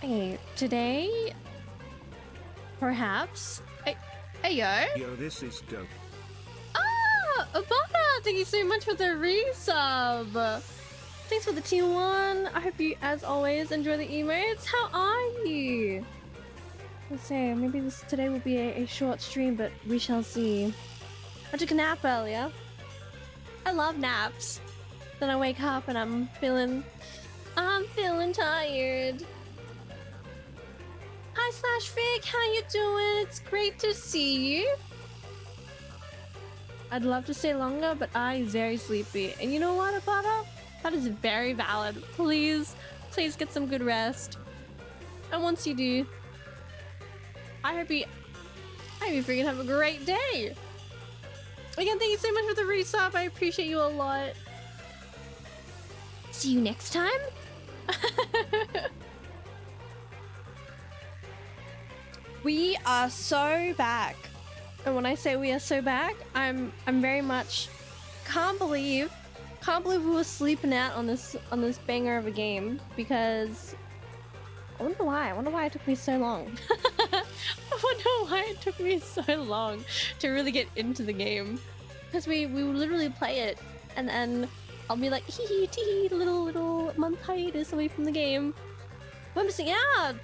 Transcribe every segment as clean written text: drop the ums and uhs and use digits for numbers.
Hey, today, perhaps. Hey, yo. Yo, this is dope. Ah, Abana, thank you so much for the resub. Thanks for the tier 1. I hope you, as always, enjoy the emotes. How are you? Let's see, maybe today will be a short stream, but we shall see. I took a nap earlier. I love naps. Then I wake up and I'm feeling tired. Hi /Fig, how you doing? It's great to see you. I'd love to stay longer, but I'm very sleepy. And you know what, Abana? That is very valid. Please get some good rest. And once you do, I hope you freaking have a great day. Again, thank you so much for the resub. I appreciate you a lot. See you next time. We are so back. And when I say we are so back, I'm very much can't believe we were sleeping out on this banger of a game, because I wonder why it took me so long. I wonder why it took me so long to really get into the game. Because we would literally play it and then I'll be like hee hee tee little month hiatus away from the game. I'm missing out.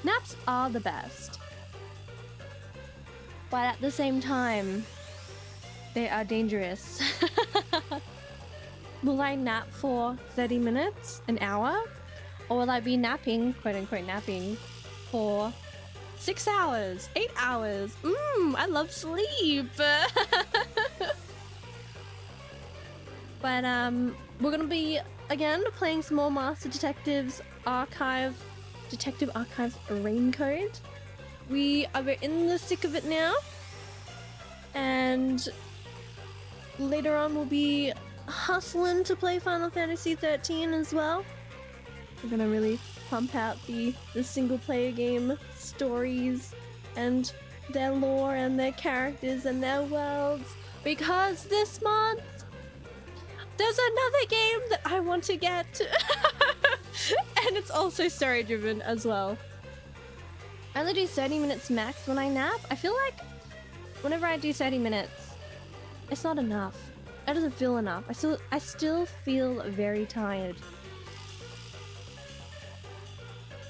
Naps are the best, but at the same time, they are dangerous. Will I nap for 30 minutes, an hour? Or will I be napping, quote unquote napping, for 6 hours, 8 hours? I love sleep. But we're gonna be again playing some more Master Detective Archives RAINCODE. We are in the thick of it now, and later on we'll be hustling to play Final Fantasy 13 as well. We're gonna really pump out the single player game stories and their lore and their characters and their worlds, because this month there's another game that I want to get. And it's also story driven as well. I only do 30 minutes max when I nap. I feel like whenever I do 30 minutes, it's not enough. It doesn't feel enough. I still feel very tired.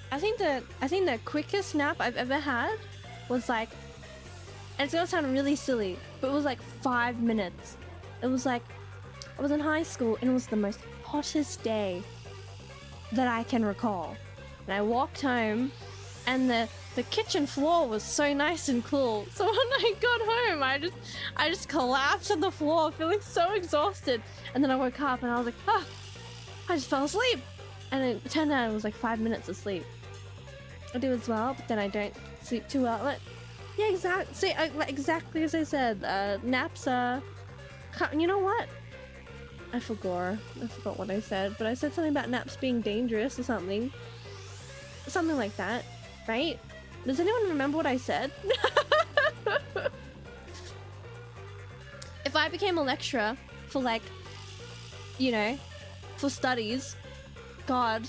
I think the quickest nap I've ever had was like, and it's gonna sound really silly, but it was like 5 minutes. It was like, I was in high school and it was the most hottest day that I can recall. And I walked home and the kitchen floor was so nice and cool. So when I got home, I just collapsed on the floor feeling so exhausted. And then I woke up and I was like, oh, I just fell asleep. And it turned out it was like 5 minutes of sleep. I do as well, but then I don't sleep too well. Like, yeah, exactly. See, exactly as I said, naps are... You know what? I forgot what I said, but I said something about naps being dangerous or something. Something like that, right? Does anyone remember what I said? If I became a lecturer for, like, you know, for studies, God,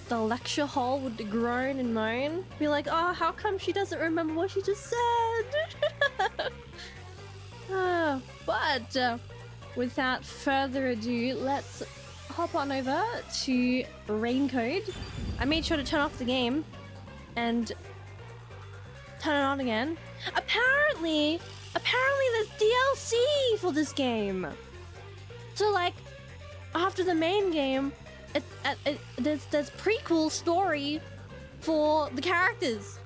the lecture hall would groan and moan, be like, oh, how come she doesn't remember what she just said? But without further ado, let's hop on over to RAINCODE. I made sure to turn off the game and turn it on again. Apparently there's DLC for this game. So, like, after the main game, there's prequel story for the characters.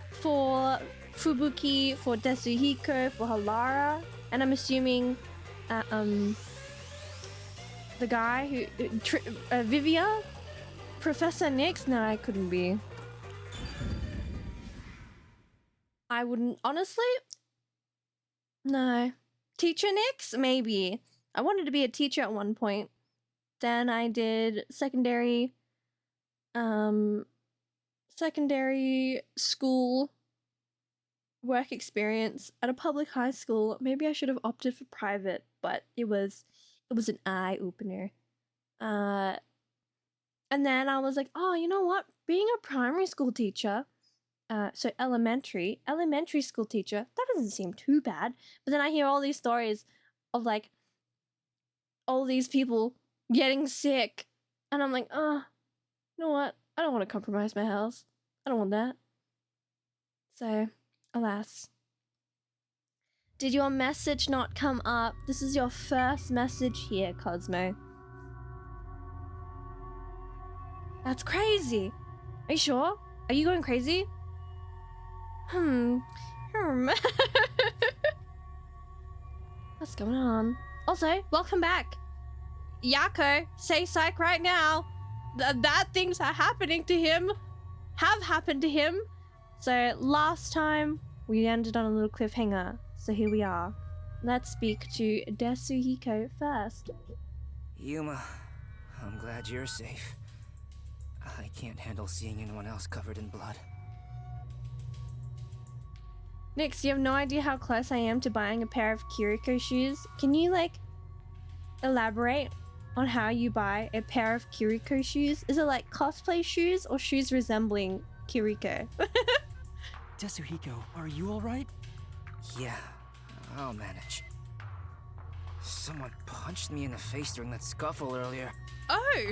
For Fubuki, for Tetsuhiko, for Halara, and I'm assuming the guy who Vivia, Professor Nyx. No, I couldn't be. I wouldn't, honestly. No, Teacher Nyx, maybe. I wanted to be a teacher at one point. Then I did secondary school work experience at a public high school. Maybe I should have opted for private, but it was an eye opener. And then I was like, oh, you know what? Being a primary school teacher, so elementary school teacher, that doesn't seem too bad. But then I hear all these stories of like all these people getting sick, and I'm like, oh, you know what? I don't want to compromise my health. I don't want that. So, alas. Did your message not come up? This is your first message here, Cosmo. That's crazy. Are you sure? Are you going crazy? What's going on? Also, welcome back. Yakou, say psych right now. Bad things are happening to him. Have happened to him. So last time we ended on a little cliffhanger. So here we are. Let's speak to Desuhiko first. Yuma, I'm glad you're safe. I can't handle seeing anyone else covered in blood. Nyx, you have no idea how close I am to buying a pair of Kiriko shoes. Can you, like, elaborate on how you buy a pair of Kiriko shoes? Is it like cosplay shoes or shoes resembling Kiriko? Desuhiko, are you alright? Yeah, I'll manage. Someone punched me in the face during that scuffle earlier. Oh!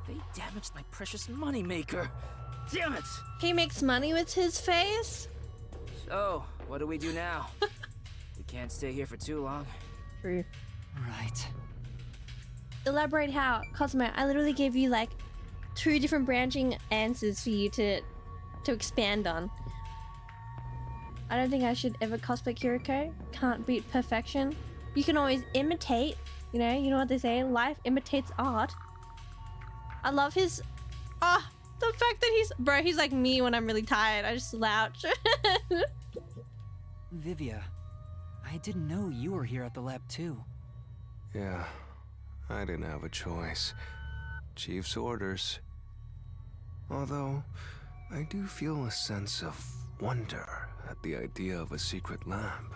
They damaged my precious moneymaker. Damn it! He makes money with his face? So, what do we do now? We can't stay here for too long. True. Right. Elaborate how. Cosmo, I literally gave you like 2 different branching answers for you to expand on. I don't think I should ever cosplay Kiriko. Can't beat perfection. You can always imitate, you know what they say, life imitates art. I love his, the fact that he's like me when I'm really tired. I just slouch. Vivia, I didn't know you were here at the lab too. Yeah, I didn't have a choice. Chief's orders. Although, I do feel a sense of wonder at the idea of a secret lab.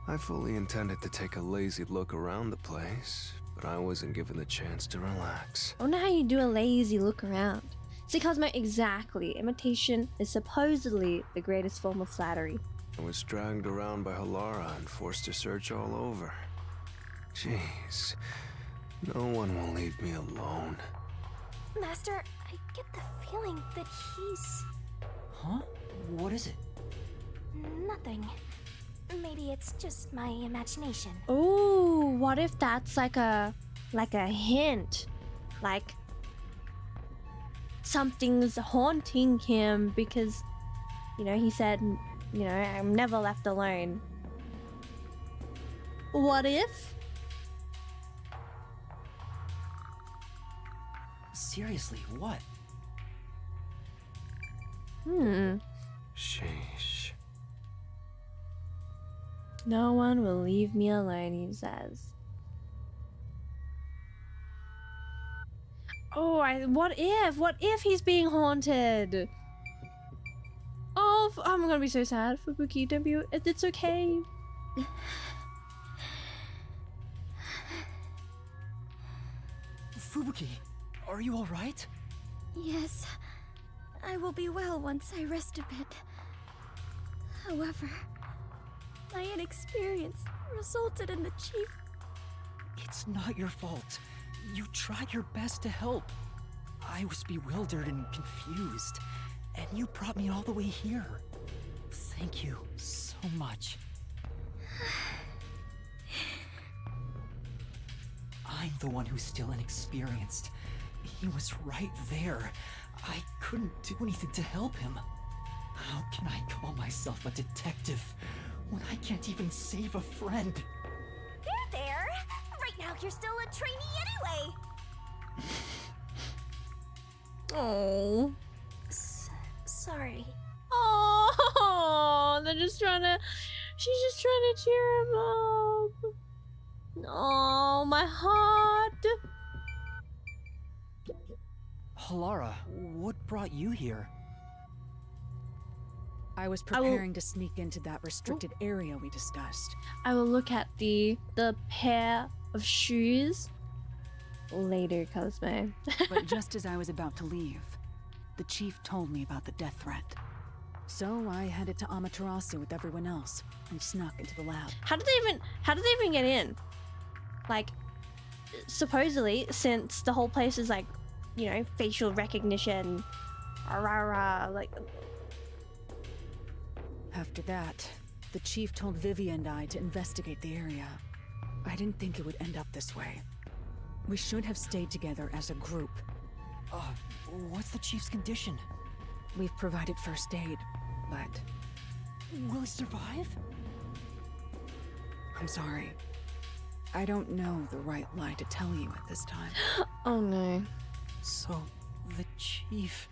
I fully intended to take a lazy look around the place, but I wasn't given the chance to relax. I wonder how you do a lazy look around. See, Cosmo, exactly. Imitation is supposedly the greatest form of flattery. I was dragged around by Halara and forced to search all over. Jeez, no one will leave me alone. Master, I get the feeling that he's... Huh? What is it? nothing. Maybe it's just my imagination. Ooh, what if that's like a hint? Like something's haunting him because, he said, I'm never left alone. What if? Seriously, what? Sheesh. No one will leave me alone, he says. Oh, what if he's being haunted? Oh, I'm gonna be so sad for Buki. Don't be, it's okay. Fubuki, are you alright? Yes, I will be well once I rest a bit. However, my inexperience resulted in the chief. It's not your fault. You tried your best to help. I was bewildered and confused, and you brought me all the way here. Thank you so much. I'm the one who's still inexperienced. He was right there. I couldn't do anything to help him. How can I call myself a detective when I can't even save a friend? There! Right now you're still a trainee anyway! Oh. Sorry. Oh, she's just trying to cheer him up. Oh, my heart. Halara, what brought you here? I was preparing to sneak into that restricted area we discussed. I will look at the pair of shoes later, Cosmo. But just as I was about to leave, the chief told me about the death threat. So I headed to Amaterasu with everyone else and snuck into the lab. How did they even get in? Like, supposedly, since the whole place is like, you know, facial recognition, like. After that, the chief told Vivi and I to investigate the area. I didn't think it would end up this way. We should have stayed together as a group. What's the chief's condition? We've provided first aid, but Will he survive? I'm sorry. I don't know the right lie to tell you at this time. Oh no. So, the chief...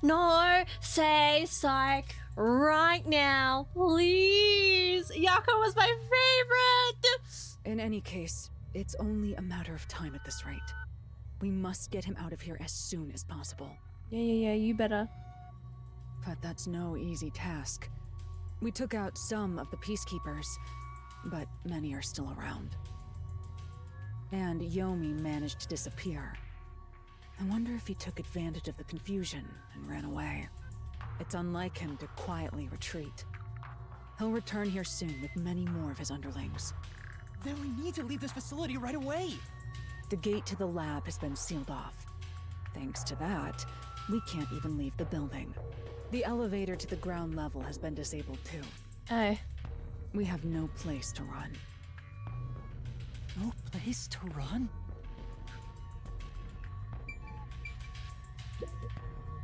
No, say psych right now, please. Yakou was my favorite. In any case, it's only a matter of time at this rate. We must get him out of here as soon as possible. Yeah, you better. But that's no easy task. We took out some of the peacekeepers, but many are still around. And Yomi managed to disappear. I wonder if he took advantage of the confusion and ran away. It's unlike him to quietly retreat. He'll return here soon with many more of his underlings. Then we need to leave this facility right away! The gate to the lab has been sealed off. Thanks to that, we can't even leave the building. The elevator to the ground level has been disabled too. Oh. We have no place to run. No place to run?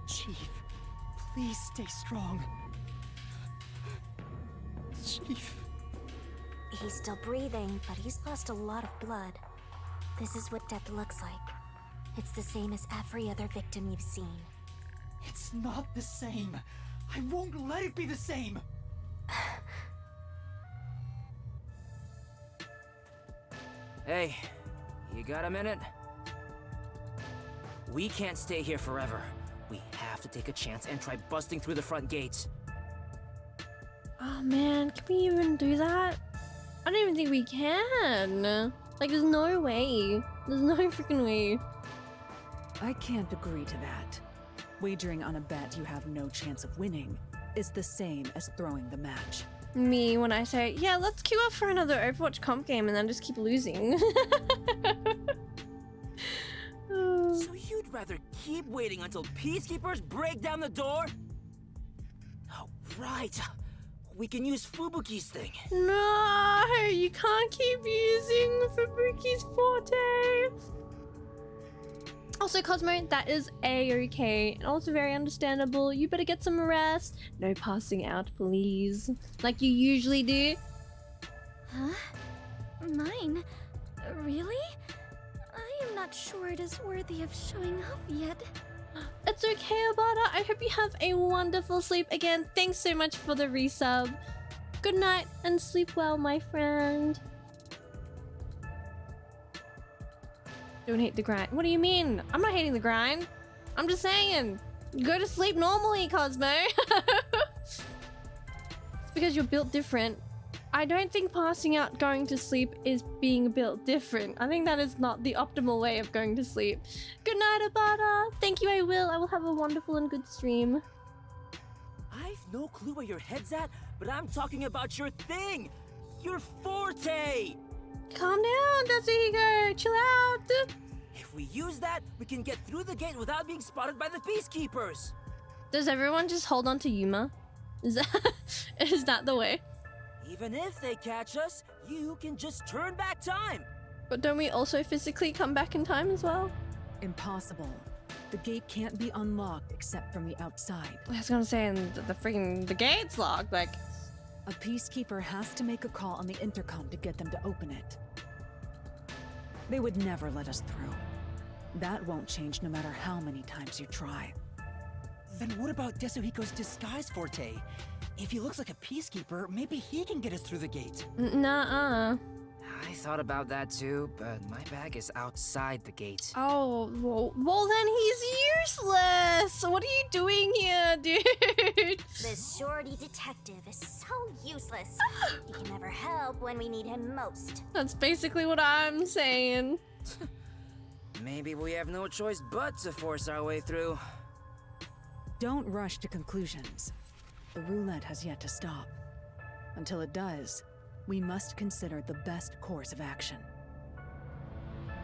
Chief, please stay strong. Chief. He's still breathing, but he's lost a lot of blood. This is what death looks like. It's the same as every other victim you've seen. It's not the same. I won't let it be the same. Hey, you got a minute? We can't stay here forever. We have to take a chance and try busting through the front gates. Oh man, can we even do that? I don't even think we can. Like, there's no way. There's no freaking way. I can't agree to that. Wagering on a bet you have no chance of winning is the same as throwing the match. Me, when I say, yeah, let's queue up for another Overwatch comp game and then just keep losing. So you'd rather keep waiting until peacekeepers break down the door? Oh, right. We can use Fubuki's thing. No, you can't keep using Fubuki's forte. Also, Cosmo, that is A-okay, and also very understandable. You better get some rest. No passing out, please. Like you usually do. Huh? Mine? Really? I am not sure it is worthy of showing off yet. It's okay, Abada. I hope you have a wonderful sleep. Again, thanks so much for the resub. Good night and sleep well, my friend. Don't hate the grind. What do you mean? I'm not hating the grind. I'm just saying. Go to sleep normally, Cosmo. It's because you're built different. I don't think passing out going to sleep is being built different. I think that is not the optimal way of going to sleep. Good night, Abada. Thank you, I will. I will have a wonderful and good stream. I've no clue where your head's at, but I'm talking about your thing! Your forte! Calm down, Tatsuhiko. Chill out. If we use that, we can get through the gate without being spotted by the peacekeepers! Does everyone just hold on to Yuma? Is that the way? Even if they catch us, you can just turn back time! But don't we also physically come back in time as well? Impossible. The gate can't be unlocked except from the outside. I was gonna say, and the gate's locked, like... A peacekeeper has to make a call on the intercom to get them to open it. They would never let us through. That won't change no matter how many times you try. Then what about Desuhiko's disguise forte? If he looks like a peacekeeper, maybe he can get us through the gate. Nuh-uh. I thought about that too, but my bag is outside the gate. Oh, well then he's useless! What are you doing here, dude? This shorty detective is so useless. He can never help when we need him most. That's basically what I'm saying. Maybe we have no choice but to force our way through. Don't rush to conclusions. The roulette has yet to stop. Until it does, we must consider the best course of action.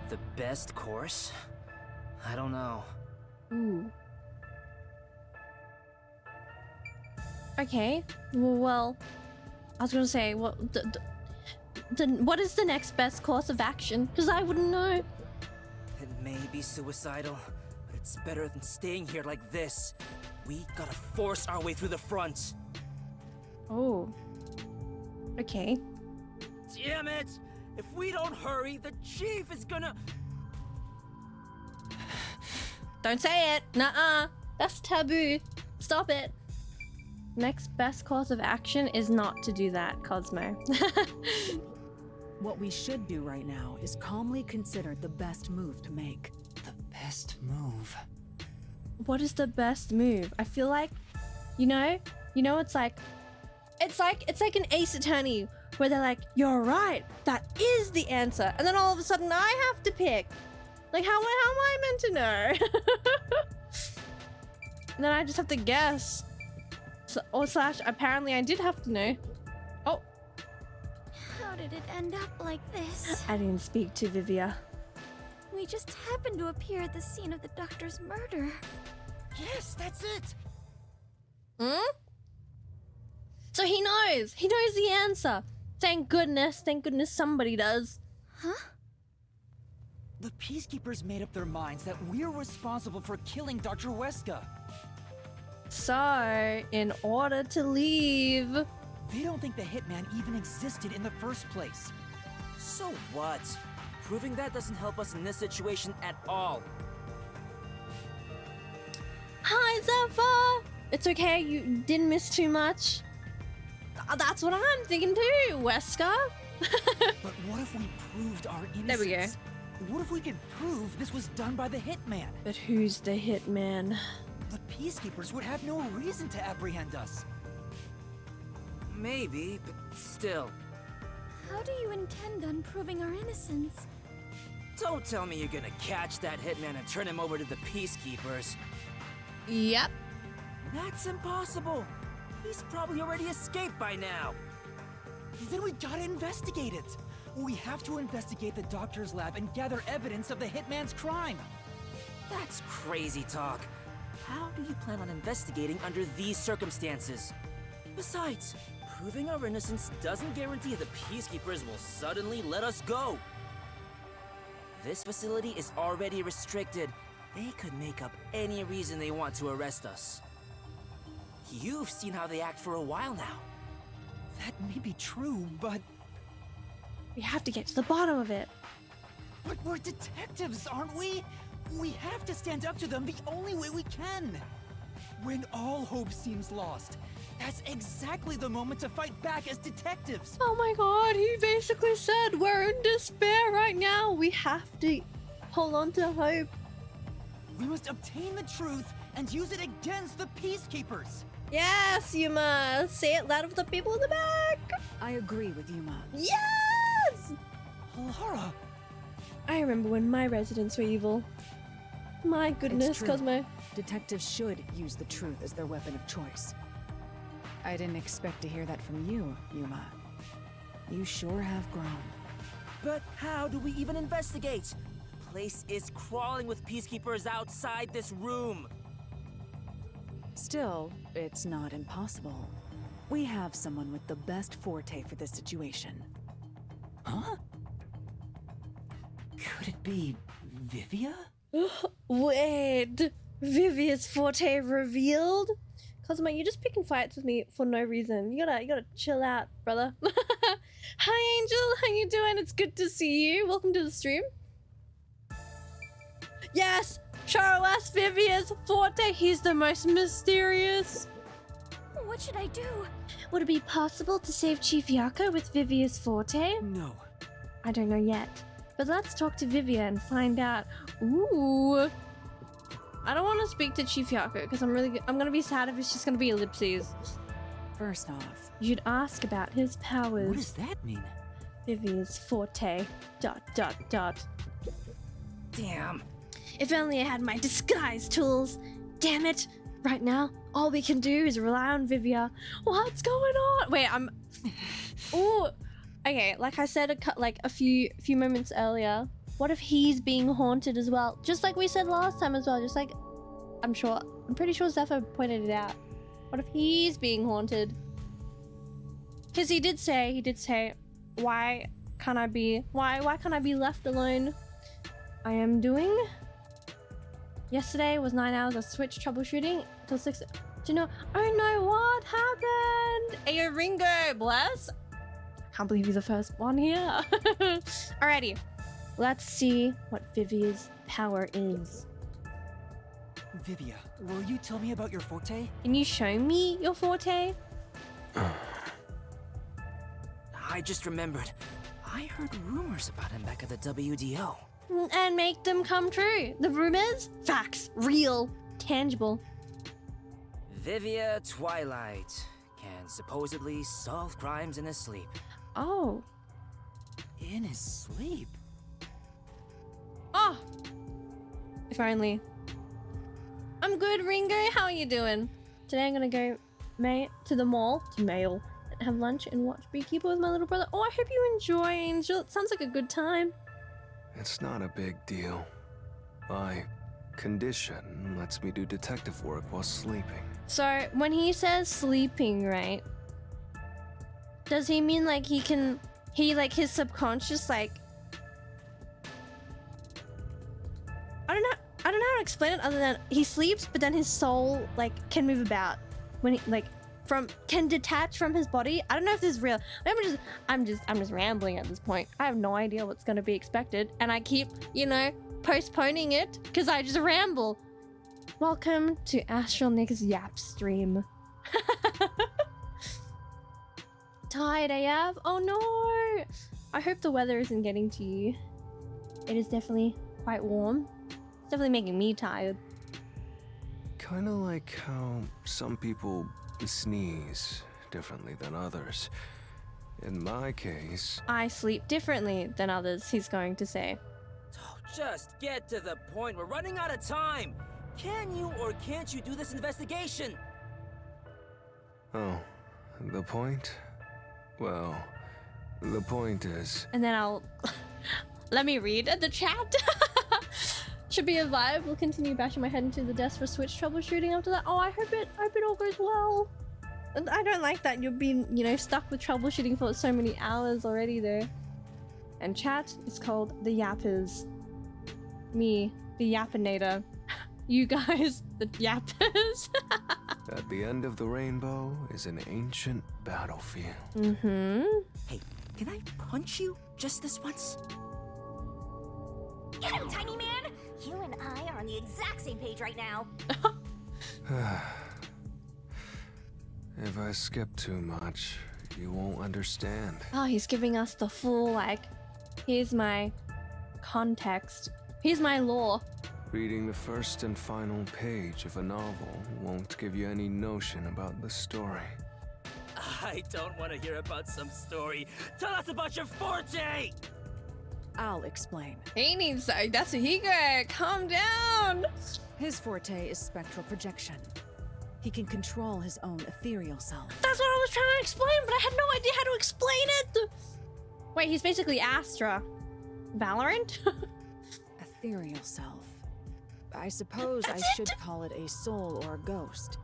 The best course? I don't know. Ooh. Okay. Well, I was gonna say, what what is the next best course of action? Because I wouldn't know. It may be suicidal, but it's better than staying here like this. We gotta force our way through the front. Oh. Okay. Damn it! If we don't hurry, the chief is gonna... Don't say it. Nuh-uh. That's taboo. Stop it. Next best course of action is not to do that, Cosmo. What we should do right now is calmly consider the best move to make. The best move. What is the best move? I feel like, you know, it's like an Ace Attorney where they're like, you're right, that is the answer, and then all of a sudden I have to pick. Like, how am I meant to know? And then I just have to guess. So, or slash, apparently I did have to know. Oh, How did it end up like this? I didn't speak to Vivia. We just happened to appear at the scene of the doctor's murder. Yes, that's it! Hmm? So he knows the answer. Thank goodness somebody does. Huh? The Peacekeepers made up their minds that we're responsible for killing Dr. Weska. So, in order to leave... They don't think the hitman even existed in the first place. So what? Proving that doesn't help us in this situation at all. Hi, Zephyr! It's okay, you didn't miss too much. That's what I'm thinking too, Wesker. But what if we proved our innocence? There we go. What if we could prove this was done by the hitman? But who's the hitman? The Peacekeepers would have no reason to apprehend us. Maybe, but still. How do you intend on proving our innocence? Don't tell me you're gonna catch that hitman and turn him over to the Peacekeepers. Yep. That's impossible. He's probably already escaped by now. Then we gotta investigate it. We have to investigate the doctor's lab and gather evidence of the hitman's crime. That's crazy talk. How do you plan on investigating under these circumstances? Besides, proving our innocence doesn't guarantee the Peacekeepers will suddenly let us go. This facility is already restricted. They could make up any reason they want to arrest us. You've seen how they act for a while now. That may be true, but We have to get to the bottom of it. we're detectives, aren't we? We have to stand up to them the only way we can. When all hope seems lost, that's exactly the moment to fight back as detectives. Oh my god, he basically said we're in despair right now. We have to hold on to hope. We must obtain the truth and use it against the Peacekeepers. Yes, you must. Say it loud for the people in the back. I agree with Yuma. Yes! Lara, I remember when my residents were evil. My goodness, It's true. Cosmo. Detectives should use the truth as their weapon of choice. I didn't expect to hear that from you, Yuma. You sure have grown. But how do we even investigate? The place is crawling with Peacekeepers outside this room. Still, it's not impossible. We have someone with the best forte for this situation. huh? Could it be Vivia? Wait, Vivia's forte revealed? Cosmo, you're just picking fights with me for no reason. You gotta chill out, brother. Hi, Angel. How you doing? It's good to see you. Welcome to the stream. Yes, show us Vivia's forte. He's the most mysterious. What should I do? Would it be possible to save Chief Yakou with Vivia's forte? No. I don't know yet. But let's talk to Vivia and find out. Ooh. I don't want to speak to Chief Yakou because I'm gonna be sad if it's just gonna be ellipses. First off, You'd ask about his powers. What does that mean? Vivia's forte. ... Damn. If only I had my disguise tools. Damn it. Right now, all we can do is rely on Vivia. What's going on? Wait, I'm... Ooh. Okay, like I said a few moments earlier, what if he's being haunted as well? Just like we said last time as well, just like... I'm pretty sure Zephyr pointed it out. What if he's being haunted? Because he did say, why can't I be left alone? I am doing... Yesterday was 9 hours of Switch troubleshooting till 6. Do you know? Oh no, what happened? Ayo Ringo, bless. Can't believe he's the first one here. Alrighty, let's see what Vivia's power is. Vivia, will you tell me about your forte? Can you show me your forte? I just remembered. I heard rumors about him back at the WDO. And make them come true. The rumors? Facts. Real. Tangible. Vivia Twilight can supposedly solve crimes in his sleep. Oh. In his sleep? Oh. If only. I'm good, Ringo. How are you doing? Today I'm gonna go to the mall, and have lunch and watch Beekeeper with my little brother. Oh, I hope you enjoy, Angel. It sounds like a good time. It's not a big deal. My condition lets me do detective work while sleeping. So, when he says sleeping, right? Does he mean like his subconscious, like... I don't know how to explain it other than he sleeps, but then his soul, like, can move about. When he, like, can detach from his body. I don't know if this is real. I'm just rambling at this point. I have no idea what's going to be expected, and I keep, postponing it because I just ramble. Welcome to AstralNyx Yap stream. Tired AF? Oh no! I hope the weather isn't getting to you. It is definitely quite warm. It's definitely making me tired. Kinda like how some people sneeze differently than others. In my case... I sleep differently than others, he's going to say. Oh, just get to the point. We're running out of time. Can you or can't you do this investigation? Oh, the point? Well, the point is... And then I'll... Let me read the chat. Should be a vibe. We'll continue bashing my head into the desk for Switch troubleshooting after that. Oh, I hope it all goes well. I don't like that you've been, stuck with troubleshooting for so many hours already though. And chat is called the Yappers. Me, the Yappinator. You guys, the Yappers. At the end of the rainbow is an ancient battlefield. Mm-hmm. Hey, can I punch you just this once? Get him, tiny man! You and I are on the exact same page right now. If I skip too much, you won't understand. Oh, he's giving us the full, here's my context. Here's my lore. Reading the first and final page of a novel won't give you any notion about the story. I don't want to hear about some story. Tell us about your forte! I'll explain. He needs to, that's what he got. Calm down. His forte is spectral projection. He can control his own ethereal self. That's what I was trying to explain, but I had no idea how to explain it. Wait, he's basically Astra. Valorant? Ethereal self. I suppose I should call it a soul or a ghost.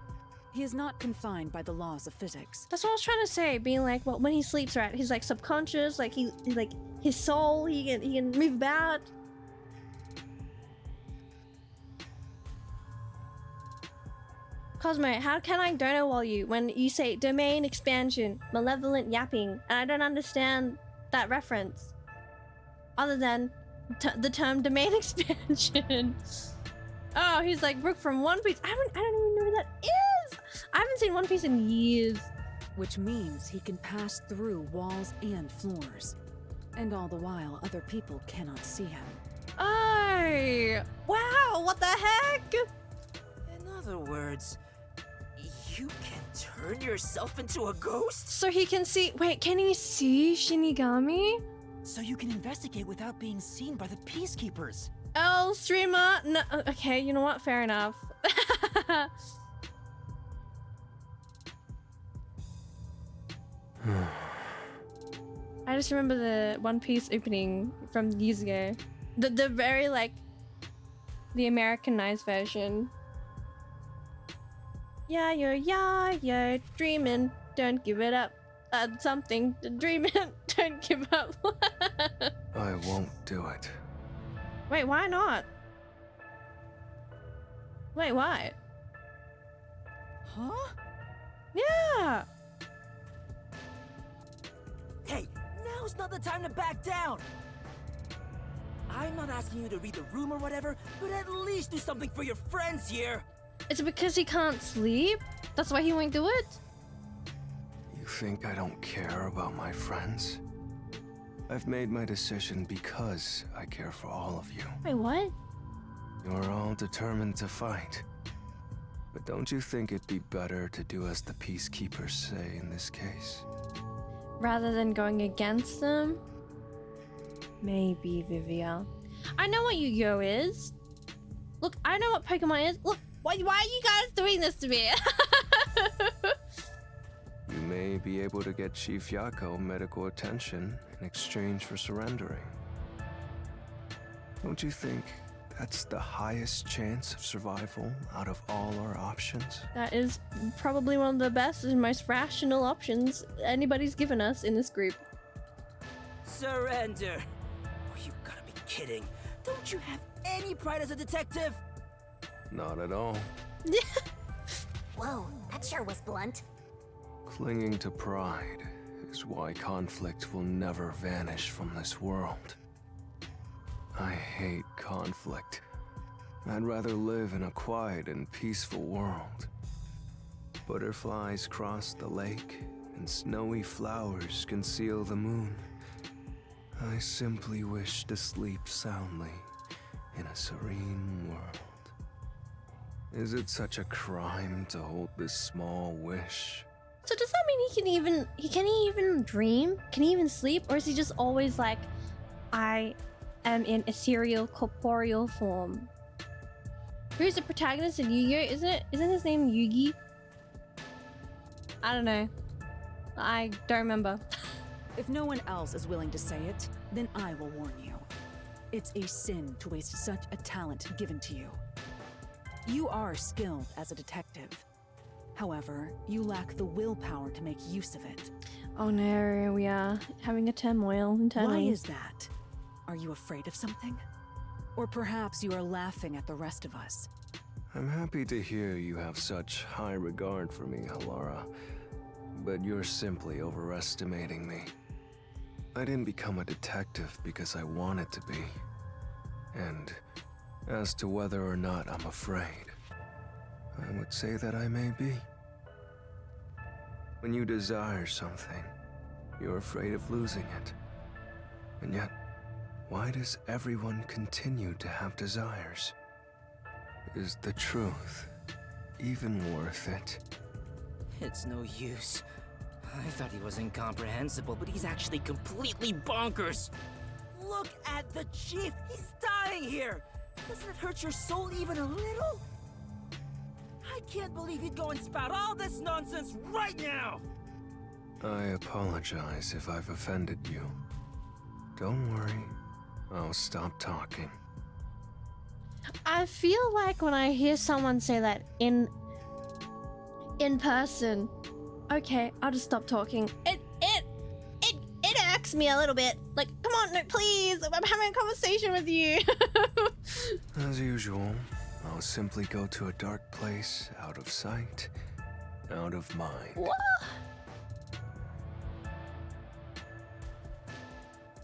He is not confined by the laws of physics. That's what I was trying to say, being like, well, when he sleeps, right, he's like subconscious, like he's like his soul, he can move about. Cosmo, how can I dono wall you when you say domain expansion, malevolent yapping, and I don't understand that reference, other than the term domain expansion. Oh, he's like Brooke from One Piece. I don't even know who that is. I haven't seen One Piece in years. Which means he can pass through walls and floors. And all the while, other people cannot see him. Oh, wow, what the heck? In other words, you can turn yourself into a ghost? So he can see, wait, can he see Shinigami? So you can investigate without being seen by the peacekeepers. Oh, streamer. No, okay, you know what? Fair enough. I just remember the One Piece opening from years ago. The very like the Americanized version. Yeah, you're dreaming. Don't give it up. Something to dream in. Don't give up. I won't do it. Wait, why not? Wait, why? Huh? Yeah. Hey, now's not the time to back down! I'm not asking you to read the room or whatever, but at least do something for your friends here! Is it because he can't sleep? That's why he won't do it? You think I don't care about my friends? I've made my decision because I care for all of you. Wait, what? You're all determined to fight. But don't you think it'd be better to do as the peacekeepers say in this case? Rather than going against them? Maybe, Vivia. I know what Yu-Gi-Oh is. Look, I know what Pokemon is. Look, why are you guys doing this to me? You may be able to get Chief Yakou medical attention in exchange for surrendering. Don't you think that's the highest chance of survival out of all our options? That is probably one of the best and most rational options anybody's given us in this group. Surrender! Oh, you gotta be kidding. Don't you have any pride as a detective? Not at all. Whoa, that sure was blunt. Clinging to pride is why conflict will never vanish from this world. I hate conflict. I'd rather live in a quiet and peaceful world. Butterflies cross the lake, and snowy flowers conceal the moon. I simply wish to sleep soundly in a serene world. Is it such a crime to hold this small wish? So does that mean can he even dream? Can he even sleep? Or is he just always like, I am in ethereal corporeal form? Who's the protagonist in Yu-Gi-Oh? Isn't his name Yugi? I don't know. I don't remember. If no one else is willing to say it, then I will warn you. It's a sin to waste such a talent given to you. You are skilled as a detective. However, you lack the willpower to make use of it. Oh no, we are having a turmoil internally. Why is that? Are you afraid of something? Or perhaps you are laughing at the rest of us. I'm happy to hear you have such high regard for me, Halara. But you're simply overestimating me. I didn't become a detective because I wanted to be. And as to whether or not I'm afraid, I would say that I may be. When you desire something, you're afraid of losing it. And yet, why does everyone continue to have desires? Is the truth even worth it? It's no use. I thought he was incomprehensible, but he's actually completely bonkers. Look at the chief! He's dying here! Doesn't it hurt your soul even a little? I can't believe you'd go and spout all this nonsense right now! I apologize if I've offended you. Don't worry, I'll stop talking. I feel like when I hear someone say that in person, okay, I'll just stop talking. It irks me a little bit. Like, come on, no, please. I'm having a conversation with you. As usual, I'll simply go to a dark place, out of sight, out of mind. What?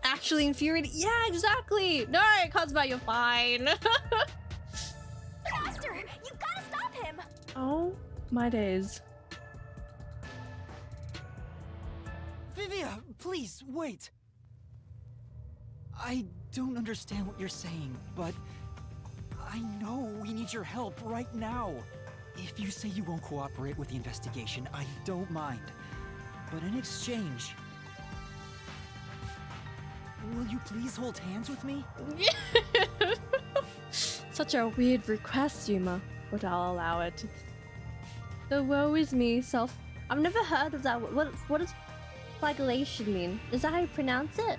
Actually infuriating. Yeah, exactly. No, Cosmo, you're fine. Faster! You gotta stop him! Oh my days. Vivia, please, wait! I don't understand what you're saying, but I know we need your help right now. If you say you won't cooperate with the investigation, I don't mind. But in exchange, will you please hold hands with me? Such a weird request, Yuma, but I'll allow it. The woe is me self. I've never heard of that. What does flagellation mean? Is that how you pronounce it?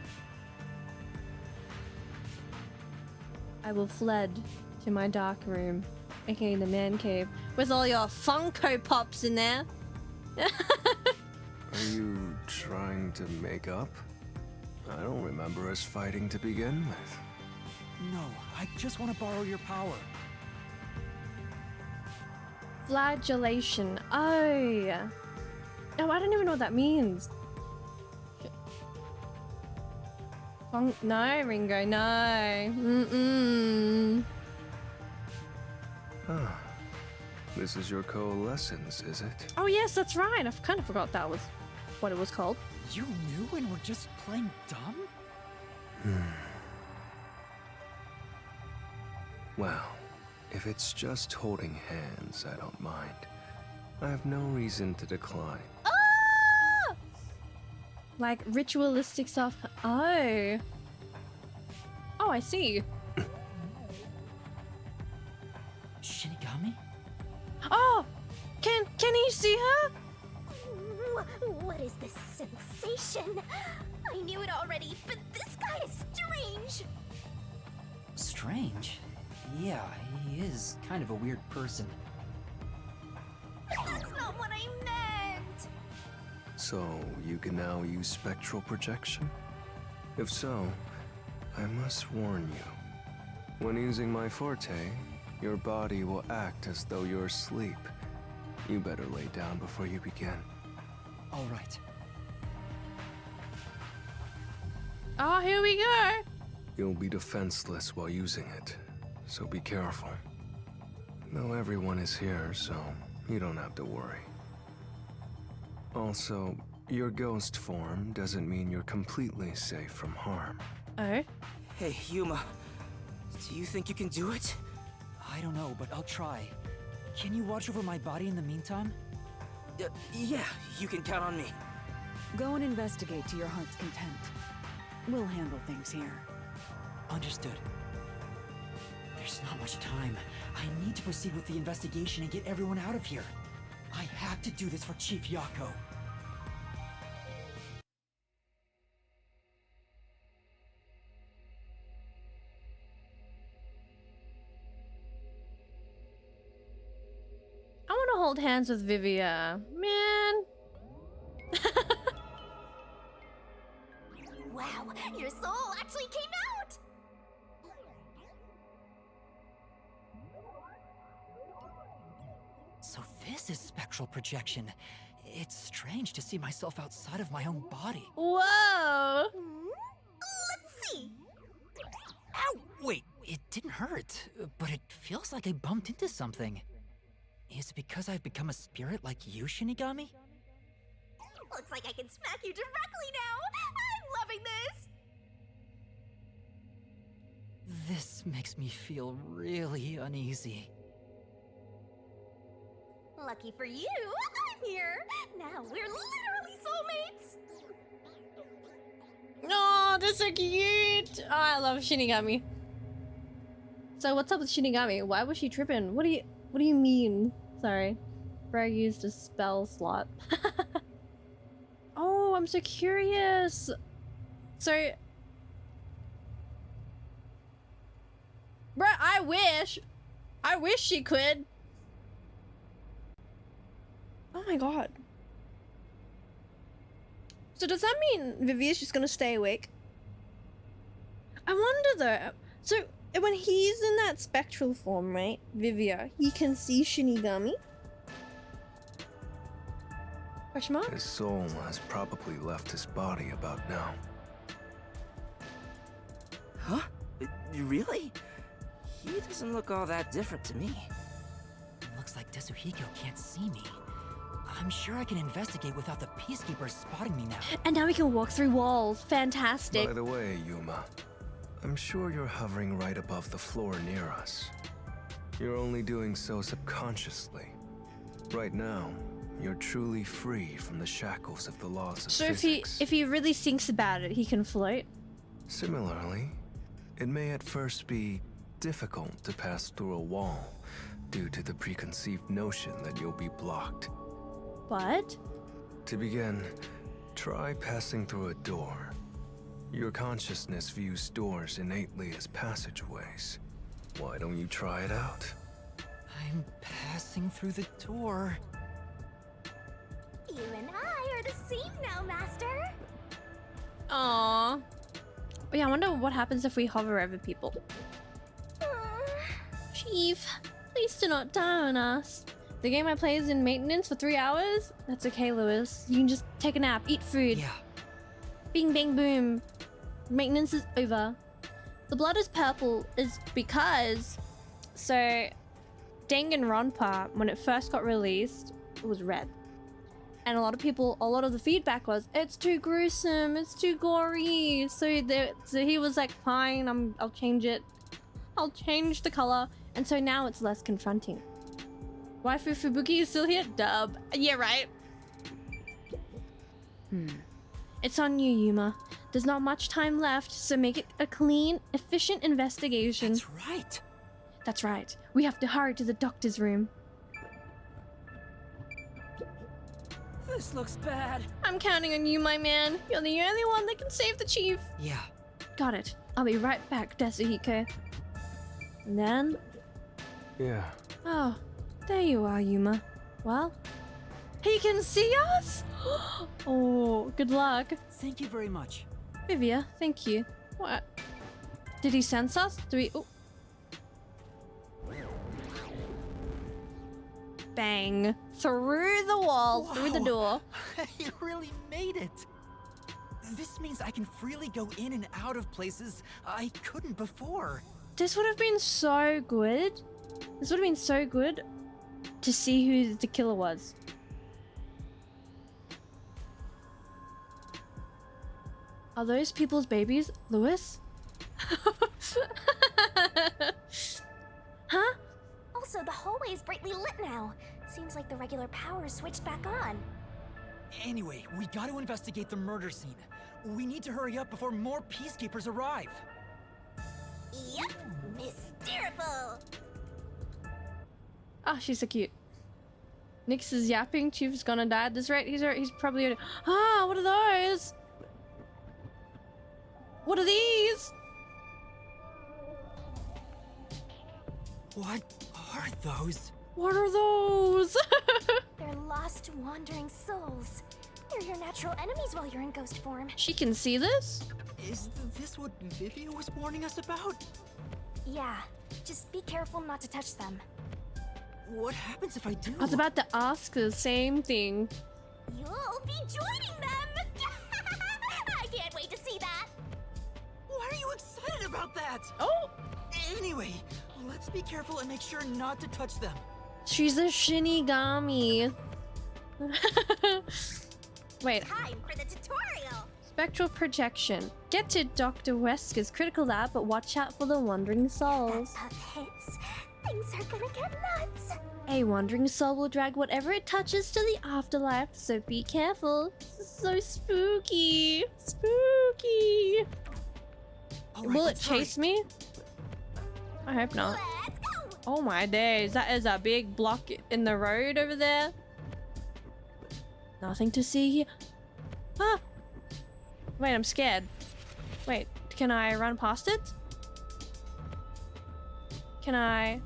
I will fled to my dark room, aka the man cave, with all your Funko Pops in there. Are you trying to make up? I don't remember us fighting to begin with. No, I just want to borrow your power. Flagellation. Oh. Oh, I don't even know what that means. No, Ringo, no. Mm-mm. Ah, this is your coalescence, is it? Oh, yes, that's right. I kind of forgot that was what it was called. You knew and were just playing dumb? Well, if it's just holding hands, I don't mind. I have no reason to decline. Ah! Like ritualistic stuff. Oh. Oh, I see. Shinigami? Oh! Can you see her? What is this sensation? I knew it already, but this guy is strange. Strange? Yeah, he is kind of a weird person. That's not what I meant. So, you can now use spectral projection? If so, I must warn you. When using my forte, your body will act as though you're asleep. You better lay down before you begin. All right. Oh, here we go. You'll be defenseless while using it, so be careful. Though everyone is here, so you don't have to worry. Also, your ghost form doesn't mean you're completely safe from harm. Oh. Hey, Yuma. Do you think you can do it? I don't know, but I'll try. Can you watch over my body in the meantime? Yeah, you can count on me. Go and investigate to your heart's content. We'll handle things here. Understood. There's not much time. I need to proceed with the investigation and get everyone out of here. I have to do this for Chief Yakou. I want to hold hands with Vivia. Man. Wow, your soul actually came out! So this is spectral projection. It's strange to see myself outside of my own body. Whoa. Let's see. Ow! Wait, it didn't hurt, but it feels like I bumped into something. Is it because I've become a spirit like you, Shinigami? Looks like I can smack you directly now! I'm loving this! This makes me feel really uneasy. Lucky for you, I'm here! Now we're literally soulmates! Oh, that's so cute. Oh, I love Shinigami. So what's up with Shinigami? Why was she tripping? What do you mean? Sorry. Bro used a spell slot. Oh, I'm so curious. So bruh, I wish she could. Oh my god. So does that mean Vivia's just gonna stay awake? I wonder though. So when he's in that spectral form, right, Vivia, he can see Shinigami? Question mark? His soul has probably left his body about now. Huh? Really? He doesn't look all that different to me. Looks like Tetsuhiko can't see me. I'm sure I can investigate without the peacekeepers spotting me now. And now we can walk through walls. Fantastic. By the way, Yuma, I'm sure you're hovering right above the floor near us. You're only doing so subconsciously. Right now, you're truly free from the shackles of the laws of So physics. if he really thinks about it, he can float. Similarly, it may at first be difficult to pass through a wall due to the preconceived notion that you'll be blocked. But To begin, try passing through a door. Your consciousness views doors innately as passageways. Why don't you try it out? I'm passing through the door. You and I are the same now, Master. Aww. Oh yeah, I wonder what happens if we hover over people. Chief, please do not die on us. The game I play is in maintenance for 3 hours? That's okay, Lewis. You can just take a nap, eat food. Yeah. Bing, bang, boom. Maintenance is over. The blood is purple is because... So, Danganronpa, when it first got released, it was red. And a lot of the feedback was, it's too gruesome, it's too gory. So he was like, fine, I'll change it. I'll change the color. And so now it's less confronting. Waifu Fubuki is still here? Dub. Yeah, right. It's on you, Yuma. There's not much time left, so make it a clean, efficient investigation. That's right. That's right. We have to hurry to the doctor's room. This looks bad. I'm counting on you, my man. You're the only one that can save the chief. Yeah. Got it. I'll be right back, Yasuhiko. And then... Yeah. Oh, there you are, Yuma. Well, he can see us? Oh, good luck. Thank you very much. Vivia, thank you. What? Did he sense us? Do we... Oh. Bang. Through the wall, through the door. You really made it. This means I can freely go in and out of places I couldn't before. This would have been so good. This would have been so good to see who the killer was. Are those people's babies, Lewis? Huh? Also, the hallway is brightly lit now. Seems like the regular power switched back on. Anyway, we gotta investigate the murder scene. We need to hurry up before more peacekeepers arrive. Yep, mysteriful. Ah, she's so cute. Nyx is yapping. Chief's gonna die at this rate. He's probably... Ah, what are those? What are these? What are those? What are those? They're lost, wandering souls. They're your natural enemies while you're in ghost form. She can see this? Is this what Vivia was warning us about? Yeah, just be careful not to touch them. What happens if I do? I was about to ask the same thing. You'll be joining them! I can't wait to see that! Why are you excited about that? Oh! Anyway, let's be careful and make sure not to touch them. She's a Shinigami. Wait. Time for the tutorial! Spectral projection. Get to Dr. Wesker's critical lab, but watch out for the wandering souls. That puff hits. Things are gonna get nuts! A wandering soul will drag whatever it touches to the afterlife, so be careful. This is so spooky. Spooky. Will it chase me? I hope not. Let's go! Oh my days, that is a big block in the road over there. Nothing to see here. Ah! Wait, I'm scared. Wait, can I run past it? Can I...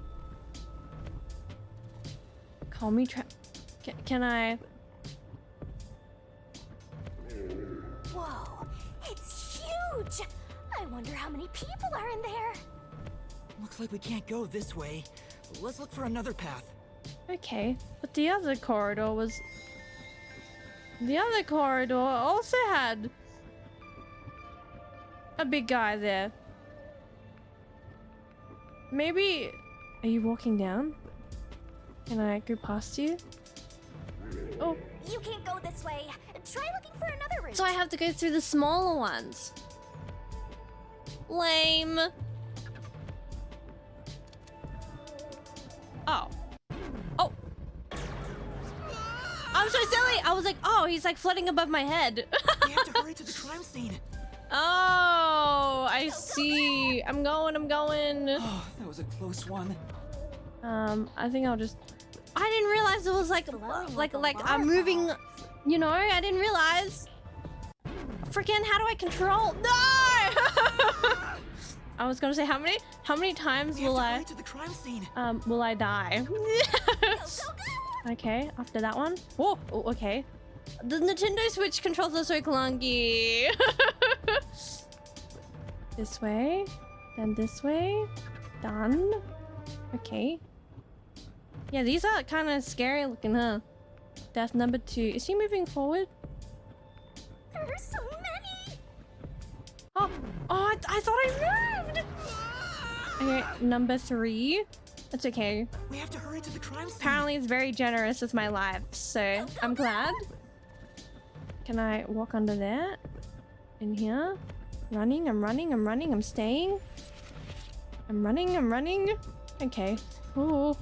Call me can I... Whoa, it's huge! I wonder how many people are in there. Looks like we can't go this way. Let's look for another path. Okay, but the other corridor was... The other corridor also had... a big guy there. Maybe... Are you walking down? Can I go past you? Oh, You can't go this way. Try looking for another route. so I have to go through the smaller ones. Lame. Oh. Oh. I'm so silly. I was like, oh, he's like floating above my head. We have to hurry to the crime scene. Oh, I see. I'm going. Oh, that was was a close one. I think I'll just. I didn't realize it was like I'm moving. You know, I didn't realize. Freaking! How do I control? No! I was gonna say how many times will I? To the crime scene. Will I die? Okay, after that one. Oh, okay. The Nintendo Switch controls are so clunky. This way, then this way. Done. Okay. Yeah, these are kind of scary looking, huh? Death number 2. Is he moving forward? There are so many! Oh, I thought I moved! Okay, number 3. That's okay. We have to hurry to the crime scene. Apparently it's very generous with my life, so I'm glad. Can I walk under there? In here? Running, I'm running, I'm running, I'm staying. I'm running, I'm running. Okay. Ooh.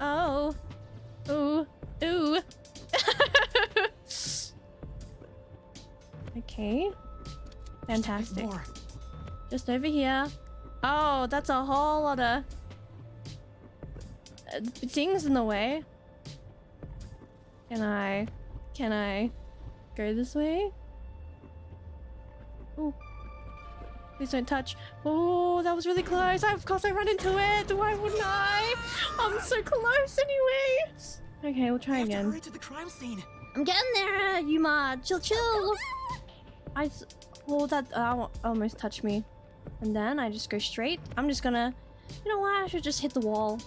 Oh. Ooh. Ooh. Okay. Fantastic. More. Just over here. Oh, that's a whole lot of things in the way. Can I go this way? Ooh. Please don't touch. Oh, that was really close. Of course I ran into it. Why wouldn't I? I'm so close anyway. Okay, we'll try again. Hurry to the crime scene. I'm getting there, Yuma. Chill, chill. Oh, that almost touched me. And then I just go straight. I'm just gonna, you know what? I should just hit the wall,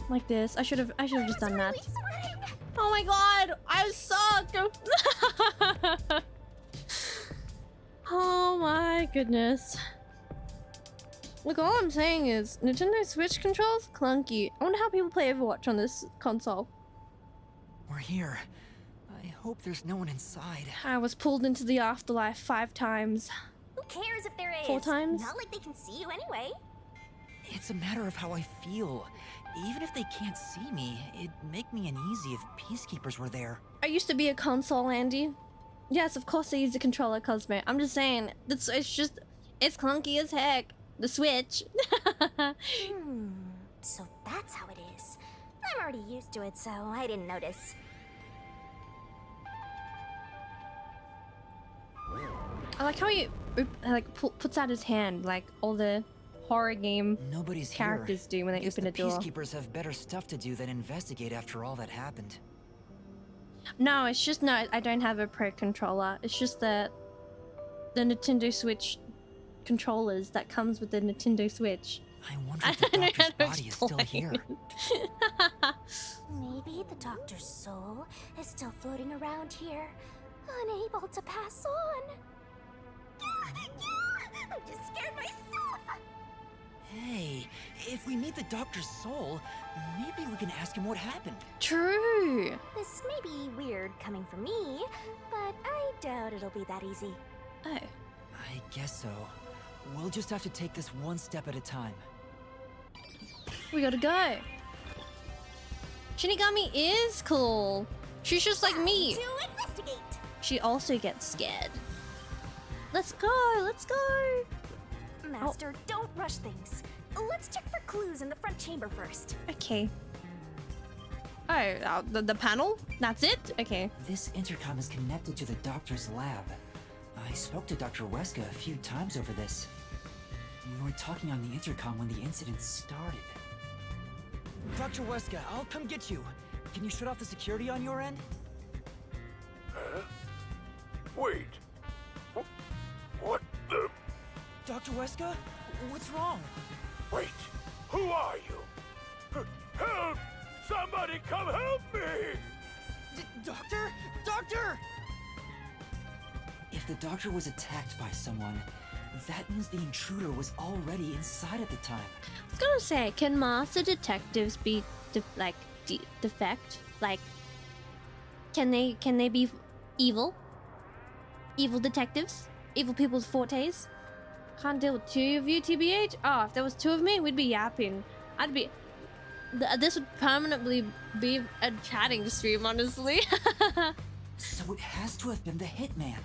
like this. I should have just done that. Oh my god, I suck. Oh my goodness. Look, all I'm saying is Nintendo Switch controls clunky. I wonder how people play Overwatch on this console. We're here. I hope there's no one inside. I was pulled into the afterlife 5 times. Who cares if there is? 4 times? Not like they can see you anyway. It's a matter of how I feel. Even if they can't see me, it'd make me uneasy if peacekeepers were there. I used to be a console, Andy. Yes, of course I use a controller, Cosmo. I'm just saying, it's clunky as heck. The Switch. So that's how it is. I'm already used to it, so I didn't notice. I like how he puts out his hand like all the horror game Nobody's characters do when they Guess open a the door. peacekeepers have better stuff to do than investigate after all that happened. No, it's just I don't have a Pro controller. It's just the Nintendo Switch controllers that comes with the Nintendo Switch. I wonder if the doctor's body is still here. Maybe the doctor's soul is still floating around here, unable to pass on. I just scared myself. Hey, if we meet the doctor's soul, maybe we can ask him what happened. True. This may be weird coming from me, but I doubt it'll be that easy. Oh. I guess so. We'll just have to take this one step at a time. We gotta go. Shinigami is cool. She's just like me. To investigate. She also gets scared. Let's go. Let's go. Master, don't rush things. Let's check for clues in the front chamber first. Okay. Oh, the panel? That's it? Okay. This intercom is connected to the doctor's lab. I spoke to Dr. Weska a few times over this. We were talking on the intercom when the incident started. Dr. Weska, I'll come get you. Can you shut off the security on your end? Huh? Wait. What the? Dr. Weska? What's wrong? Wait. Who are you? Help! Somebody come help me! Doctor? Doctor! If the doctor was attacked by someone, that means the intruder was already inside at the time. I was gonna say, can master detectives be defect? Like, can they be evil? Evil detectives? Evil people's fortes? Can't deal with 2 of you, TBH? Oh, if there was 2 of me, we'd be yapping. I'd be... This would permanently be a chatting stream, honestly. So it has to have been the hitman.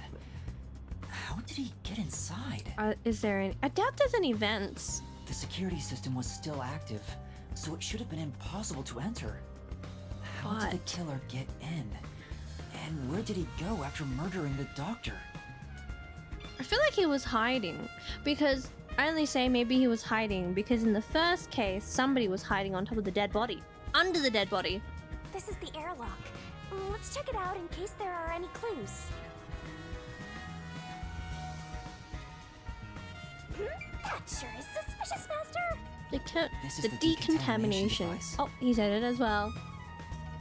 How did he get inside? Is there any... I doubt there's any vents. The security system was still active, so it should have been impossible to enter. How did the What? killer get in? And where did he go after murdering the doctor? I feel like he was hiding, because I only say maybe he was hiding because in the first case, somebody was hiding on top of the dead body, under the dead body. This is the airlock. Let's check it out in case there are any clues. That sure is suspicious, Master. This is The the decontamination. decontamination device. Oh, he said it as well.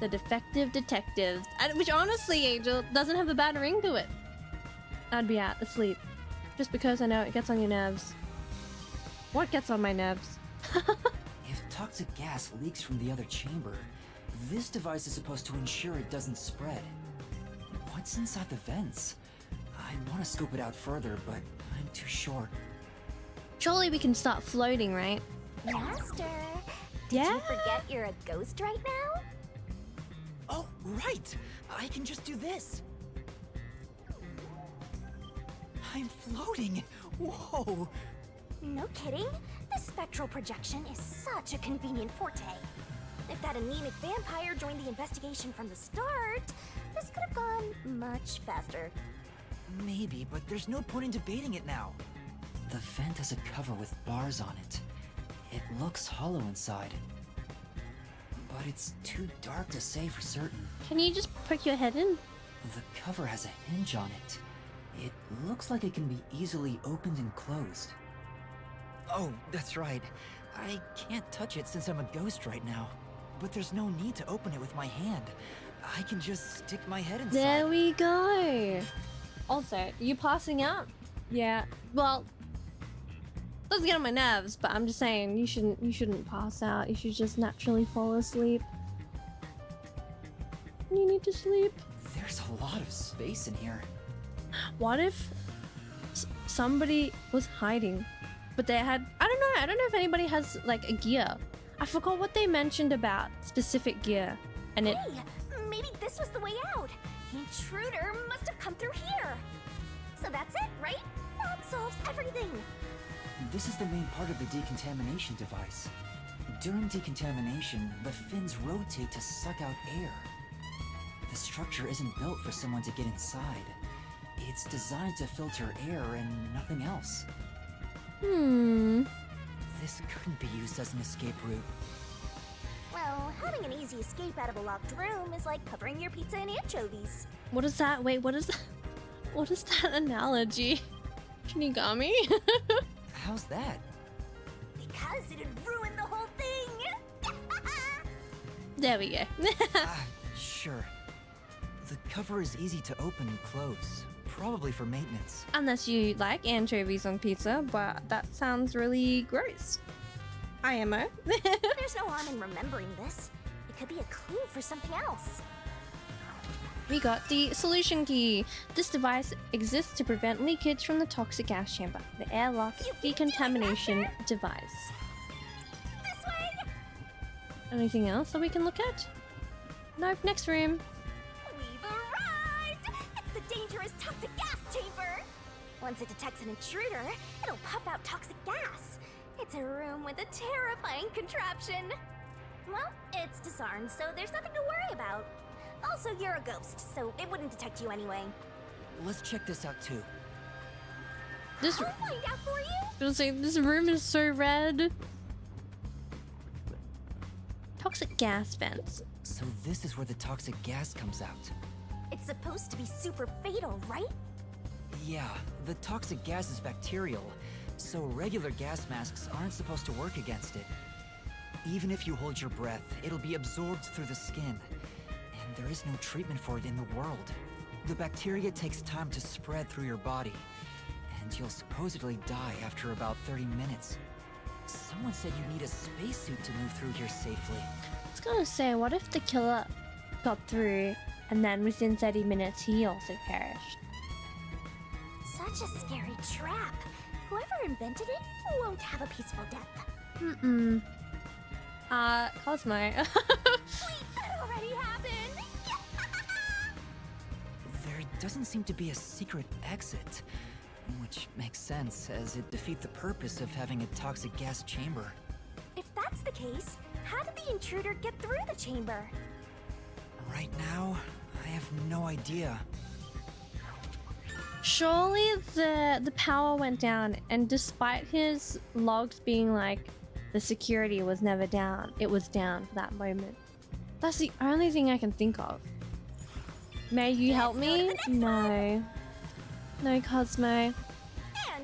The defective detectives, which honestly, Angel, doesn't have a bad ring to it. I'd be out asleep, just because I know it gets on your nerves. What gets on my nerves? If toxic gas leaks from the other chamber, this device is supposed to ensure it doesn't spread. What's inside the vents? I want to scope it out further, but I'm too short. Surely we can start floating, right? Master, did Yeah? you forget you're a ghost right now? Oh, right! I can just do this! I'm floating! Whoa! No kidding. This spectral projection is such a convenient forte. If that anemic vampire joined the investigation from the start, this could have gone much faster. Maybe, but there's no point in debating it now. The vent has a cover with bars on it. It looks hollow inside. But it's too dark to say for certain. Can you just poke your head in? The cover has a hinge on it. It looks like it can be easily opened and closed. Oh, that's right. I can't touch it since I'm a ghost right now. But there's no need to open it with my hand. I can just stick my head inside. There we go. Also, you passing out? Yeah. Well, doesn't get on my nerves, but I'm just saying you shouldn't pass out. You should just naturally fall asleep. You need to sleep. There's a lot of space in here. What if somebody was hiding, but they had, I don't know if anybody has like a gear. I forgot what they mentioned about specific gear, and it. Hey, maybe this was the way out. The intruder must have come through here. So that's it, right? That solves everything. This is the main part of the decontamination device. During decontamination, the fins rotate to suck out air. The structure isn't built for someone to get inside. It's designed to filter air and nothing else. This couldn't be used as an escape route. Well, having an easy escape out of a locked room is like covering your pizza in anchovies. What is that? Wait, what is that? What is that analogy? Shinigami? How's that? Because it'd ruin the whole thing. There we go. Sure. The cover is easy to open and close, probably for maintenance. Unless you like anchovies on pizza, but that sounds really gross. IMO. There's no harm in remembering this. It could be a clue for something else. We got the solution key. This device exists to prevent leakage from the toxic gas chamber. The airlock decontamination device. This way! Anything else that we can look at? Nope, next room. We've arrived! It's the dangerous toxic gas chamber! Once it detects an intruder, it'll puff out toxic gas. It's a room with a terrifying contraption. Well, it's disarmed, so there's nothing to worry about. Also, you're a ghost, so it wouldn't detect you anyway. Let's check this out too. This, I'll find out for you! I was gonna say, this room is so red. Toxic gas vents. So this is where the toxic gas comes out. It's supposed to be super fatal, right? Yeah, the toxic gas is bacterial, so regular gas masks aren't supposed to work against it. Even if you hold your breath, it'll be absorbed through the skin, and there is no treatment for it in the world. The bacteria takes time to spread through your body, and you'll supposedly die after about 30 minutes. Someone said you need a spacesuit to move through here safely. I was gonna say, what if the killer got through and then within 30 minutes he also perished? Such a scary trap. Whoever invented it won't have a peaceful death. Cosmo. Wait, that already happened! There doesn't seem to be a secret exit. Which makes sense, as it defeats the purpose of having a toxic gas chamber. If that's the case, how did the intruder get through the chamber? Right now, I have no idea. Surely the power went down, and despite his logs being like the security was never down, it was down for that moment. That's the only thing I can think of. May you help me? No. No, Cosmo. And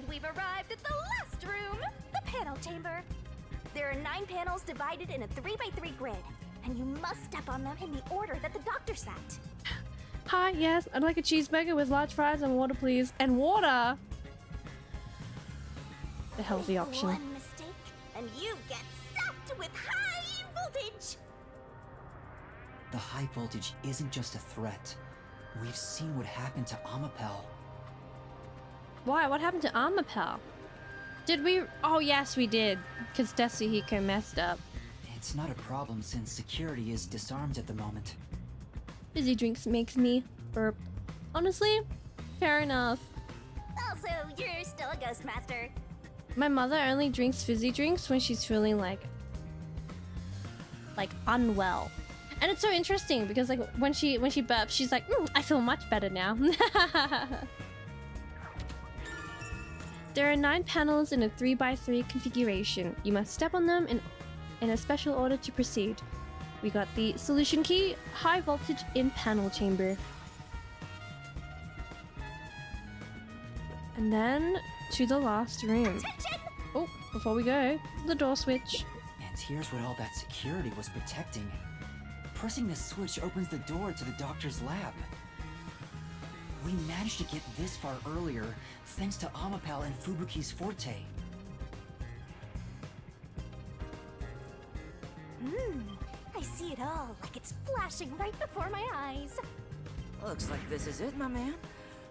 we've arrived at the last room, the panel chamber. There are 9 panels divided in a 3x3 grid, and you must step on them in the order that the doctor set. Hi, yes, I'd like a cheeseburger with large fries and water, please. And water! The healthy option. One mistake, and you get zapped with high voltage! The high voltage isn't just a threat. We've seen what happened to Amapel. Why? What happened to Amapel? Did we? Oh, yes, we did. Because Tetsuhiko messed up. It's not a problem since security is disarmed at the moment. Fizzy drinks makes me burp. Honestly, fair enough. Also, you're still a ghost master. My mother only drinks fizzy drinks when she's feeling like unwell. And it's so interesting because like when she burps, she's like, I feel much better now. There are 9 panels in a 3x3 configuration. You must step on them in a special order to proceed. We got the solution key, high voltage in panel chamber. And then to the last room. Attention! Oh, before we go, the door switch. And here's what all that security was protecting. Pressing the switch opens the door to the doctor's lab. We managed to get this far earlier thanks to Amapel and Fubuki's forte. I see it all like it's flashing right before my eyes. Looks like this is it, my man.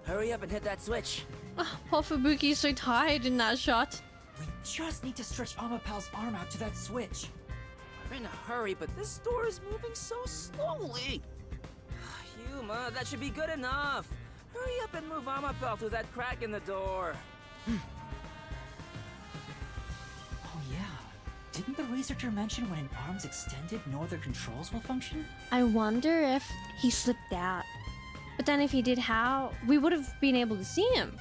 Hurry up and hit that switch. Oh, poor Fubuki's so tired in that shot. We just need to stretch Amapel's arm out to that switch. We're in a hurry, but this door is moving so slowly. Yuma, that should be good enough. Hurry up and move Amapel through that crack in the door. Oh yeah. Didn't the researcher mention when an arm's extended, no other controls will function? I wonder if he slipped out. But then if he did, how? We would have been able to see him.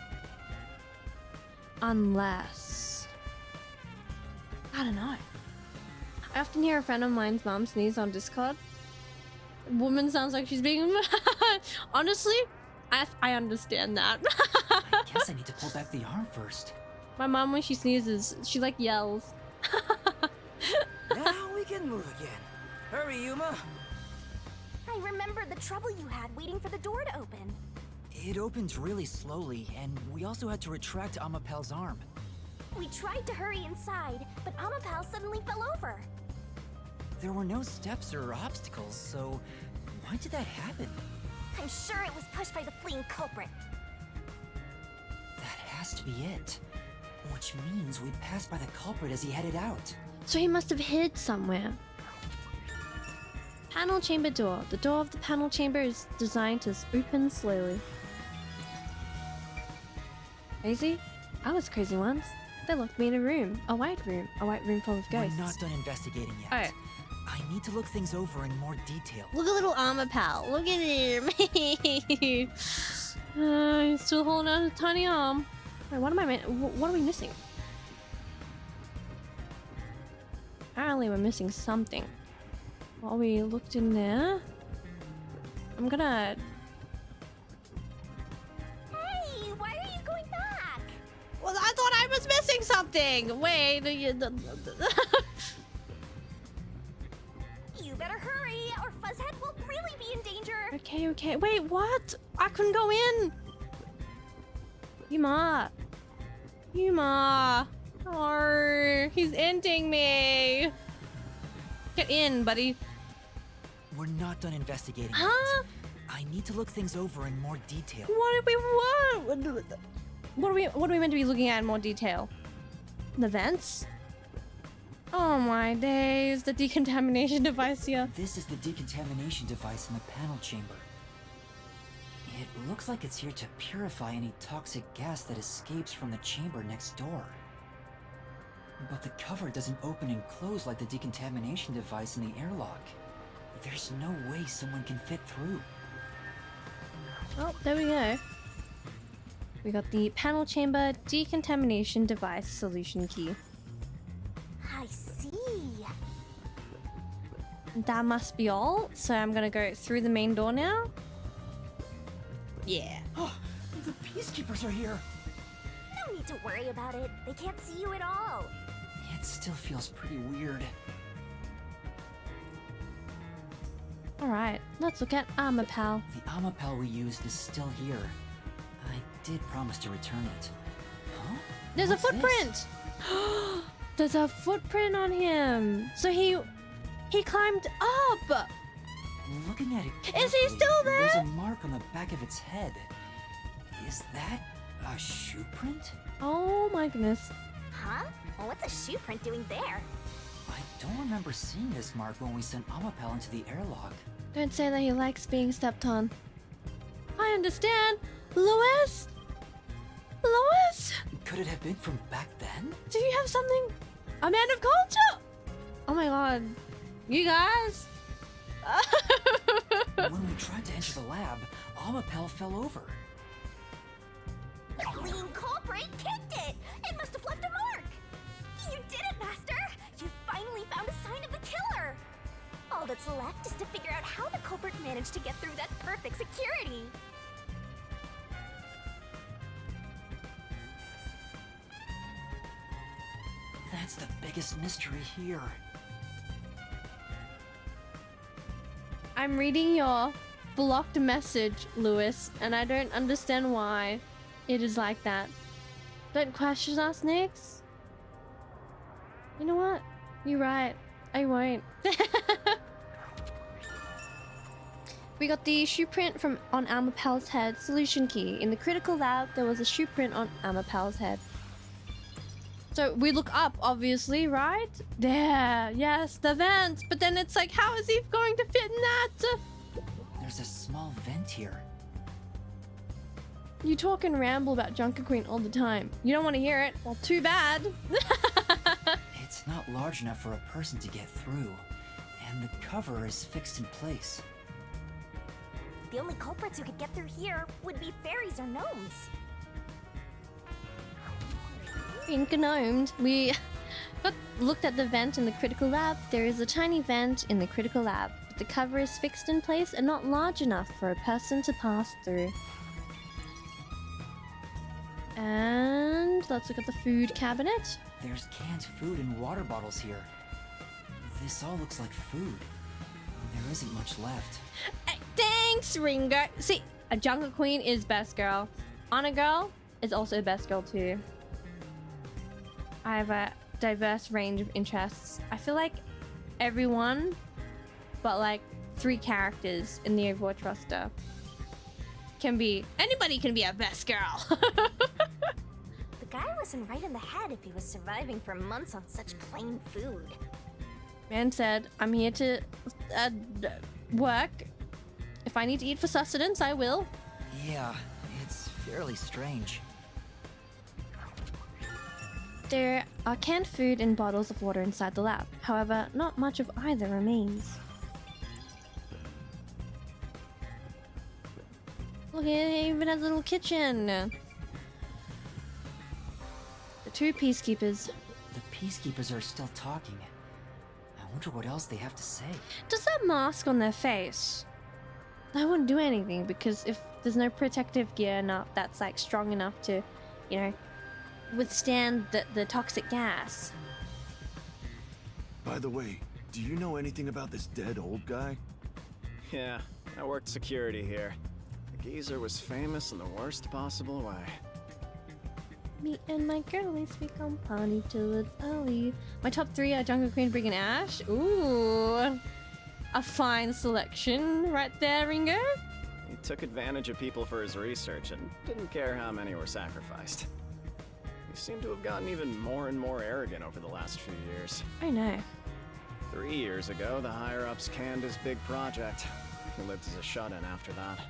Unless... I don't know. I often hear a friend of mine's mom sneeze on Discord. Woman sounds like she's being... Honestly, I understand that. I guess I need to pull back the arm first. My mom, when she sneezes, she like yells. Now we can move again. Hurry, Yuma. I remember the trouble you had waiting for the door to open. It opened really slowly, and we also had to retract Amapel's arm. We tried to hurry inside, but Amapel suddenly fell over. There were no steps or obstacles, so why did that happen? I'm sure it was pushed by the fleeing culprit. That has to be it. Which means we passed by the culprit as he headed out. So he must have hid somewhere. Panel chamber door. The door of the panel chamber is designed to open slowly. Crazy? I was crazy once. They locked me in a room. A white room full of ghosts. We're not done investigating yet. Oh. I need to look things over in more detail. Look at little armor pal. Look at him. He's still holding out a tiny arm. Wait, what are we missing? Apparently we're missing something. While we looked in there, I'm gonna... Hey, why are you going back? Well, I thought I was missing something. Wait, You better hurry, or Fuzzhead will really be in danger. Okay. Wait, what? I couldn't go in. Yuma. Oh, he's ending me. Get in, buddy. We're not done investigating Huh? yet. I need to look things over in more detail. What are we meant to be looking at in more detail? The vents? Oh my days, the decontamination device here. This is the decontamination device in the panel chamber. It looks like it's here to purify any toxic gas that escapes from the chamber next door. But the cover doesn't open and close like the decontamination device in the airlock. There's no way someone can fit through. Oh, there we go. We got the panel chamber decontamination device solution key. I see. That must be all. So I'm gonna go through the main door now. Yeah. Oh, the peacekeepers are here! No need to worry about it. They can't see you at all. It still feels pretty weird. Alright, let's look at Armor Pal. The Amapel we used is still here. I did promise to return it. Huh? There's What's a footprint! There's a footprint on him. So he climbed up. Looking at it Is he carefully, still there? There's a mark on the back of its head. Is that a shoe print? Oh my goodness. Huh? Well, what's a shoe print doing there? I don't remember seeing this mark when we sent Amapel into the airlock. Don't say that he likes being stepped on. I understand. Louis? Louis? Could it have been from back then? Do you have something? A man of culture? Oh my god. You guys? When we tried to enter the lab, Amapel fell over. The clean culprit kicked it! It must have left a mark! You did it, Master! You finally found a sign of the killer! All that's left is to figure out how the culprit managed to get through that perfect security! That's the biggest mystery here. I'm reading your blocked message, Louis, and I don't understand why it is like that. Don't question us, Nyx. You know what? You're right. I won't. We got the shoe print from on Amapel's head solution key. In the critical lab, there was a shoe print on Amapel's head. So we look up, obviously, right? There, yes, the vent. But then it's like, how is he going to fit in that? There's a small vent here. You talk and ramble about Junker Queen all the time. You don't want to hear it? Well, too bad. It's not large enough for a person to get through, and the cover is fixed in place. The only culprits who could get through here would be fairies or gnomes. Being gnomed, we looked at the vent in the critical lab. There is a tiny vent in the critical lab, but the cover is fixed in place and not large enough for a person to pass through. And let's look at the food cabinet. There's canned food and water bottles here. This all looks like food. There isn't much left. Thanks, Ringo. See, a Jungle Queen is best girl. Honor Girl is also best girl too. I have a diverse range of interests. I feel like everyone, but like 3 characters in the Overwatch roster anybody can be a best girl. The guy wasn't right in the head if he was surviving for months on such plain food. Man said, I'm here to work. If I need to eat for sustenance, I will. Yeah, it's fairly strange. There are canned food and bottles of water inside the lab. However, not much of either remains. Look, it even has a little kitchen. The 2 peacekeepers. The peacekeepers are still talking. I wonder what else they have to say. Does that mask on their face? That wouldn't do anything because if there's no protective gear enough that's like strong enough to, you know, withstand the toxic gas. By the way, do you know anything about this dead old guy? Yeah, I worked security here. The geezer was famous in the worst possible way. Me and my girlies, we come party till it's early. My top 3 are Jungle Queen, Brig, and Ash. Ooh, a fine selection right there, Ringo. He took advantage of people for his research and didn't care how many were sacrificed. He seemed to have gotten even more and more arrogant over the last few years. I know. 3 years ago, the higher-ups canned his big project. He lived as a shut-in after that.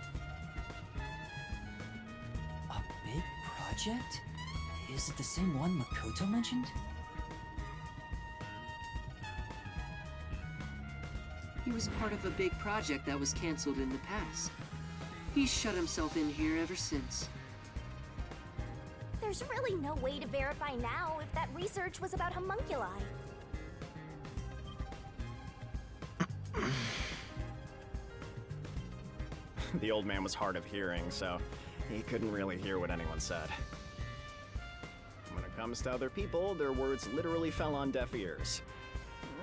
project? Is it the same one Makoto mentioned? He was part of a big project that was cancelled in the past. He's shut himself in here ever since. There's really no way to verify now if that research was about homunculi. The old man was hard of hearing, so he couldn't really hear what anyone said. When it comes to other people, their words literally fell on deaf ears.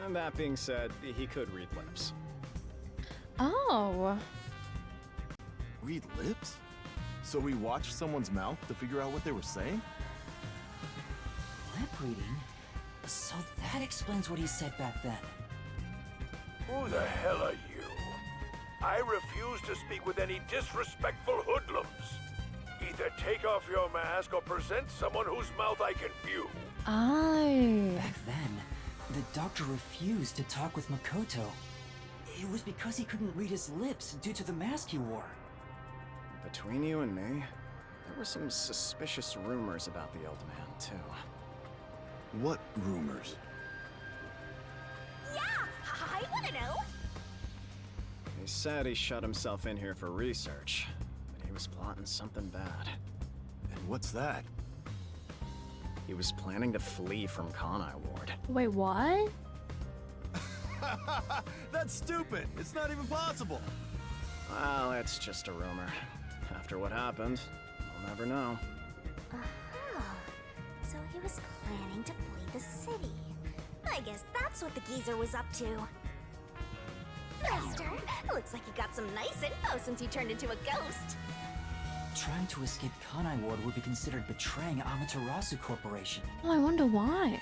And that being said, he could read lips. Oh. Read lips? So we watched someone's mouth to figure out what they were saying? Lip reading? So that explains what he said back then. Who the hell are you? I refuse to speak with any disrespectful hoodlums. Either take off your mask or present someone whose mouth I can view. Oh. Back then, the doctor refused to talk with Makoto. It was because he couldn't read his lips due to the mask he wore. Between you and me, there were some suspicious rumors about the old man, too. What rumors? Yeah, I wanna know. He said he shut himself in here for research, but he was plotting something bad. And what's that? He was planning to flee from Kanai Ward. Wait, what? That's stupid! It's not even possible! Well, it's just a rumor. After what happened, we'll never know. So he was planning to flee the city. I guess that's what the geezer was up to. Mister, looks like you got some nice info since you turned into a ghost. Trying to escape Kanai Ward would be considered betraying Amaterasu Corporation. Oh, I wonder why.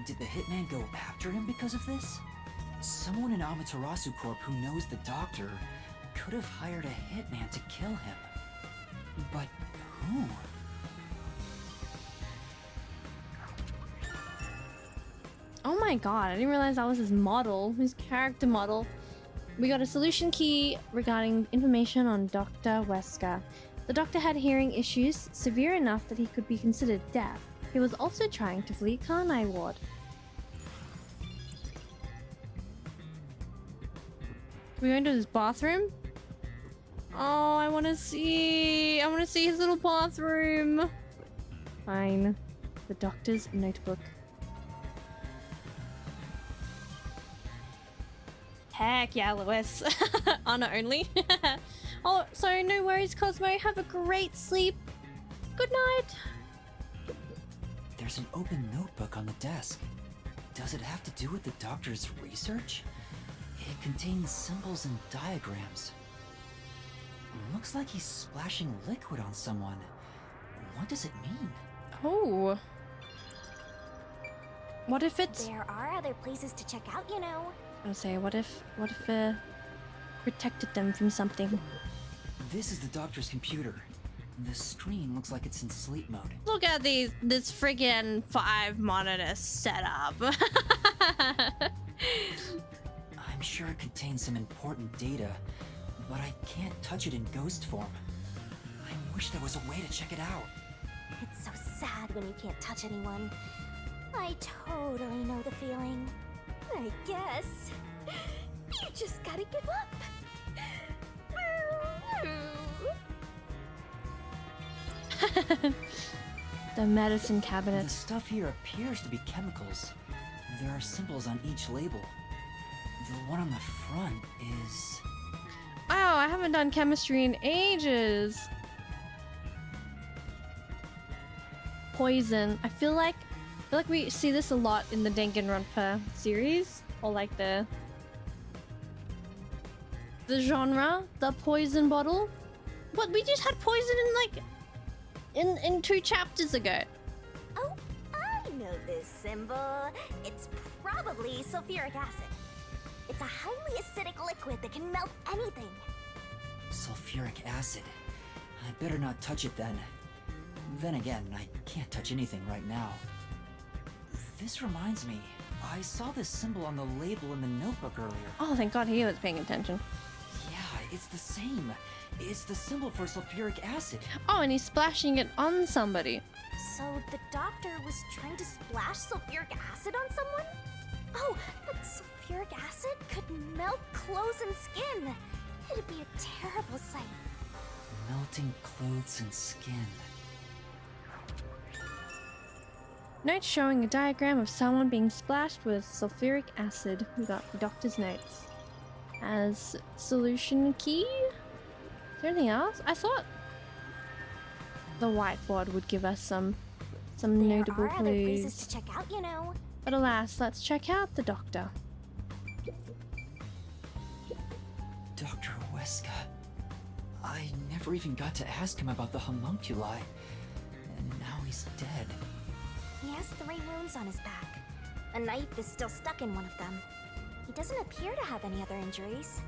Did the hitman go after him because of this? Someone in Amaterasu Corp who knows the doctor could have hired a hitman to kill him. But who? Oh my god, I didn't realize that was his model, his character model. We got a solution key regarding information on Dr. Wesker. The doctor had hearing issues severe enough that he could be considered deaf. He was also trying to flee Kanai Ward. We go into his bathroom? Oh, I want to see his little bathroom. Fine. The doctor's notebook. Heck yeah, Lewis. Anna only. Oh, so no worries, Cosmo. Have a great sleep. Good night. There's an open notebook on the desk. Does it have to do with the doctor's research? It contains symbols and diagrams. Looks like he's splashing liquid on someone. What does it mean? Oh. What if it's... There are other places to check out, you know. I was gonna say, what if protected them from something? This is the doctor's computer. The screen looks like it's in sleep mode. Look at this friggin' 5 monitor setup. I'm sure it contains some important data, but I can't touch it in ghost form. I wish there was a way to check it out. It's so sad when you can't touch anyone. I totally know the feeling. I guess you just gotta give up. The medicine cabinet. The stuff here appears to be chemicals. There are symbols on each label. The one on the front is... Wow, I haven't done chemistry in ages. Poison. I feel like we see this a lot in the Danganronpa series, or like the genre, the poison bottle. But we just had poison in 2 chapters ago. Oh, I know this symbol. It's probably sulfuric acid. It's a highly acidic liquid that can melt anything. sulfuric acid. I better not touch it then. Then again, I can't touch anything right now. This reminds me, I saw this symbol on the label in the notebook earlier. Oh, thank God he was paying attention. Yeah, it's the same. It's the symbol for sulfuric acid. Oh, and he's splashing it on somebody. So the doctor was trying to splash sulfuric acid on someone? Oh, but sulfuric acid could melt clothes and skin. It'd be a terrible sight. Melting clothes and skin. Note showing a diagram of someone being splashed with sulfuric acid. We got the doctor's notes. As solution key? Is there anything else? I thought the whiteboard would give us some notable There are other places clues. to check out, you know. But alas, let's check out the doctor. Dr. Weska. I never even got to ask him about the homunculi. And now he's dead. He has 3 wounds on his back. A knife is still stuck in one of them. He doesn't appear to have any other injuries.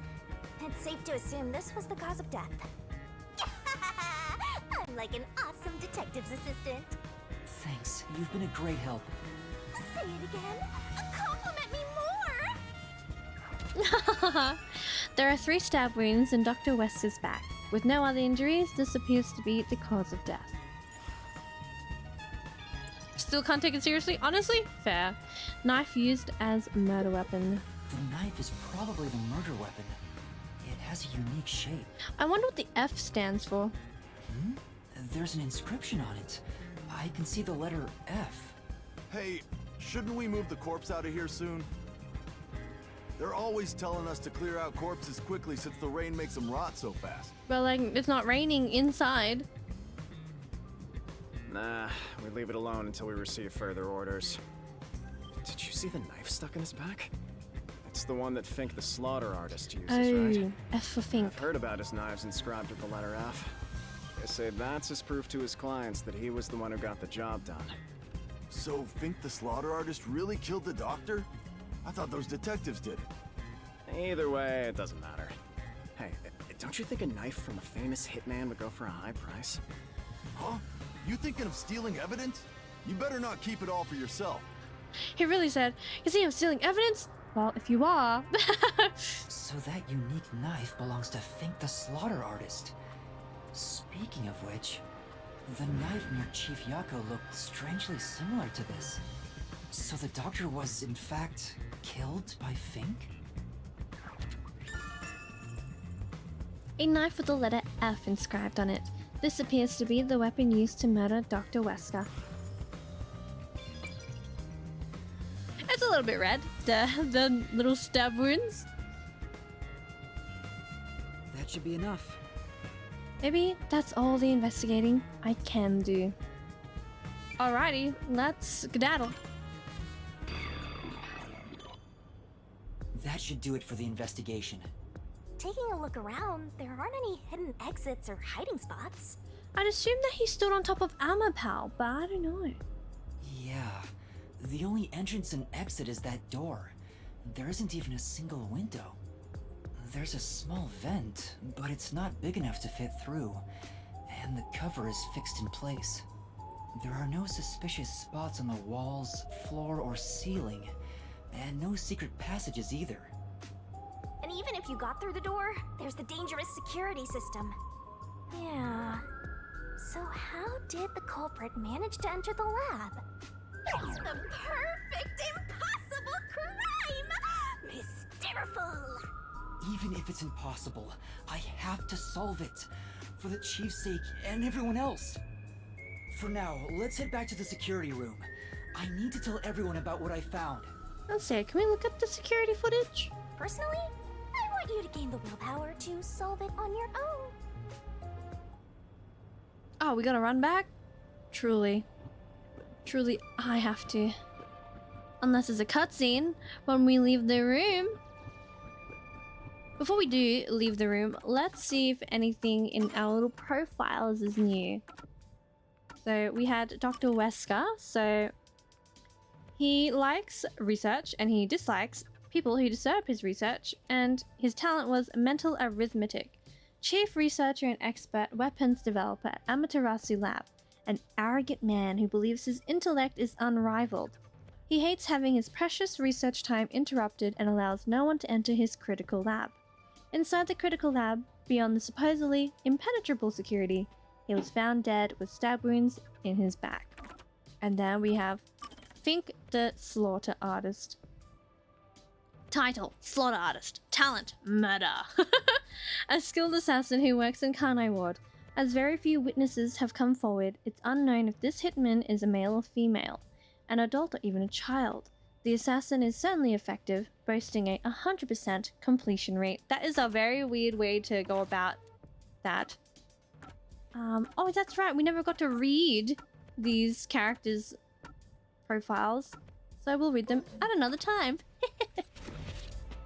It's safe to assume this was the cause of death. I'm like an awesome detective's assistant. Thanks, you've been a great help. Say it again. Compliment me more. There are 3 stab wounds in Dr. Weska's back. With no other injuries, this appears to be the cause of death. Still can't take it seriously? Honestly? Fair. Knife used as murder weapon. The knife is probably the murder weapon. It has a unique shape. I wonder what the F stands for. There's an inscription on it. I can see the letter F. Hey, shouldn't we move the corpse out of here soon? They're always telling us to clear out corpses quickly since the rain makes them rot so fast. Well, like, it's not raining inside. Nah, we leave it alone until we receive further orders. Did you see the knife stuck in his back? It's the one that Fink the slaughter artist uses, right? Oh, F for Fink. I've heard about his knives inscribed with the letter F. They say that's his proof to his clients that he was the one who got the job done. So Fink the slaughter artist really killed the doctor? I thought those detectives did it. Either way, it doesn't matter. Hey, don't you think a knife from a famous hitman would go for a high price? Huh? You thinking of stealing evidence? You better not keep it all for yourself. He really said, "You see, I'm stealing evidence?" Well, if you are. So that unique knife belongs to Fink the slaughter artist. Speaking of which, the knife near Chief Yakou looked strangely similar to this. So the doctor was, in fact, killed by Fink? A knife with the letter F inscribed on it. This appears to be the weapon used to murder Dr. Weska. It's a little bit red, the little stab wounds. That should be enough. Maybe that's all the investigating I can do. Alrighty, let's skedaddle. That should do it for the investigation. Taking a look around, there aren't any hidden exits or hiding spots. I'd assume that he stood on top of Armor Pal, but I don't know. Yeah, the only entrance and exit is that door. There isn't even a single window. There's a small vent, but it's not big enough to fit through, and the cover is fixed in place. There are no suspicious spots on the walls, floor, or ceiling, and no secret passages either. And even if you got through the door, there's the dangerous security system. Yeah. So how did the culprit manage to enter the lab? It's the perfect impossible crime! Mysteriful! Even if it's impossible, I have to solve it. For the chief's sake and everyone else. For now, let's head back to the security room. I need to tell everyone about what I found. Let's see, can we look at the security footage? Personally, I want you to gain the willpower to solve it on your own. Oh, we gotta run back? Truly. Truly, I have to. Unless there's a cutscene when we leave the room. Before we do leave the room, let's see if anything in our little profiles is new. So we had Dr. Weska, so he likes research and he dislikes people who disturb his research, and his talent was mental arithmetic. Chief researcher and expert weapons developer at Amaterasu Lab, an arrogant man who believes his intellect is unrivaled. He hates having his precious research time interrupted and allows no one to enter his critical lab. Inside the critical lab, beyond the supposedly impenetrable security, he was found dead with stab wounds in his back. And then we have Fink the Slaughter Artist. Title: Slaughter Artist. Talent: Murder. A skilled assassin who works in Karnai Ward. As very few witnesses have come forward, it's unknown if this hitman is a male or female, an adult or even a child. The assassin is certainly effective, boasting a 100% completion rate. That is a very weird way to go about that. Oh, that's right, we never got to read these characters' profiles, so we'll read them at another time.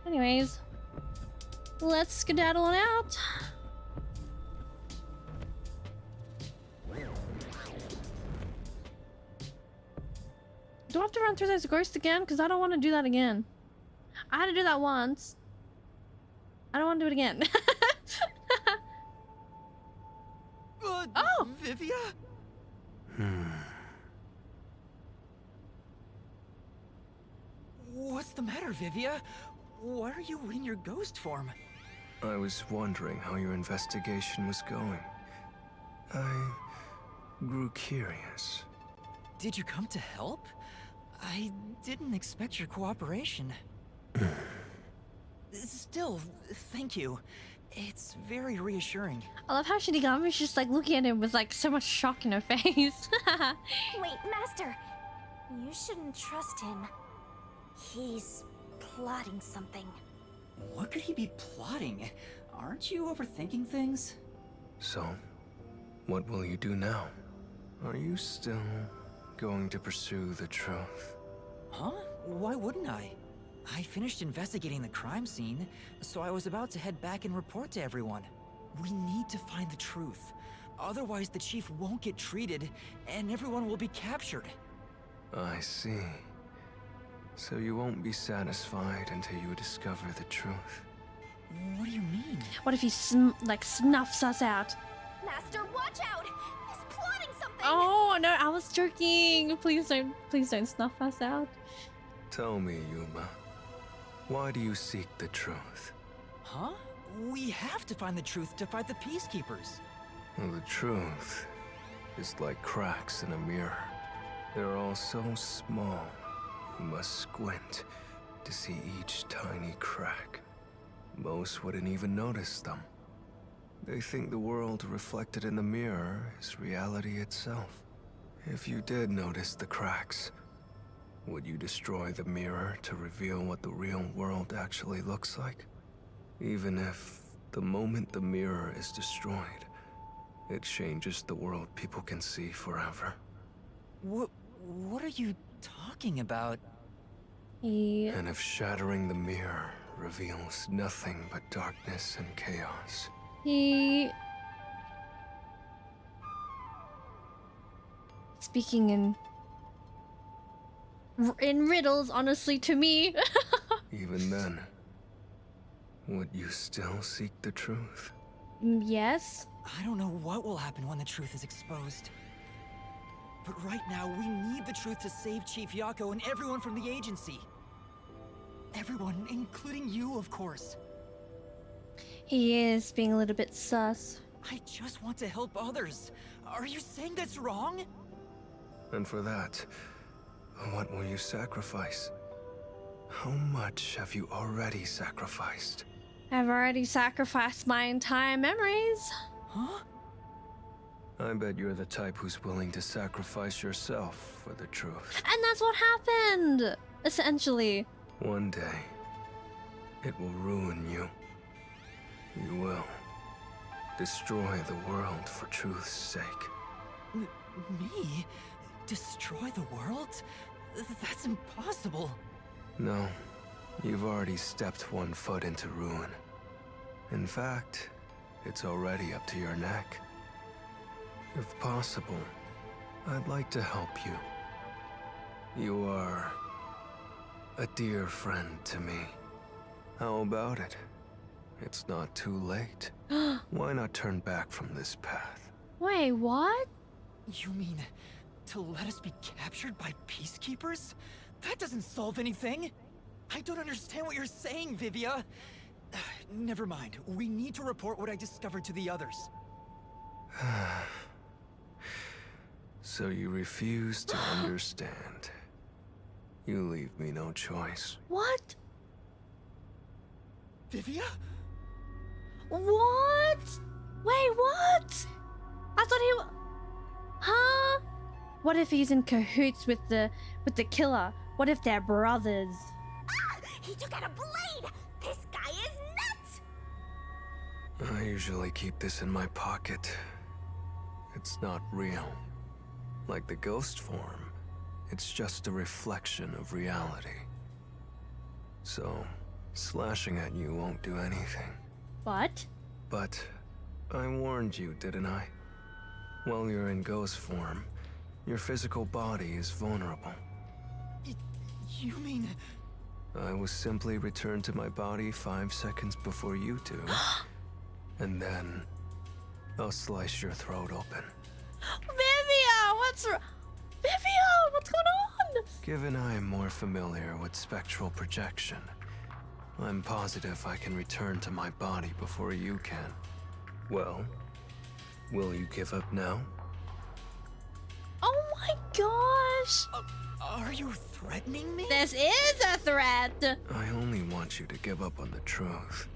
Anyways, let's skedaddle on out. Do I have to run through those ghosts again? Because I don't want to do that again. I had to do that once. I don't want to do it again. Oh! Vivia? What's the matter, Vivia? Why are you in your ghost form? I was wondering how your investigation was going. I grew curious. Did you come to help? I didn't expect your cooperation. Still, thank you. It's very reassuring. I love how Shinigami's just like looking at him with like so much shock in her face. Wait, Master! You shouldn't trust him. He's plotting something. What could he be plotting? Aren't you overthinking things? So, what will you do now? Are you still going to pursue the truth? Huh? Why wouldn't I? I finished investigating the crime scene, so I was about to head back and report to everyone. We need to find the truth. Otherwise, the chief won't get treated, and everyone will be captured. I see. So you won't be satisfied until you discover the truth. What do you mean? What if he snuffs us out? Master, watch out! He's plotting something! Oh no, I was joking. Please don't snuff us out. Tell me, Yuma, why do you seek the truth? Huh? We have to find the truth to fight the peacekeepers. Well, the truth is like cracks in a mirror. They're all so small, you must squint to see each tiny crack. Most wouldn't even notice them. They think the world reflected in the mirror is reality itself. If you did notice the cracks, would you destroy the mirror to reveal what the real world actually looks like? Even if, the moment the mirror is destroyed, it changes the world people can see forever. What are you talking about? And if shattering the mirror reveals nothing but darkness and chaos. Speaking in riddles, honestly, to me. Even then, would you still seek the truth? Yes. I don't know what will happen when the truth is exposed. But right now, we need the truth to save Chief Yakou and everyone from the agency. Everyone, including you, of course. He is being a little bit sus. I just want to help others. Are you saying that's wrong? And for that, what will you sacrifice? How much have you already sacrificed? I've already sacrificed my entire memories. Huh? I bet you're the type who's willing to sacrifice yourself for the truth. And that's what happened, essentially. One day, it will ruin you. You will destroy the world for truth's sake. Me? Destroy the world? That's impossible. No, you've already stepped one foot into ruin. In fact, it's already up to your neck. If possible, I'd like to help you. You are a dear friend to me. How about it? It's not too late. Why not turn back from this path? Wait, what? You mean to let us be captured by peacekeepers? That doesn't solve anything. I don't understand what you're saying, Vivia. Never mind. We need to report what I discovered to the others. So you refuse to understand. You leave me no choice. What? Vivia? What? Wait, what? I thought he Huh? What if he's in cahoots with the killer? What if they're brothers? Ah! He took out a blade! This guy is nuts! I usually keep this in my pocket. It's not real. Like the ghost form, it's just a reflection of reality. So, slashing at you won't do anything. What? But I warned you, didn't I? While you're in ghost form, your physical body is vulnerable. You mean... I will simply return to my body 5 seconds before you do. And then I'll slice your throat open. Vivia! Vivia! What's going on? Given I am more familiar with spectral projection, I'm positive I can return to my body before you can. Well, will you give up now? Oh my gosh! Are you threatening me? This is a threat! I only want you to give up on the truth.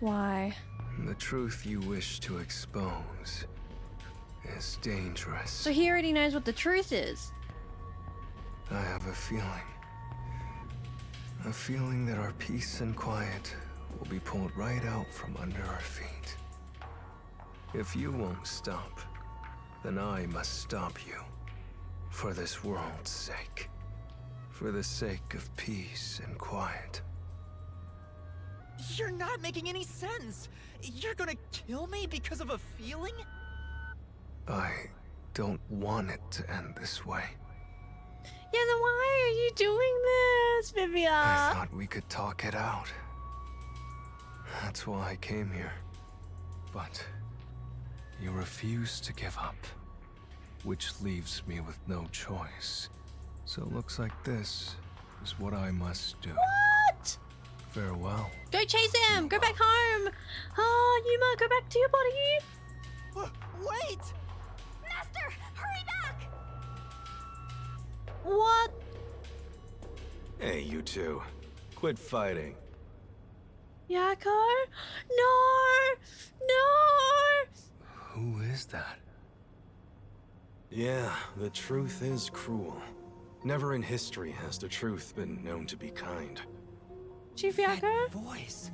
Why? The truth you wish to expose is dangerous. So he already knows what the truth is. I have a feeling. A feeling that our peace and quiet will be pulled right out from under our feet. If you won't stop, then I must stop you. For this world's sake. For the sake of peace and quiet. You're not making any sense. You're gonna kill me because of a feeling? I don't want it to end this way. Yeah, then why are you doing this, Vivia? I thought we could talk it out. That's why I came here. But you refuse to give up, which leaves me with no choice. So looks like this is what I must do. What? Farewell. Go chase him! Go back home! Oh, Yuma, go back to your body! Wait! Master, hurry back! What? Hey, you two. Quit fighting. Yakou? No! No! Who is that? Yeah, the truth is cruel. Never in history has the truth been known to be kind. Chief Yakou? That voice.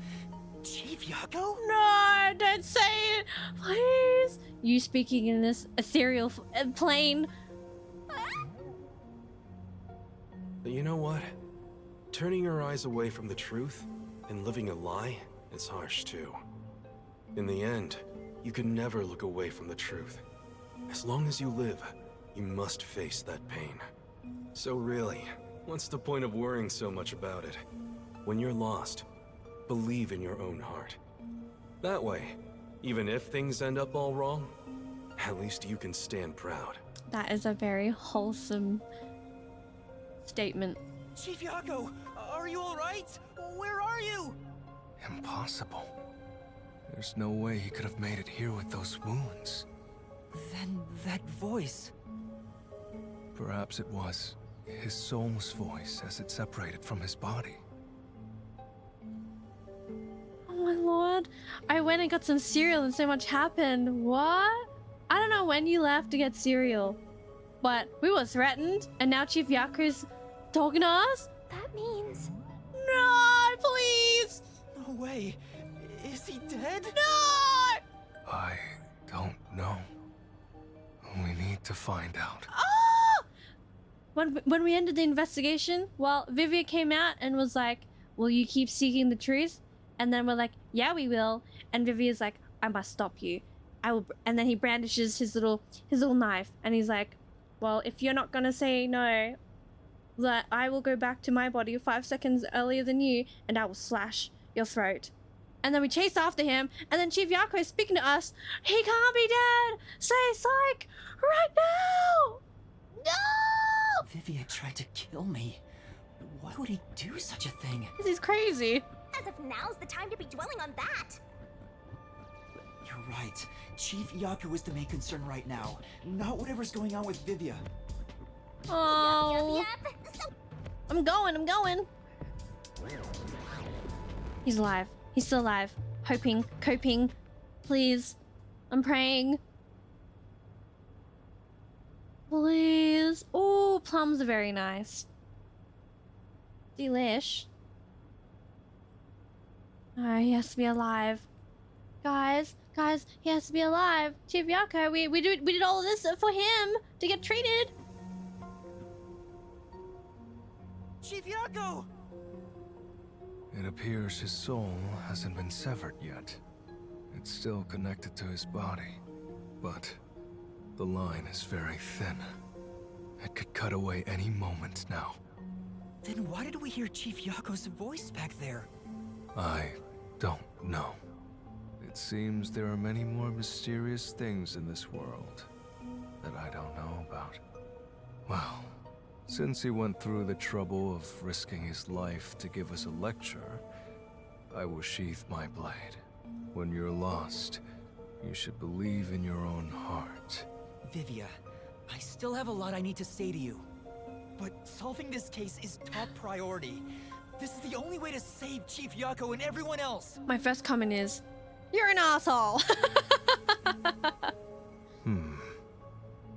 Chief Yakou? No, don't say it! Please! You speaking in this ethereal plane. But you know what? Turning your eyes away from the truth and living a lie is harsh too. In the end, you can never look away from the truth. As long as you live, you must face that pain. So really, what's the point of worrying so much about it? When you're lost, believe in your own heart. That way, even if things end up all wrong, at least you can stand proud. That is a very wholesome statement. Chief Yakou, are you alright? Where are you? Impossible. There's no way he could have made it here with those wounds. Then that voice. Perhaps it was his soul's voice as it separated from his body. Oh my lord. I went and got some cereal and so much happened. What? I don't know when you left to get cereal, but we were threatened and now Chief Yakou's talking to us? That means... No, please! No way. Is he dead? No! I don't know. We need to find out. Oh! When we ended the investigation, well, Vivia came out and was like, will you keep seeking the truth? And then we're like, yeah, we will. And Vivia's like, I must stop you. I will. And then he brandishes his little knife and he's like, well, if you're not gonna say no, that I will go back to my body 5 seconds earlier than you and I will slash your throat. And then we chase after him, and then Chief Yakou is speaking to us. He can't be dead! Say psych! Right now! No! Vivia tried to kill me. Why would he do such a thing? This is crazy. As if now's the time to be dwelling on that. You're right. Chief Yakou is the main concern right now, not whatever's going on with Vivia. Oh. Yep. So I'm going. He's alive. He's still alive. Hoping, coping. Please. I'm praying. Please. Oh, plums are very nice. Delish. Oh, he has to be alive. Guys, he has to be alive. Chief Yakou, we did all of this for him to get treated. Chief Yakou! It appears his soul hasn't been severed yet. It's still connected to his body, but the line is very thin. It could cut away any moment now. Then why did we hear Chief Yakou's voice back there? I don't know. It seems there are many more mysterious things in this world that I don't know about. Well, since he went through the trouble of risking his life to give us a lecture, I will sheath my blade. When you're lost, you should believe in your own heart. Vivia, I still have a lot I need to say to you. But solving this case is top priority. This is the only way to save Chief Yakou and everyone else. My first comment is, you're an asshole.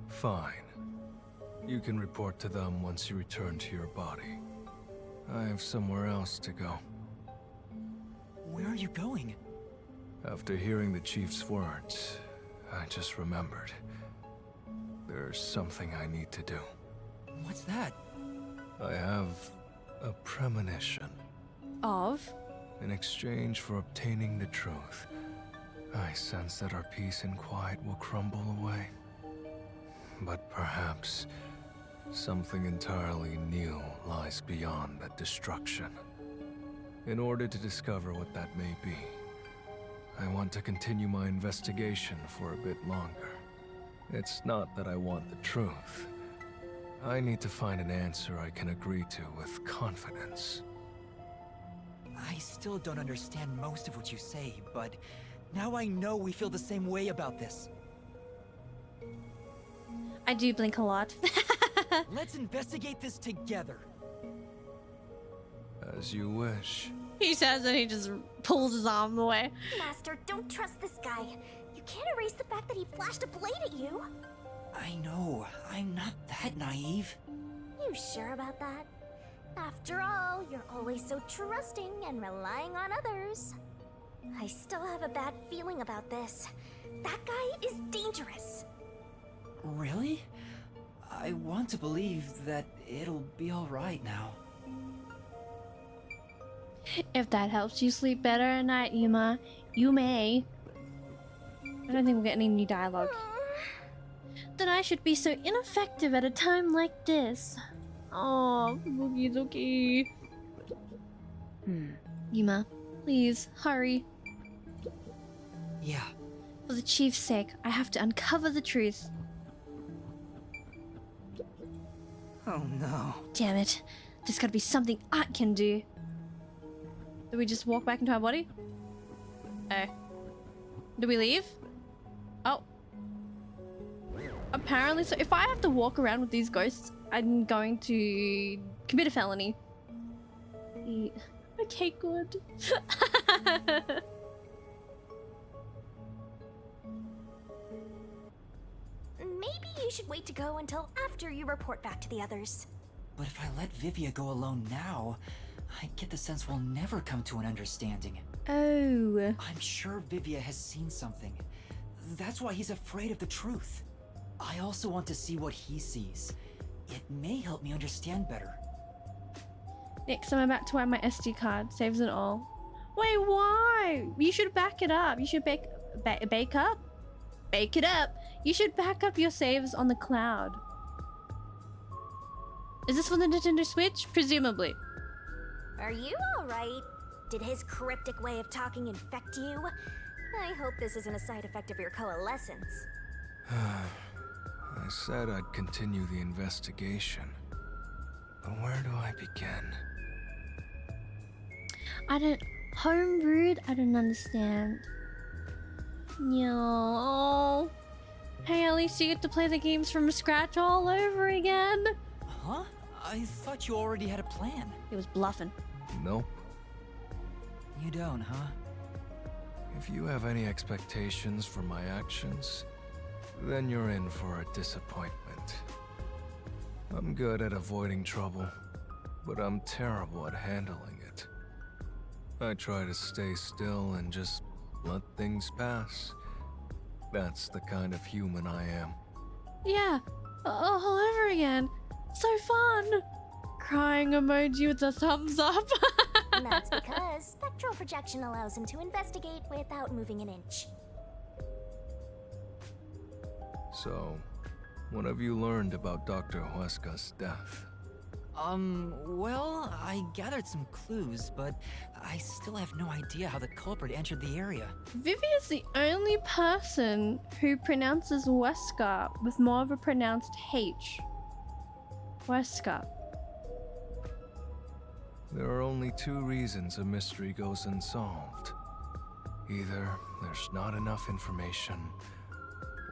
Fine. You can report to them once you return to your body. I have somewhere else to go. Where are you going? After hearing the chief's words, I just remembered. There's something I need to do. What's that? I have a premonition. Of? In exchange for obtaining the truth, I sense that our peace and quiet will crumble away. But perhaps something entirely new lies beyond that destruction. In order to discover what that may be, I want to continue my investigation for a bit longer. It's not that I want the truth. I need to find an answer I can agree to with confidence. I still don't understand most of what you say, but now I know we feel the same way about this. I do blink a lot. Let's investigate this together. As you wish. He says and he just pulls his arm away. Master, don't trust this guy. You can't erase the fact that he flashed a blade at you. I know, I'm not that naive. You sure about that? After all, you're always so trusting and relying on others. I still have a bad feeling about this. That guy is dangerous. Really? I want to believe that it'll be alright now. If that helps you sleep better at night, Yuma, you may. I don't think we'll get any new dialogue. Then I should be so ineffective at a time like this. Oh, Boogie's okay. Yuma, please, hurry. Yeah. For the chief's sake, I have to uncover the truth. Oh no. Damn it. There's gotta be something I can do. Do we just walk back into our body? Oh. Do we leave? Oh. Apparently, so if I have to walk around with these ghosts, I'm going to commit a felony. Okay, good. Maybe you should wait to go until after you report back to the others. But if I let Vivia go alone now, I get the sense we'll never come to an understanding. Oh. I'm sure Vivia has seen something. That's why he's afraid of the truth. I also want to see what he sees. It may help me understand better. Next, I'm about to wipe my SD card. Saves it all. Wait, why? You should back it up. You should bake up? Bake it up. You should back up your saves on the cloud. Is this for the Nintendo Switch? Presumably. Are you alright? Did his cryptic way of talking infect you? I hope this isn't a side effect of your coalescence. I said I'd continue the investigation. But where do I begin? Homebrewed? I don't understand. No. Hey, at least you get to play the games from scratch all over again. Huh? I thought you already had a plan. He was bluffing. Nope. You don't, huh? If you have any expectations for my actions, then you're in for a disappointment. I'm good at avoiding trouble, but I'm terrible at handling it. I try to stay still and just let things pass. That's the kind of human I am. Yeah, all over again. So fun. Crying emoji with a thumbs up. That's because spectral projection allows him to investigate without moving an inch. So, what have you learned about Dr. Huesca's death? Well, I gathered some clues, but I still have no idea how the culprit entered the area. Vivi is the only person who pronounces Huesca with more of a pronounced H. Huesca. There are only two reasons a mystery goes unsolved. Either there's not enough information,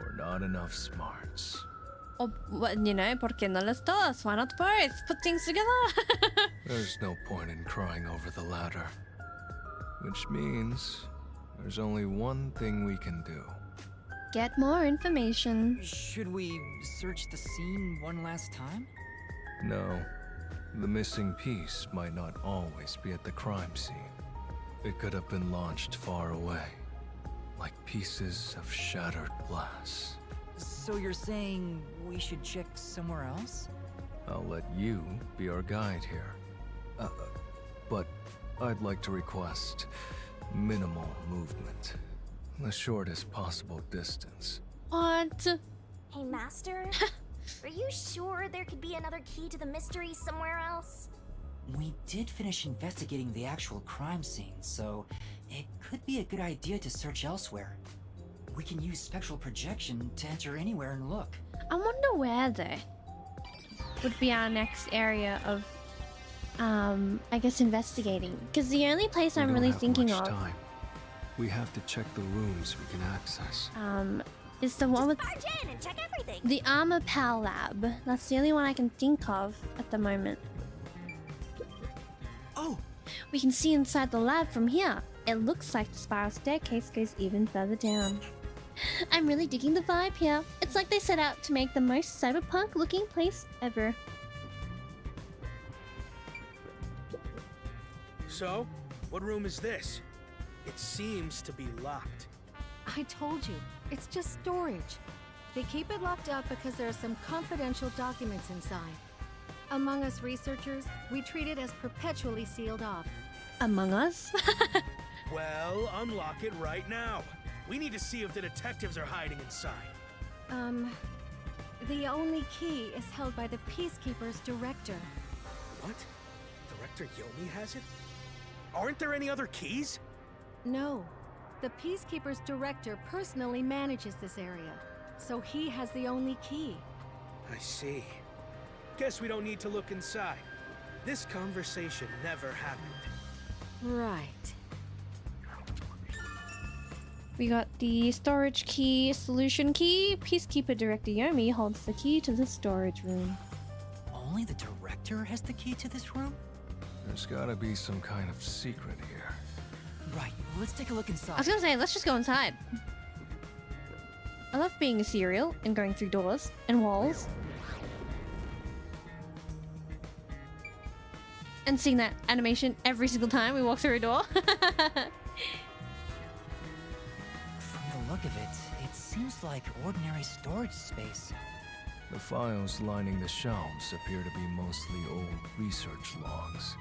or not enough smarts. Or, you know, ¿por qué no las dos? Why not both? Put things together. There's no point in crying over the latter. Which means there's only one thing we can do. Get more information. Should we search the scene one last time? No. The missing piece might not always be at the crime scene. It could have been launched far away, like pieces of shattered glass. So you're saying we should check somewhere else? I'll let you be our guide here. But I'd like to request minimal movement. The shortest possible distance. What? Hey, Master? Are you sure there could be another key to the mystery somewhere else? We did finish investigating the actual crime scene, so it could be a good idea to search elsewhere. We can use spectral projection to enter anywhere and look. I wonder where though would be our next area of, I guess investigating. Because the only place I'm really thinking of time. We have to check the rooms we can access. is the one with Barge in and check everything. the Armor Pal Lab. That's the only one I can think of at the moment. Oh! We can see inside the lab from here. It looks like the spiral staircase goes even further down. I'm really digging the vibe here. It's like they set out to make the most cyberpunk looking place ever. So, what room is this? It seems to be locked. I told you, it's just storage. They keep it locked up because there are some confidential documents inside. Among us researchers, we treat it as perpetually sealed off. Among Us? Well, unlock it right now. We need to see if the detectives are hiding inside. The only key is held by the Peacekeeper's director. What? Director Yomi has it? Aren't there any other keys? No. The Peacekeeper's director personally manages this area, so he has the only key. I see. Guess we don't need to look inside. This conversation never happened. Right. We got the storage key, solution key. Peacekeeper Director Yomi holds the key to the storage room. Only the director has the key to this room? There's gotta be some kind of secret here. Right, let's take a look inside. I was gonna say, let's just go inside. I love being a serial and going through doors and walls. And seeing that animation every single time we walk through a door. From the look of it, it seems like ordinary storage space. The files lining the shelves appear to be mostly old research logs.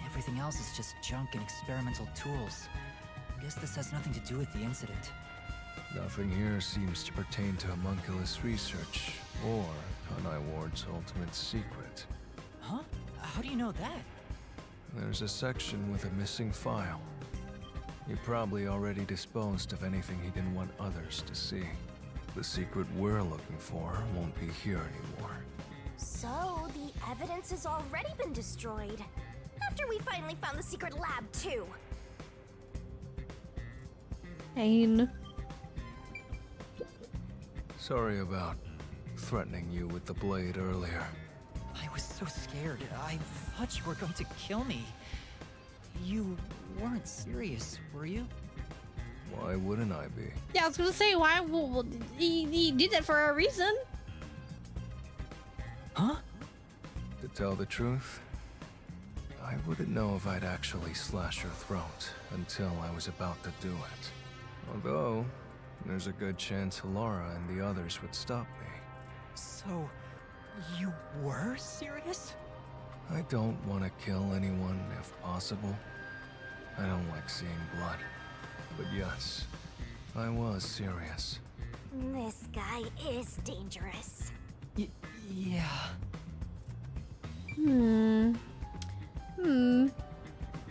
Everything else is just junk and experimental tools. I guess this has nothing to do with the incident. Nothing here seems to pertain to homunculus research or Kanai Ward's ultimate secret. Huh? How do you know that? There's a section with a missing file. He probably already disposed of anything he didn't want others to see. The secret we're looking for won't be here anymore. So, the evidence has already been destroyed. After we finally found the secret lab, too. Pain. Sorry about threatening you with the blade earlier. I was so scared. I thought you were going to kill me. You weren't serious, were you? Why wouldn't I be? Yeah, I was gonna say, why? Well, he did that for a reason. Huh? To tell the truth, I wouldn't know if I'd actually slash your throat until I was about to do it. Although, there's a good chance Laura and the others would stop me. So, you were serious? I don't want to kill anyone if possible. I don't like seeing blood. But yes, I was serious. This guy is dangerous. Yeah.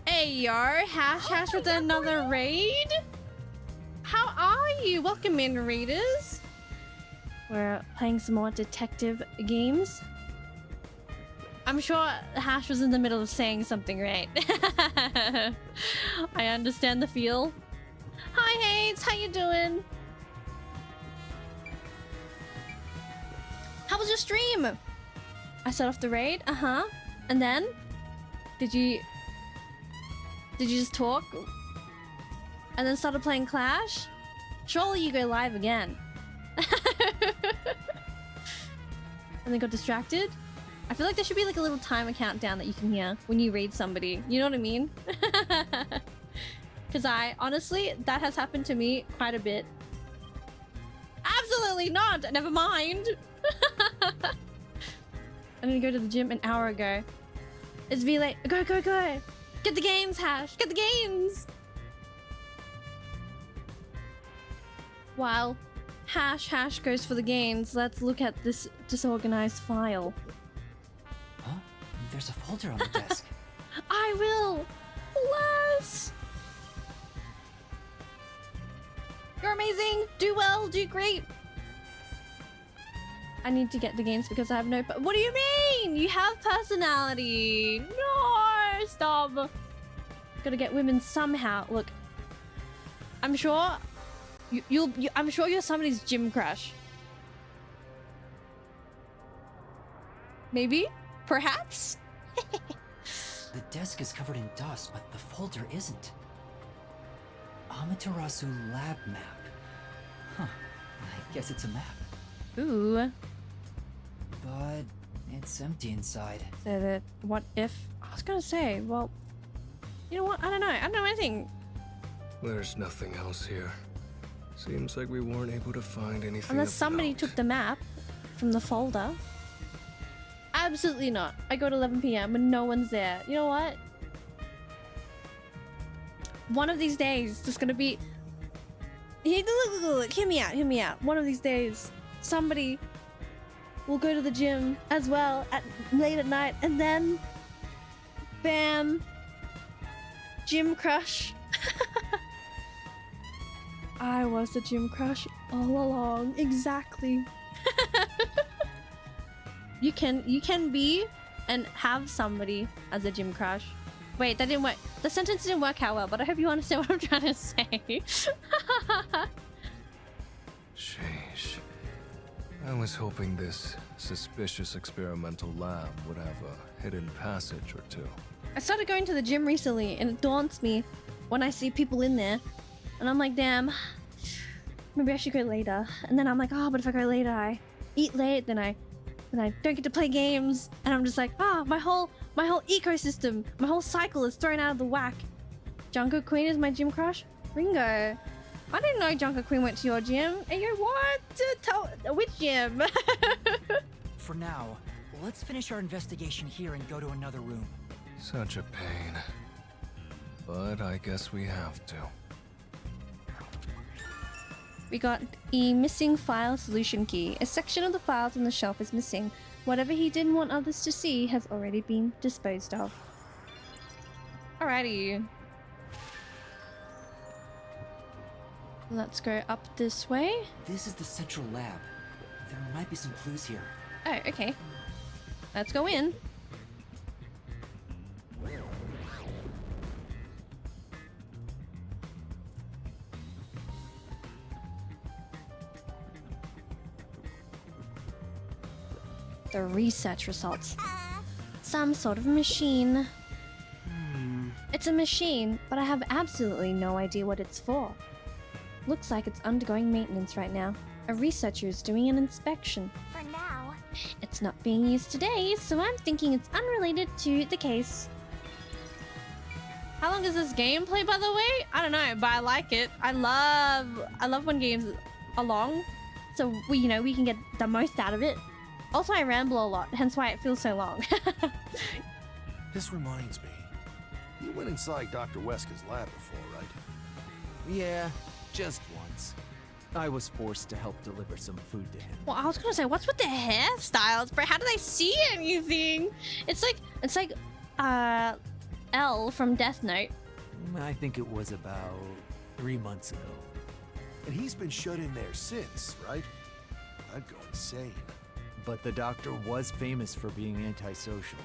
Hey, yo, Hash with another raid? How are you? Welcome in, raiders. We're playing some more detective games. I'm sure Hash was in the middle of saying something, right? I understand the feel. Hi, Hades. How you doing? How was your stream? I set off the raid. And then? Did you just talk? And then started playing Clash? Surely you go live again. And then got distracted? I feel like there should be like a little timer countdown that you can hear when you raid somebody. You know what I mean? Because honestly, that has happened to me quite a bit. Absolutely not! Never mind! I need to go to the gym an hour ago. It's be like, go! Get the games, Hash! Get the games! While Hash goes for the games, let's look at this disorganized file. Huh? There's a folder on the desk. I will! Bless! You're amazing! Do well! Do great! I need to get the games because I have no... What do you mean? You have personality! No! Stop! Gotta get women somehow. Look. I'm sure... I'm sure you're somebody's gym crush. Maybe? Perhaps? The desk is covered in dust, but the folder isn't. Amaterasu lab map. Huh. I guess it's a map. Ooh. But it's empty inside. So that what if... I was gonna say, well... You know what? I don't know. I don't know anything. There's nothing else here. Seems like we weren't able to find anything. Unless somebody took the map from the folder. Absolutely not. I go to 11 PM when no one's there. You know what? One of these days, there's gonna be... Look, hear me out. One of these days, somebody will go to the gym as well late at night, and then... Bam! Gym crush. I was the gym crush all along. Exactly. You can be and have somebody as a gym crush. Wait, that didn't work. The sentence didn't work out well, but I hope you understand what I'm trying to say. Sheesh. I was hoping this suspicious experimental lab would have a hidden passage or two. I started going to the gym recently, and it daunts me when I see people in there. And I'm like, damn, maybe I should go later. And then I'm like, oh, but if I go later, I eat late, then I don't get to play games. And I'm just like, my whole ecosystem, my whole cycle is thrown out of the whack. Junko Queen is my gym crush? Ringo. I didn't know Junko Queen went to your gym. And you're what? Which gym? For now, let's finish our investigation here and go to another room. Such a pain. But I guess we have to. We got a missing file solution key. A section of the files on the shelf is missing. Whatever he didn't want others to see has already been disposed of. Alrighty. Let's go up this way. This is the central lab. There might be some clues here. Oh, okay. Let's go in. The research results. Some sort of machine. It's a machine, but I have absolutely no idea what it's for. Looks like it's undergoing maintenance right now. A researcher is doing an inspection. For now. It's not being used today, so I'm thinking it's unrelated to the case. How long is this gameplay, by the way? I don't know, but I like it. I love when games are long, so we can get the most out of it. Also, I ramble a lot, hence why it feels so long. This reminds me. You went inside Dr. Weska's lab before, right? Yeah, just once. I was forced to help deliver some food to him. Well, I was gonna say, what's with the hairstyles, bro? How do they see anything? It's like L from Death Note. I think it was about 3 months ago. And he's been shut in there since, right? I'd go insane. But the doctor was famous for being antisocial.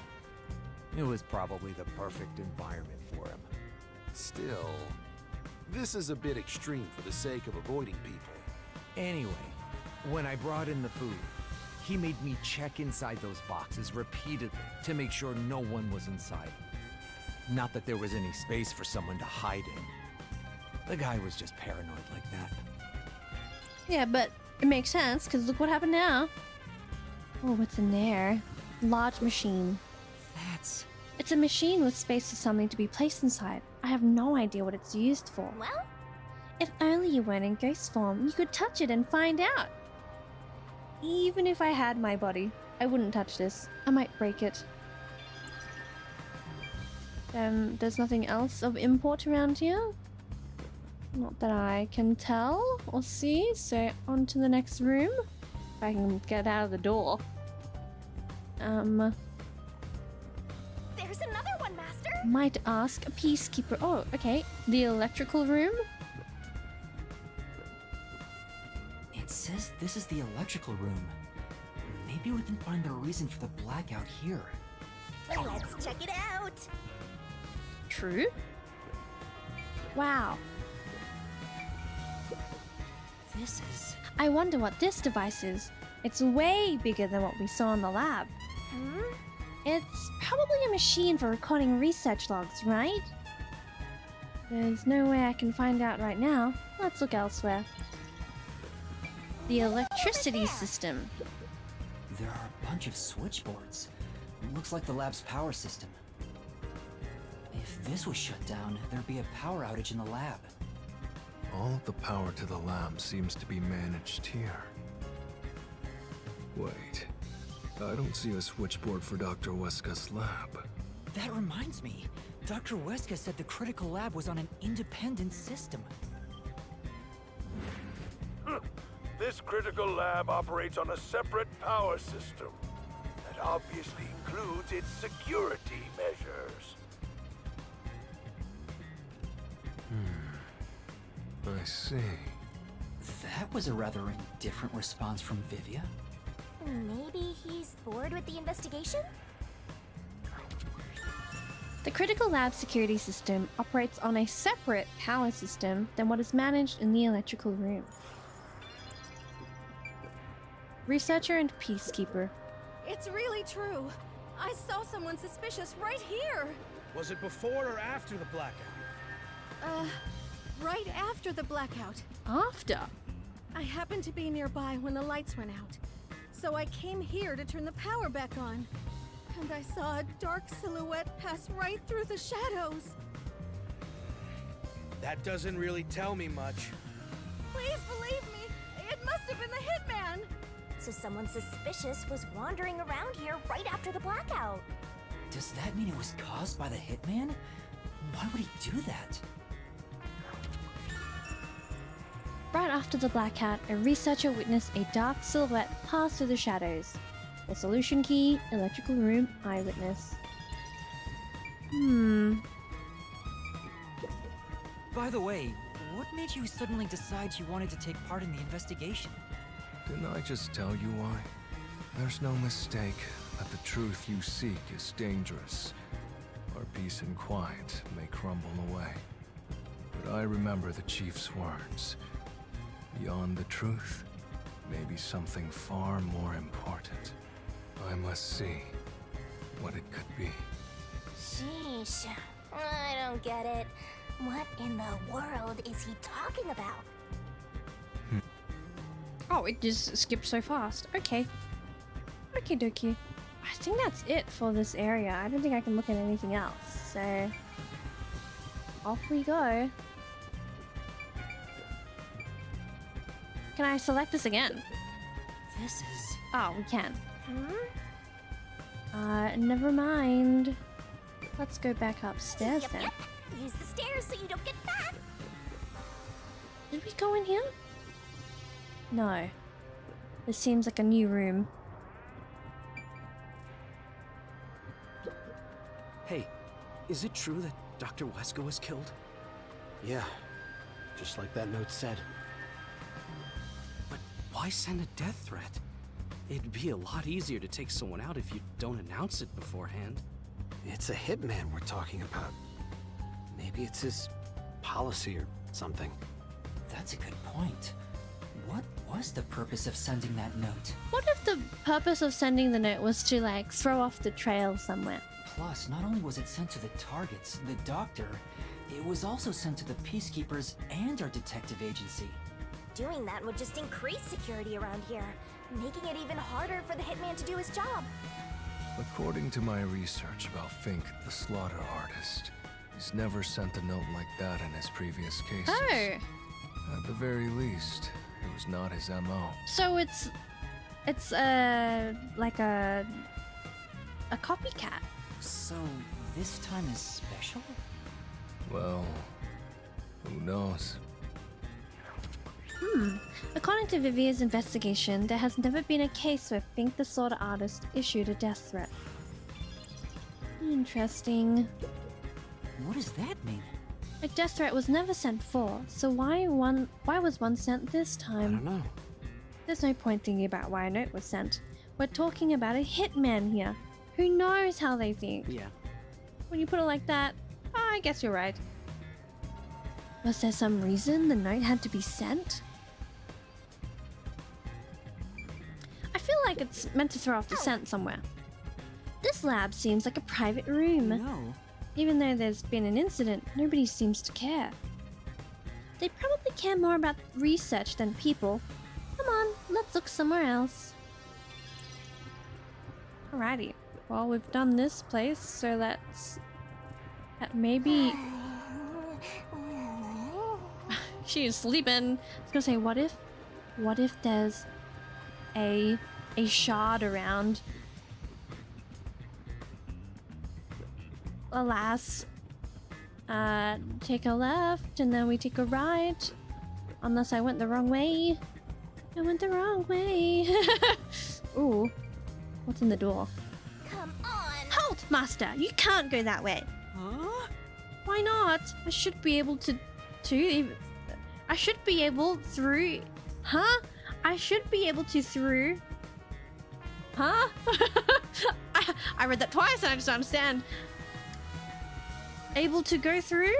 It was probably the perfect environment for him. Still, this is a bit extreme for the sake of avoiding people. Anyway, when I brought in the food, he made me check inside those boxes repeatedly to make sure no one was inside. Not that there was any space for someone to hide in. The guy was just paranoid like that. Yeah, but it makes sense, because look what happened now. Oh, what's in there? Large machine. It's a machine with space for something to be placed inside. I have no idea what it's used for. Well? If only you weren't in ghost form, you could touch it and find out. Even if I had my body, I wouldn't touch this. I might break it. There's nothing else of import around here? Not that I can tell or see, so on to the next room. If I can get out of the door. There's another one, Master! Might ask a peacekeeper. Oh, okay. The electrical room? It says this is the electrical room. Maybe we can find the reason for the blackout here. Let's check it out! True? Wow. This is... I wonder what this device is. It's way bigger than what we saw in the lab. It's probably a machine for recording research logs, right? There's no way I can find out right now. Let's look elsewhere. The electricity system. There are a bunch of switchboards. Looks like the lab's power system. If this was shut down, there'd be a power outage in the lab. All of the power to the lab seems to be managed here. Wait, I don't see a switchboard for Dr. Weska's lab. That reminds me. Dr. Weska said the critical lab was on an independent system. This critical lab operates on a separate power system that obviously includes its security measures. I see. That was a rather indifferent response from Vivia. Maybe he's bored with the investigation? The critical lab security system operates on a separate power system than what is managed in the electrical room. Researcher and peacekeeper. It's really true. I saw someone suspicious right here. Was it before or after the blackout? Right after the blackout. After? I happened to be nearby when the lights went out. So I came here to turn the power back on. And I saw a dark silhouette pass right through the shadows. That doesn't really tell me much. Please believe me, it must have been the hitman. So someone suspicious was wandering around here right after the blackout. Does that mean it was caused by the hitman? Why would he do that? Right after the blackout, a researcher witnessed a dark silhouette pass through the shadows. The solution key, electrical room, eyewitness. By the way, what made you suddenly decide you wanted to take part in the investigation? Didn't I just tell you why? There's no mistake that the truth you seek is dangerous. Our peace and quiet may crumble away. But I remember the chief's words. Beyond the truth may be something far more important. I must see what it could be. Sheesh. I don't get it. What in the world is he talking about? Oh, it just skipped so fast. Okay. Okie dokie. I think that's it for this area. I don't think I can look at anything else. So, off we go. Can I select this again? This is... Oh, we can. Never mind. Let's go back upstairs then. Yep. Use the stairs so you don't get fat. Did we go in here? No. This seems like a new room. Hey, is it true that Dr. Wesker was killed? Yeah, just like that note said. But why send a death threat? It'd be a lot easier to take someone out if you don't announce it beforehand. It's a hitman we're talking about. Maybe it's his policy or something. That's a good point. What was the purpose of sending that note? What if the purpose of sending the note was to, like, throw off the trail somewhere? Plus, not only was it sent to the targets, the doctor, it was also sent to the peacekeepers and our detective agency. Doing that would just increase security around here, making it even harder for the hitman to do his job. According to my research about Fink, the slaughter artist, he's never sent a note like that in his previous cases. Oh! At the very least, it was not his MO. So it's like a copycat. So this time is special? Well, who knows? According to Vivier's investigation, there has never been a case where Fink the Slaughter Artist issued a death threat. Interesting. What does that mean? A death threat was never sent for, so why was one sent this time? I don't know. There's no point thinking about why a note was sent. We're talking about a hitman here. Who knows how they think? Yeah. When you put it like that, I guess you're right. Was there some reason the note had to be sent? I feel like it's meant to throw off the scent somewhere. This lab seems like a private room. No. Even though there's been an incident, nobody seems to care. They probably care more about research than people. Come on, let's look somewhere else. Alrighty. Well, we've done this place, so let's... maybe... She's sleeping. I was gonna say, what if there's a shard around? Alas. Take a left, and then we take a right. Unless I went the wrong way. I went the wrong way. Ooh. What's in the door? Come on! Halt, Master! You can't go that way. Huh? Why not? I should be able to I should be able through... Huh? I should be able to through... Huh? I read that twice and I just don't understand. Able to go through?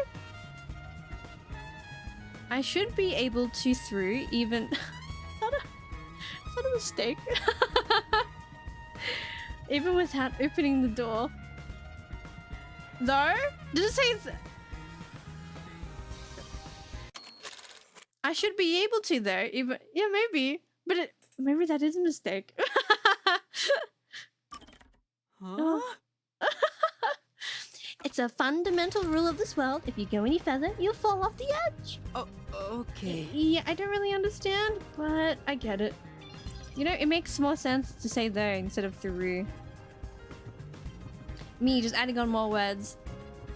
I should be able to through even... Is that a mistake? Even without opening the door. Though? Did it say... I should be able to though, even... Yeah, maybe. But maybe that is a mistake. Huh? It's a fundamental rule of this world. If you go any further, you'll fall off the edge. Oh, okay. Yeah, I don't really understand, but I get it. You know, it makes more sense to say though instead of through. Me just adding on more words.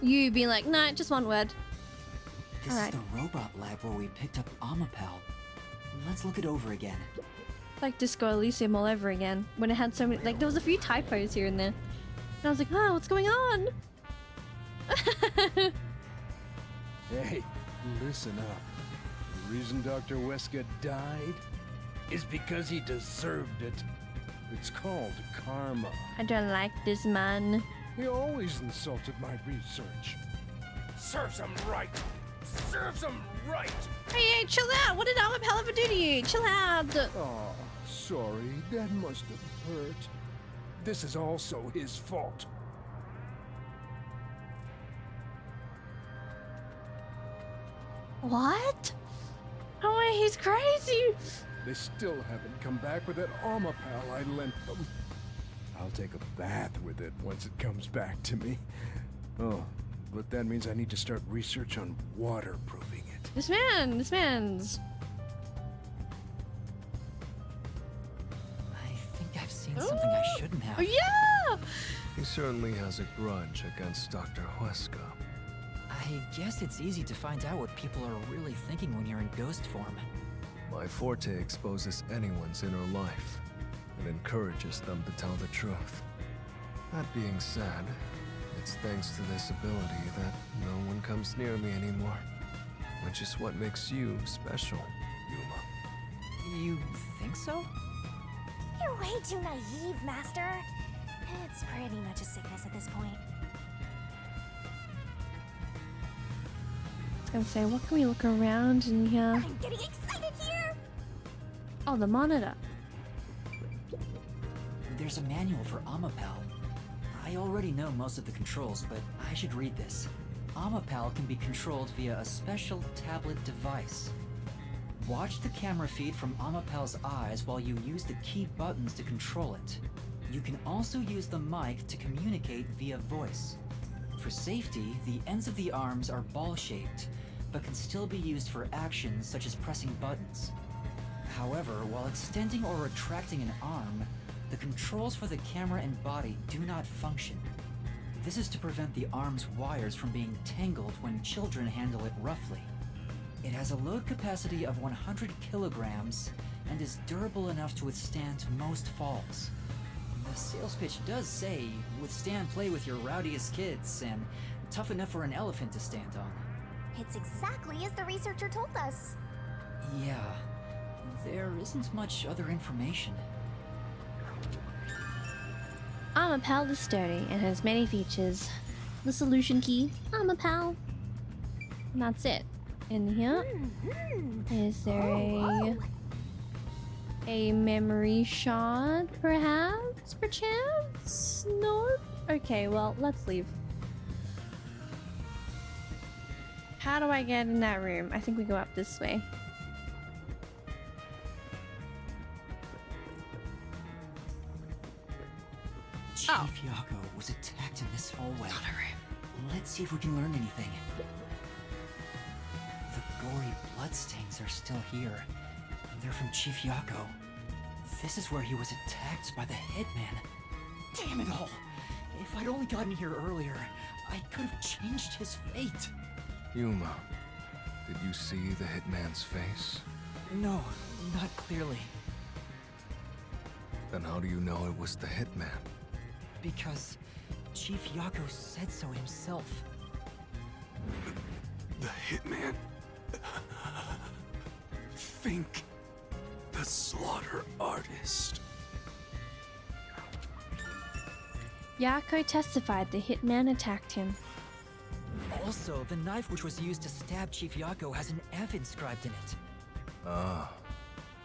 You being like, nah, just one word. This is the robot lab where we picked up Amapel. Let's look it over again. Like Disco Elysium all over again. When it had so many, like there was a few typos here and there. And I was like, oh, what's going on? Hey, listen up. The reason Dr. Wesker died is because he deserved it. It's called karma. I don't like this man. He always insulted my research. Serves him right. Serves him right. Hey, chill out. What did Amapel ever do to you? Chill out. Oh, sorry. That must have hurt. this is also his fault. What? Oh, he's crazy! They still haven't come back with that armor pal I lent them. I'll take a bath with it once it comes back to me. Oh, but that means I need to start research on waterproofing it. This man's... I think I've seen something I shouldn't have. Oh, yeah! He certainly has a grudge against Dr. Huesca. I guess it's easy to find out what people are really thinking when you're in ghost form. My forte exposes anyone's inner life and encourages them to tell the truth. That being said, it's thanks to this ability that no one comes near me anymore, which is what makes you special, Yuma. You think so? You're way too naive, Master. It's pretty much a sickness at this point. I was gonna say, what can we look around in here? I'm getting excited here! Oh, the monitor. There's a manual for Amapal. I already know most of the controls, but I should read this. Amapal can be controlled via a special tablet device. Watch the camera feed from Amapal's eyes while you use the key buttons to control it. You can also use the mic to communicate via voice. For safety, the ends of the arms are ball-shaped, but can still be used for actions such as pressing buttons. However, while extending or retracting an arm, the controls for the camera and body do not function. This is to prevent the arm's wires from being tangled when children handle it roughly. It has a load capacity of 100 kilograms and is durable enough to withstand most falls. The sales pitch does say, withstand play with your rowdiest kids and tough enough for an elephant to stand on. It's exactly as the researcher told us. Yeah, there isn't much other information. Amapal is sturdy and has many features. The solution key, Amapal. And that's it. In here, is there a memory shard, perhaps? Perchance? No? Okay, well, let's leave. How do I get in that room? I think we go up this way. Chief Yakou was attacked in this hallway. Let's see if we can learn anything. The gory bloodstains are still here. They're from Chief Yakou. This is where he was attacked by the Hitman. Damn it all! If I'd only gotten here earlier, I could have changed his fate. Yuma, did you see the Hitman's face? No, not clearly. Then how do you know it was the Hitman? Because Chief Yakou said so himself. The Hitman. Fink. The slaughter artist. Yakou testified the hitman attacked him. Also, the knife which was used to stab Chief Yakou has an F inscribed in it. Ah,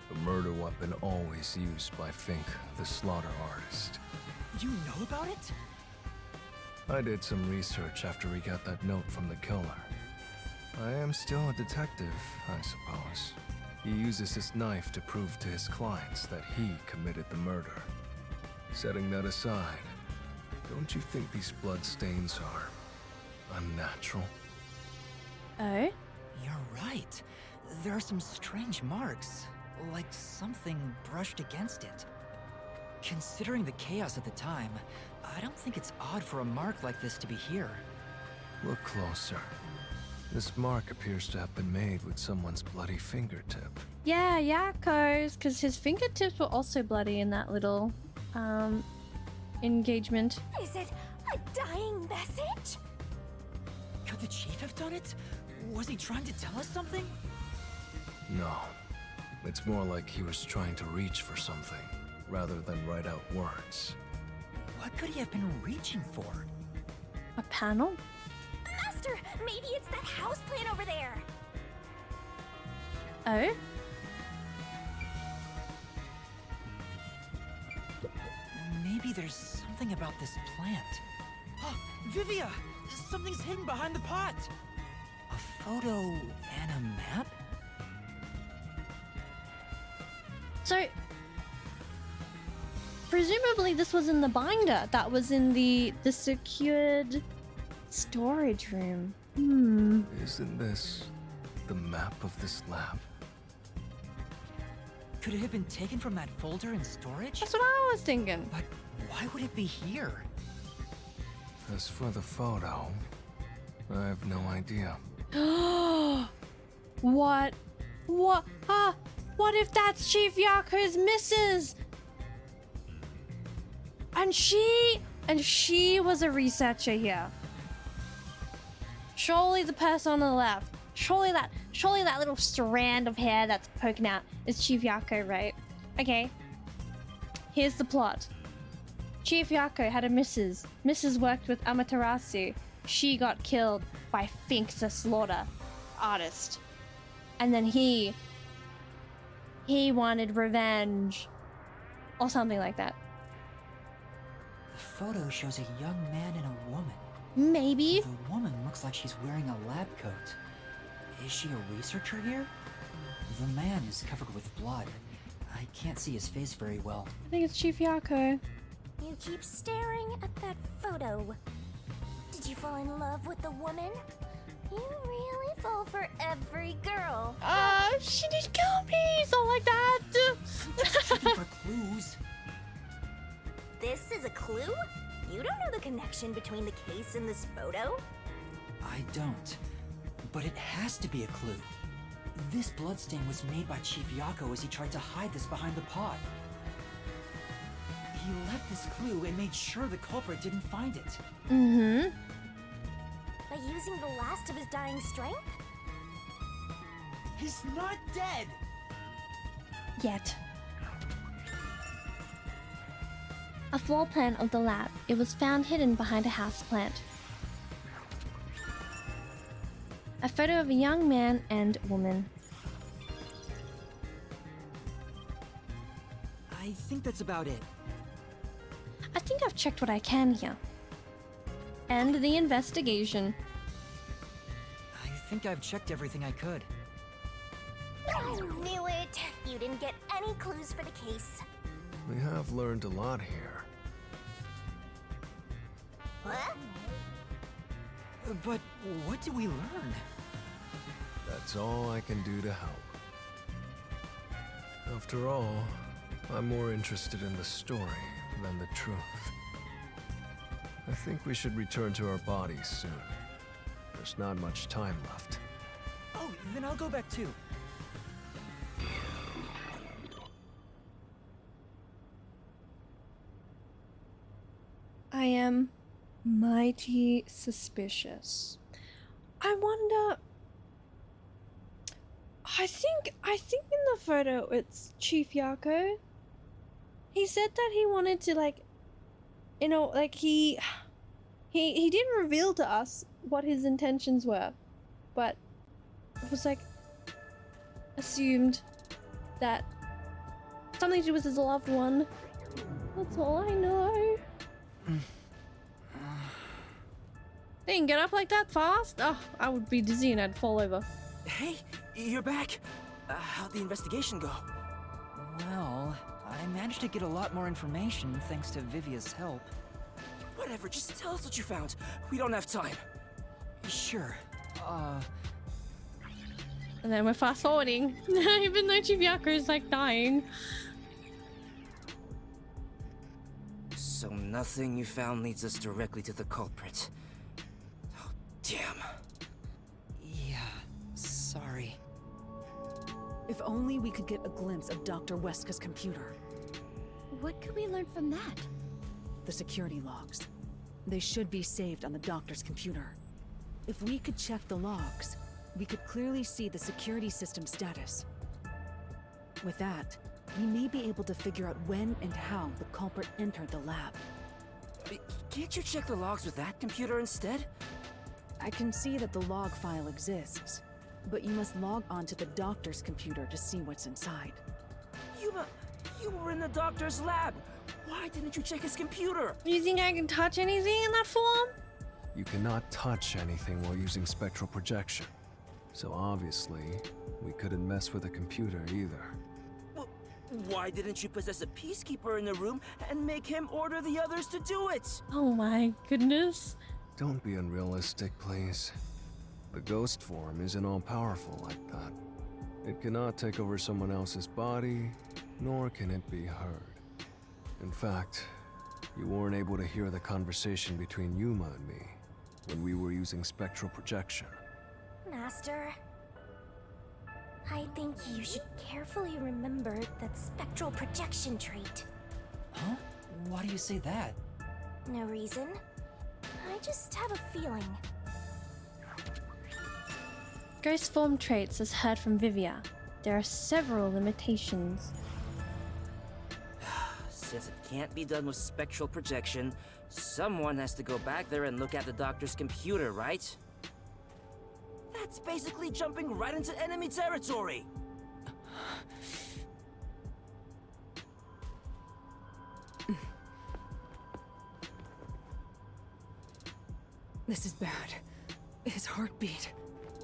the murder weapon always used by Fink, the slaughter artist. You know about it? I did some research after he got that note from the killer. I am still a detective, I suppose. He uses his knife to prove to his clients that he committed the murder. Setting that aside, don't you think these bloodstains are unnatural? Oh? You're right. There are some strange marks, like something brushed against it. Considering the chaos at the time, I don't think it's odd for a mark like this to be here. Look closer. This mark appears to have been made with someone's bloody fingertip. Yeah, Yakou's, because his fingertips were also bloody in that little, engagement. Is it a dying message? Could the chief have done it? Was he trying to tell us something? No. It's more like he was trying to reach for something, rather than write out words. What could he have been reaching for? A panel? Master, maybe it's that house plan over there. Oh? Maybe Maybe there's something about this plant. Oh, Vivia! Something's hidden behind the pot! A photo and a map? So, presumably this was in the binder that was in the secured storage room. Isn't this the map of this lab? Could it have been taken from that folder in storage? That's what I was thinking. But why would it be here? As for the photo, I have no idea. What? What? What if that's Chief Yakou's missus? And she was a researcher here. Surely the person on the left, surely that little strand of hair that's poking out is Chief Yakou, right? Okay. Here's the plot. Chief Yakou had a missus. Mrs. worked with Amaterasu. She got killed by Fink the Slaughter artist. And then he wanted revenge. Or something like that. The photo shows a young man and a woman. Maybe. The woman looks like she's wearing a lab coat. Is she a researcher here? The man is covered with blood. I can't see his face very well. I think it's Chief Yakou. You keep staring at that photo. Did you fall in love with the woman? You really fall for every girl. She did kill me, so like that. Looking for clues. This is a clue? You don't know the connection between the case and this photo? I don't. But it has to be a clue. This bloodstain was made by Chief Yakou as he tried to hide this behind the pot. He left this clue and made sure the culprit didn't find it. Mm-hmm. By using the last of his dying strength? He's not dead! Yet. A floor plan of the lab. It was found hidden behind a houseplant. A photo of a young man and woman. I think that's about it. I think I've checked what I can here. End the investigation. I think I've checked everything I could. I knew it! You didn't get any clues for the case. We have learned a lot here. What? But what do we learn? That's all I can do to help. After all, I'm more interested in the story than the truth. I think we should return to our bodies soon. There's not much time left. Oh, then I'll go back too. I am mighty suspicious. I wonder. I think in the photo it's Chief Yakou. He said that he wanted to he didn't reveal to us what his intentions were, but it was assumed that something to do with his loved one. That's all I know. They can get up like that fast? Oh, I would be dizzy and I'd fall over. Hey, you're back. How'd the investigation go? Well, I managed to get a lot more information thanks to Vivia's help. Whatever, just tell us what you found. We don't have time. Sure. And then we're fast forwarding, even though Chief Yakou is dying. So nothing you found leads us directly to the culprit. Oh, damn. Yeah, sorry. If only we could get a glimpse of Dr. Weska's computer. What could we learn from that? The security logs. They should be saved on the doctor's computer. If we could check the logs, we could clearly see the security system status. With that, we may be able to figure out when and how the culprit entered the lab. Can't you check the logs with that computer instead? I can see that the log file exists, but you must log onto the doctor's computer to see what's inside. You were in the doctor's lab. Why didn't you check his computer? You think I can touch anything in that form? You cannot touch anything while using spectral projection. So obviously, we couldn't mess with the computer either. Well, why didn't you possess a peacekeeper in the room and make him order the others to do it? Oh my goodness. Don't be unrealistic, please. The ghost form isn't all-powerful like that. It cannot take over someone else's body, nor can it be heard. In fact, you weren't able to hear the conversation between Yuma and me when we were using spectral projection. Master, I think you should carefully remember that spectral projection trait. Huh? Why do you say that? No reason. I just have a feeling. Ghost form traits, as heard from Vivia. There are several limitations. Since it can't be done with spectral projection, someone has to go back there and look at the doctor's computer, right? That's basically jumping right into enemy territory! This is bad. His heartbeat.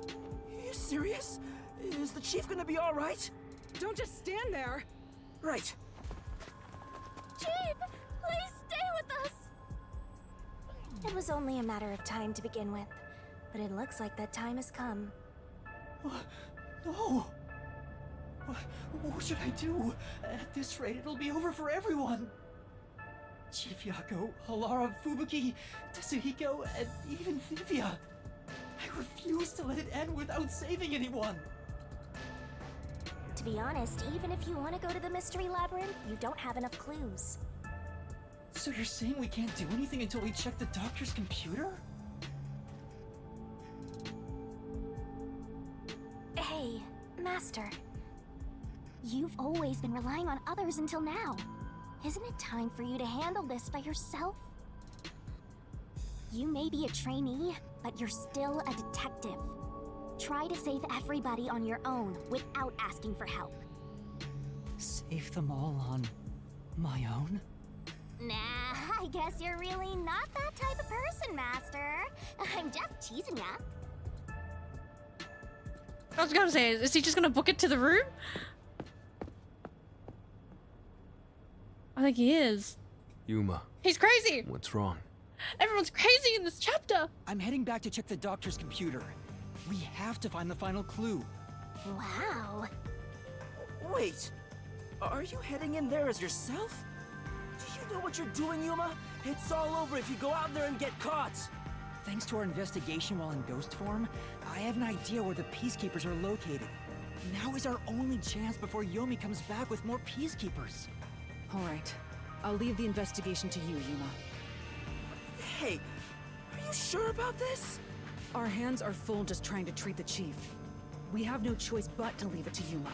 Are you serious? Is the chief gonna be alright? Don't just stand there! Right. Chief, please stay with us! It was only a matter of time to begin with, but it looks like that time has come. No! What should I do? At this rate, it'll be over for everyone! Chief Yakou, Halara, Fubuki, Tetsuhiko, and even Vivia. I refuse to let it end without saving anyone! To be honest, even if you want to go to the Mystery Labyrinth, you don't have enough clues. So you're saying we can't do anything until we check the doctor's computer? Hey, Master. You've always been relying on others until now. Isn't it time for you to handle this by yourself? You may be a trainee, but you're still a detective. Try to save everybody on your own without asking for help. Save them all on my own? Nah, I guess you're really not that type of person, Master. I'm just teasing ya. I was gonna say, is he just gonna book it to the room? I think he is. Yuma. He's crazy! What's wrong? Everyone's crazy in this chapter! I'm heading back to check the doctor's computer. We have to find the final clue. Wow. Wait, are you heading in there as yourself? Do you know what you're doing, Yuma? It's all over if you go out there and get caught. Thanks to our investigation while in ghost form, I have an idea where the peacekeepers are located. Now is our only chance before Yomi comes back with more peacekeepers. All right. I'll leave the investigation to you, Yuma. Hey, are you sure about this? Our hands are full just trying to treat the chief. We have no choice but to leave it to Yuma.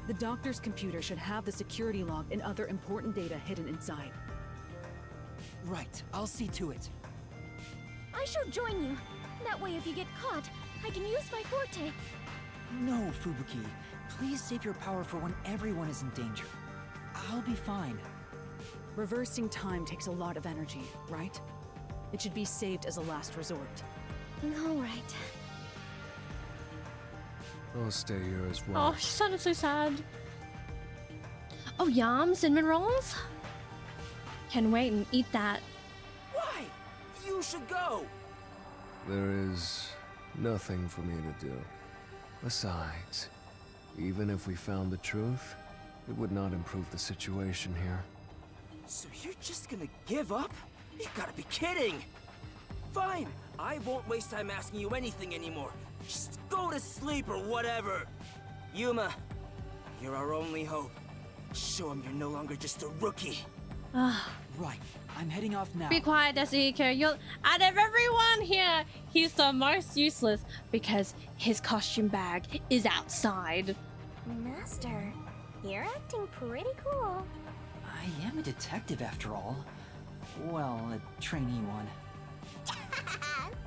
The doctor's computer should have the security log and other important data hidden inside. Right, I'll see to it. I shall join you. That way if you get caught, I can use my forte. No, Fubuki. Please save your power for when everyone is in danger. I'll be fine. Reversing time takes a lot of energy, right? It should be saved as a last resort. All right. I'll stay here as well. Oh, she sounded so sad. Oh, yum, cinnamon rolls? Can wait and eat that. Why? You should go. There is nothing for me to do. Besides, even if we found the truth, it would not improve the situation here. So you're just gonna give up? You gotta be kidding! Fine, I won't waste time asking you anything anymore. Just go to sleep or whatever. Yuma, you're our only hope. Show him you're no longer just a rookie. Right, I'm heading off now. Be quiet, Tetsuhiko. You're out of everyone here, he's the most useless because his costume bag is outside. Master, you're acting pretty cool. I am a detective after all. Well, a trainee one.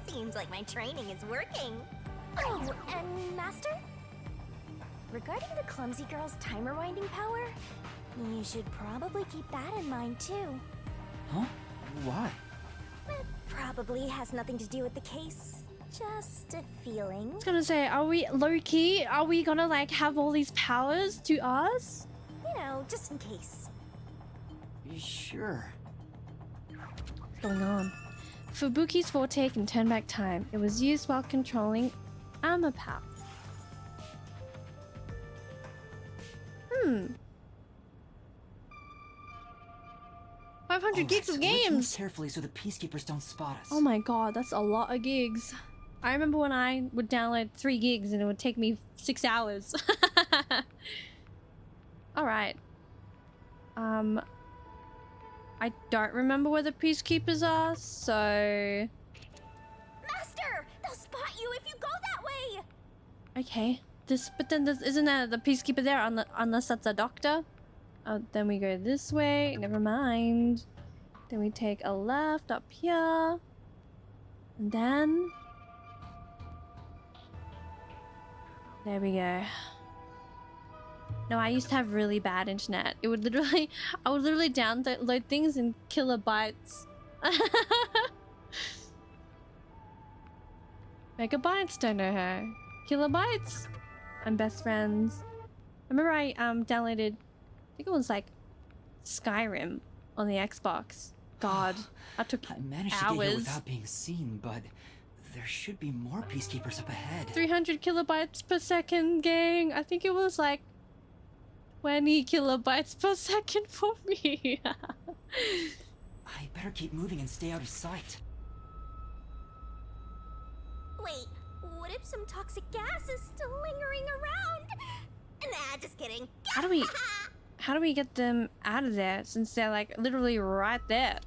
Seems like my training is working. Oh, and Master? Regarding the clumsy girl's time rewinding power, You should probably keep that in mind too. Huh? Why? It probably has nothing to do with the case. Just a feeling. I was gonna say, are we low-key? Are we gonna like have all these powers to us? You know, just in case. Sure. What's going on? Fubuki's forte can turn back time. It was used while controlling armor power. 500 gigs of Let's move games! carefully so the peacekeepers don't spot us. Oh my god, that's a lot of gigs. I remember when I would download 3 gigs and it would take me 6 hours. Alright. I don't remember where the peacekeepers are, so... Master! They'll spot you if you go that way! Okay. But then isn't there the peacekeeper there unless that's a doctor? Oh, then we go this way. Never mind. Then we take a left up here. And then... there we go. No, I used to have really bad internet. It would literally... I would literally download things in kilobytes. Megabytes? Don't know her. Kilobytes? I'm best friends. I remember I downloaded... I think it was like Skyrim on the Xbox. God, that took I managed to get here without being seen, but there should be more peacekeepers up ahead. 300 kilobytes per second, gang. I think it was like 20 kilobytes per second for me. I better keep moving and stay out of sight. Wait, what if some toxic gas is still lingering around? Nah, just kidding. How do we get them out of there since they're like literally right there?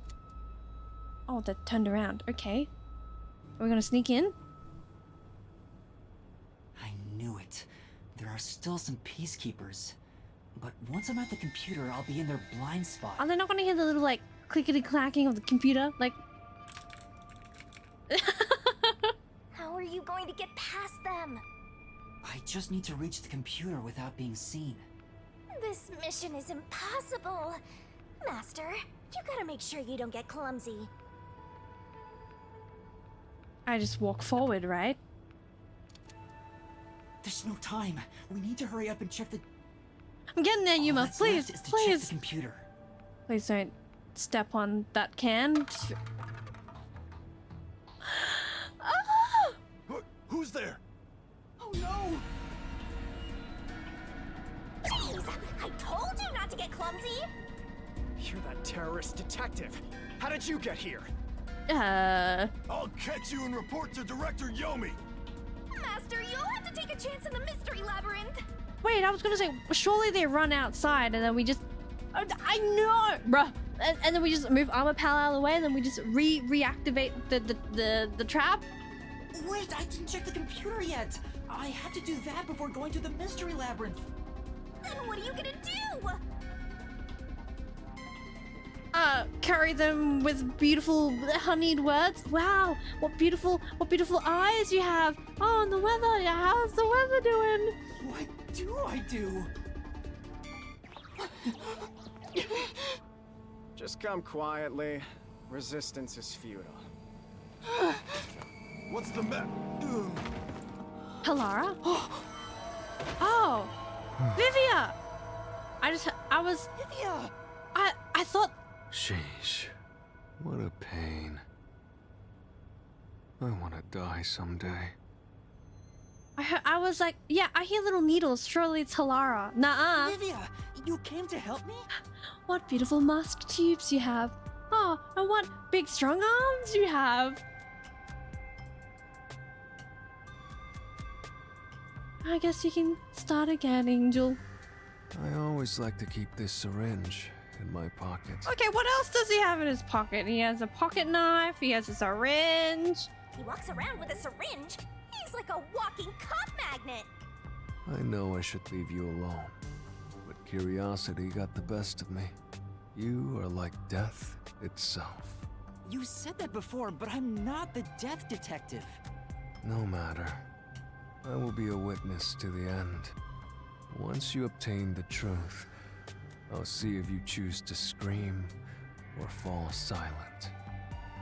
Oh, they're turned around. Okay. Are we gonna sneak in? I knew it. There are still some peacekeepers. But once I'm at the computer, I'll be in their blind spot. Are they not gonna hear the little like clickety clacking of the computer? Like How are you going to get past them? I just need to reach the computer without being seen. This mission is impossible. Master, you gotta make sure you don't get clumsy. I just walk forward, right? There's no time. We need to hurry up and check the... I'm getting there, Yuma. that's Please, left is to please. check the computer. Please don't step on that can. Who's there? Oh no! Jeez, I told you not to get clumsy! You're that terrorist detective. How did you get here? I'll catch you and report to Director Yomi. Master, you'll have to take a chance in the mystery labyrinth. Wait, I was gonna say, surely they run outside and then we just... I know! Bruh! And then we just move armor pal out of the way and then we just reactivate the trap? Wait, I didn't check the computer yet! I have to do that before going to the mystery labyrinth. Then what are you gonna do? Carry them with beautiful honeyed words. Wow, what beautiful eyes you have. Oh, and the weather, yeah, how's the weather doing? What do I do? Just come quietly. Resistance is futile. What's the matter? Halara? Oh, Vivia! Vivia! I thought... Sheesh. What a pain. I want to die someday. I was like, yeah, I hear little needles. Surely it's Halara. Nuh-uh. Vivia, you came to help me? What beautiful musk tubes you have. Oh, and what big strong arms you have. I guess you can start again, Angel. I always like to keep this syringe in my pocket. Okay, what else does he have in his pocket? He has a pocket knife, he has a syringe. He walks around with a syringe. He's like a walking cop magnet. I know I should leave you alone, but curiosity got the best of me. You are like death itself. You said that before, but I'm not the death detective. No matter. I will be a witness to the end. Once you obtain the truth, I'll see if you choose to scream or fall silent.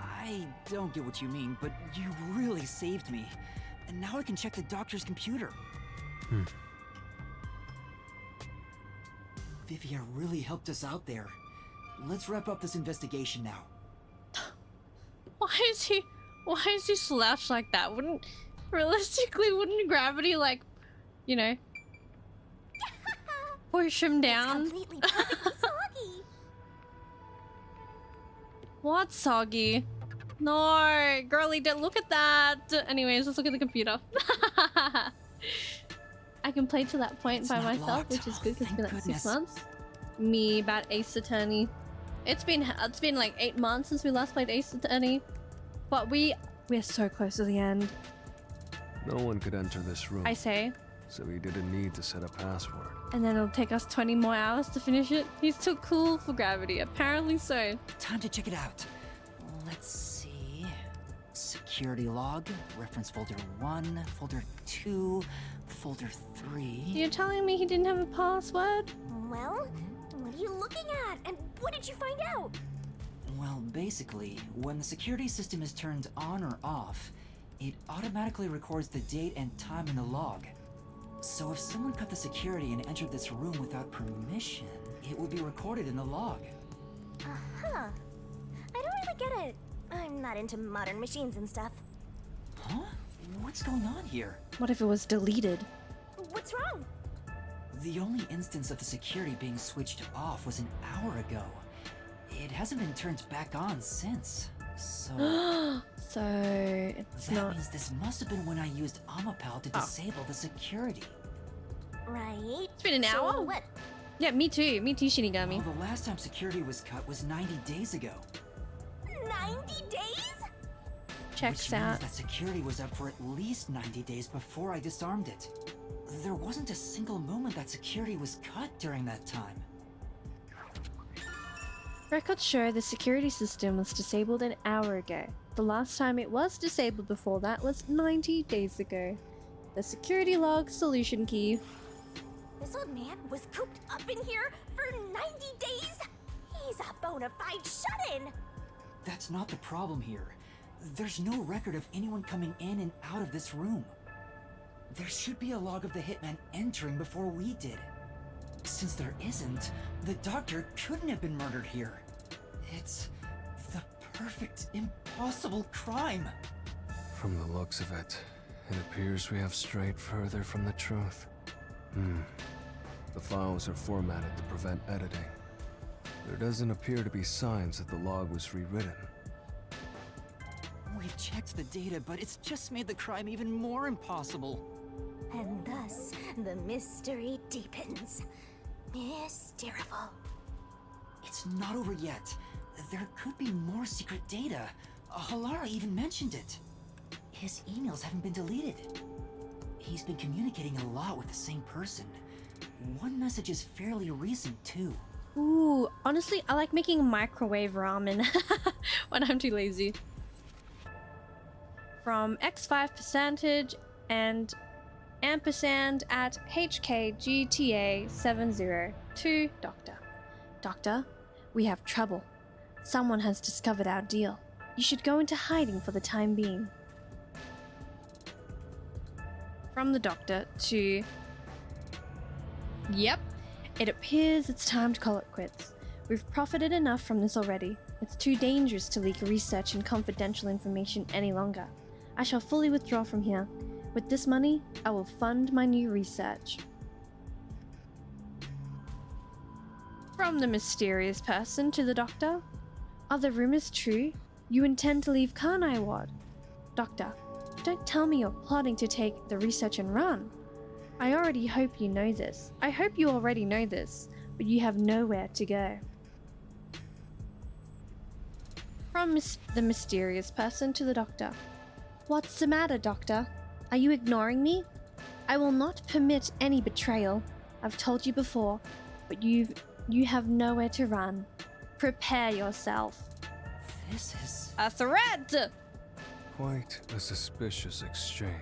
I don't get what you mean, but you really saved me. And now I can check the doctor's computer. Vivia really helped us out there. Let's wrap up this investigation now. Why is he slouched like that? Wouldn't gravity, like, you know, push him down? It's completely perfectly soggy. What soggy? No, girly, don't look at that. Anyways, let's look at the computer. I can play to that point by myself, locked. which is good because it's been like Goodness. 6 months. Me about Ace Attorney. It's been like 8 months since we last played Ace Attorney, but we're so close to the end. No one could enter this room. I say. So he didn't need to set a password. And then it'll take us 20 more hours to finish it. He's too cool for gravity, apparently so. Time to check it out. Let's see. Security log, reference folder 1, folder 2, folder 3. You're telling me he didn't have a password? Well, what are you looking at? And what did you find out? Well, basically, when the security system is turned on or off, it automatically records the date and time in the log. So if someone cut the security and entered this room without permission, it would be recorded in the log. Uh-huh. I don't really get it. I'm not into modern machines and stuff. Huh? What's going on here? What if it was deleted? What's wrong? The only instance of the security being switched off was an hour ago. It hasn't been turned back on since. So... So it's that not... means this must have been when I used Amapal to disable the security. Right. It's been an hour? So what? Yeah, me too, Shinigami. Well, the last time security was cut was 90 days ago. 90 days? Checks Which means out. that security was up for at least 90 days before I disarmed it. There wasn't a single moment that security was cut during that time. Records show the security system was disabled an hour ago. The last time it was disabled before that was 90 days ago. The security log solution key. This old man was cooped up in here for 90 days? He's a bona fide shut-in! That's not the problem here. There's no record of anyone coming in and out of this room. There should be a log of the hitman entering before we did. Since there isn't, the doctor couldn't have been murdered here. It's the perfect, impossible crime. From the looks of it, it appears we have strayed further from the truth. The files are formatted to prevent editing. There doesn't appear to be signs that the log was rewritten. We've checked the data, but it's just made the crime even more impossible. And thus, the mystery deepens. Mysterious. It's not over yet. There could be more secret data. Halara even mentioned it. His emails haven't been deleted. He's been communicating a lot with the same person. One message is fairly recent, too. Ooh, honestly, I like making microwave ramen when I'm too lazy. From X5% and ampersand at HKGTA70 to Doctor. Doctor, we have trouble. Someone has discovered our deal. You should go into hiding for the time being. From the Doctor to... Yep, it appears it's time to call it quits. We've profited enough from this already. It's too dangerous to leak research and confidential information any longer. I shall fully withdraw from here. With this money, I will fund my new research. From the mysterious person to the Doctor. Are the rumors true? You intend to leave Karnai Ward? Doctor, don't tell me you're plotting to take the research and run. I already hope you know this. I hope you already know this, but you have nowhere to go. From the mysterious person to the Doctor. What's the matter, Doctor? Are you ignoring me? I will not permit any betrayal. I've told you before, but you have nowhere to run. Prepare yourself. This is... a threat! Quite a suspicious exchange.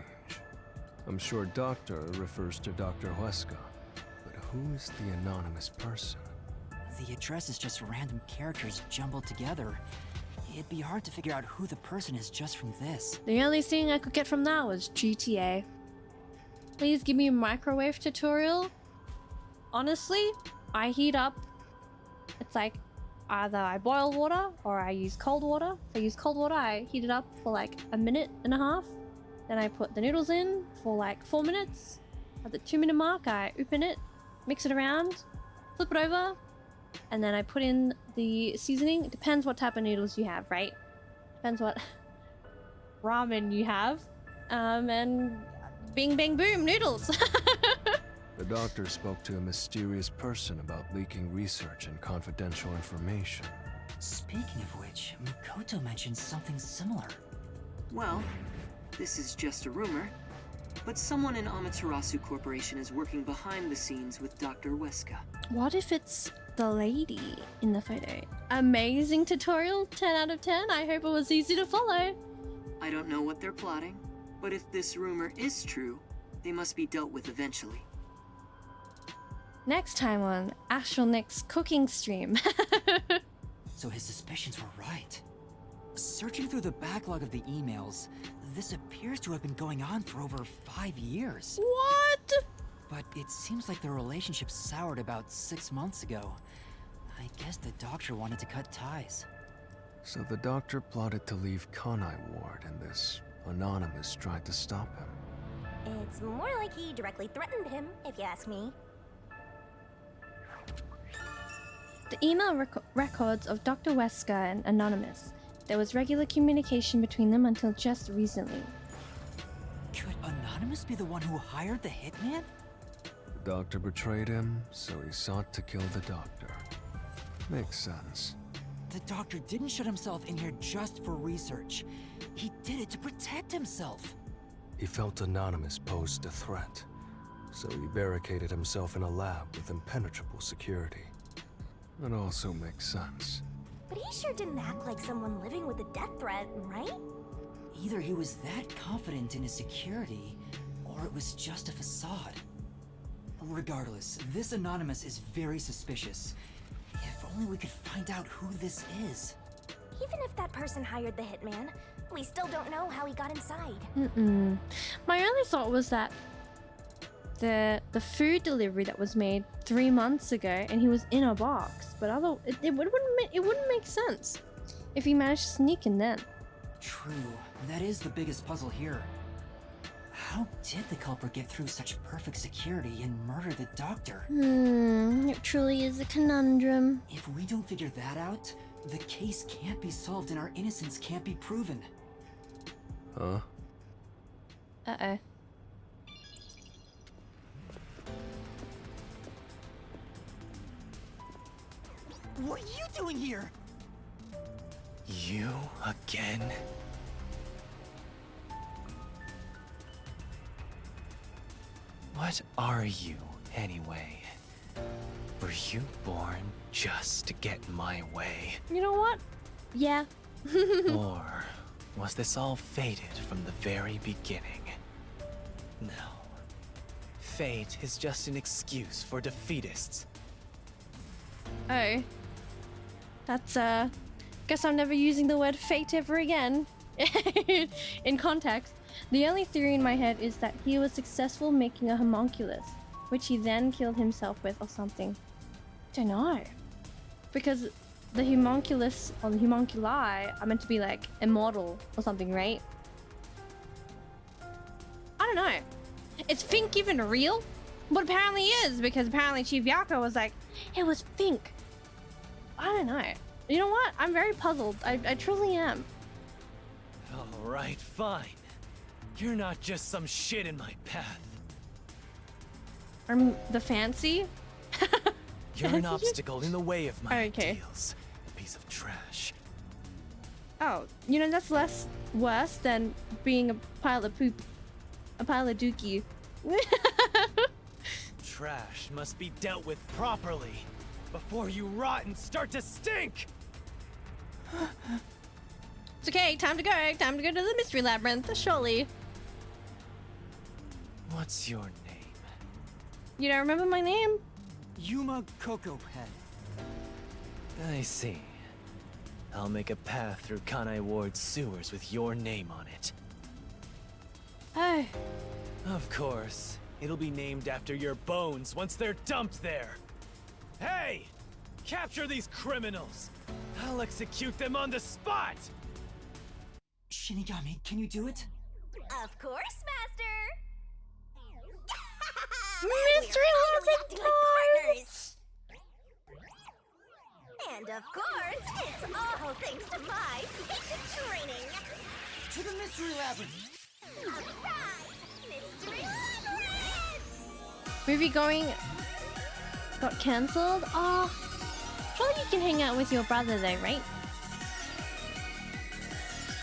I'm sure Doctor refers to Dr. Huesca, but who is the anonymous person? The address is just random characters jumbled together. It'd be hard to figure out who the person is just from this. The only thing I could get from that was GTA. Please give me a microwave tutorial. Honestly, I heat up. It's like either I boil water or I use cold water. If I use cold water, I heat it up for like 1.5 minutes. Then I put the noodles in for like 4 minutes. At the 2-minute mark, I open it, mix it around, flip it over, and then I put in the seasoning. It depends what type of noodles you have, right? Depends what ramen you have. And bing bang boom, noodles. The doctor spoke to a mysterious person about leaking research and confidential information. Speaking of which, Mikoto mentioned something similar. Well, this is just a rumor, but someone in Amaterasu Corporation is working behind the scenes with Dr. Weska. What if it's the lady in the photo? Amazing tutorial, 10 out of 10. I hope it was easy to follow. I don't know what they're plotting, but if this rumor is true, they must be dealt with eventually. Next time on AstralNyx cooking stream. So his suspicions were right. Searching through the backlog of the emails, this appears to have been going on for over 5 years. What? But it seems like the relationship soured about 6 months ago. I guess the doctor wanted to cut ties. So the doctor plotted to leave Kanai ward, and this anonymous tried to stop him. It's more like he directly threatened him, if you ask me. The email records of Dr. Weska and Anonymous. There was regular communication between them until just recently. Could Anonymous be the one who hired the hitman? The doctor betrayed him, so he sought to kill the doctor. Makes sense. The doctor didn't shut himself in here just for research. He did it to protect himself. He felt Anonymous posed a threat, so he barricaded himself in a lab with impenetrable security. That also makes sense. But he sure didn't act like someone living with a death threat, right? Either he was that confident in his security, or it was just a facade. Regardless, this Anonymous is very suspicious. If only we could find out who this is. Even if that person hired the hitman, we still don't know how he got inside. My only thought was that the food delivery that was made 3 months ago, and he was in a box. But it wouldn't make sense if he managed to sneak in then. True, that is the biggest puzzle here. How did the culprit get through such perfect security and murder the doctor? It truly is a conundrum. If we don't figure that out, the case can't be solved and our innocence can't be proven. Huh? Uh-oh. What are you doing here? You again? What are you, anyway? Were you born just to get my way? You know what? Yeah. Or was this all fated from the very beginning? No. Fate is just an excuse for defeatists. Oh. That's, guess I'm never using the word fate ever again. In context, the only theory in my head is that he was successful making a homunculus, which he then killed himself with or something. Don't know. Because the homunculus or the homunculi are meant to be like immortal or something, right? I don't know. Is Fink even real? But apparently is, because apparently Chief Yakou was like, it was Fink. I don't know. You know what? I'm very puzzled. I truly am. Alright, fine. You're not just some shit in my path. I'm the fancy? You're an obstacle in the way of my ideals. A piece of trash. Oh, you know, that's worse than being a pile of poop. A pile of dookie. Trash must be dealt with properly before you rot and start to stink! It's okay, time to go. Time to go to the mystery labyrinth, surely. What's your name? You don't remember my name? Yuma Cocoa Head. I see. I'll make a path through Kanai Ward's sewers with your name on it. Oh. Of course. It'll be named after your bones once they're dumped there. Hey! Capture these criminals! I'll execute them on the spot! Shinigami, can you do it? Of course, Master! Mystery We're finally acting like partners! And of course, it's all thanks to my patient training! To the Mystery Labyrinth! Alright! Mystery Labyrinth! Movie going got cancelled? Oh, surely you can hang out with your brother though, right?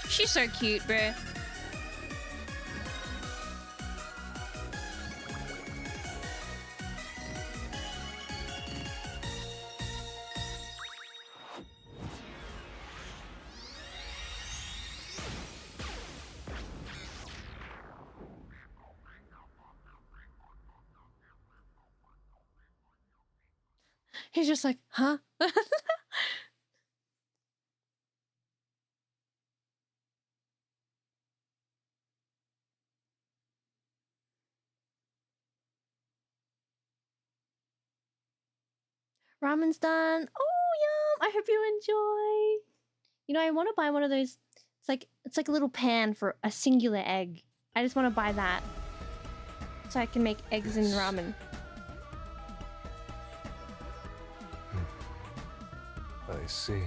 She's so cute, bro. He's just like, huh? Ramen's done. Oh, yum! I hope you enjoy. You know, I want to buy one of those. It's like a little pan for a singular egg. I just want to buy that so I can make eggs in ramen. I see.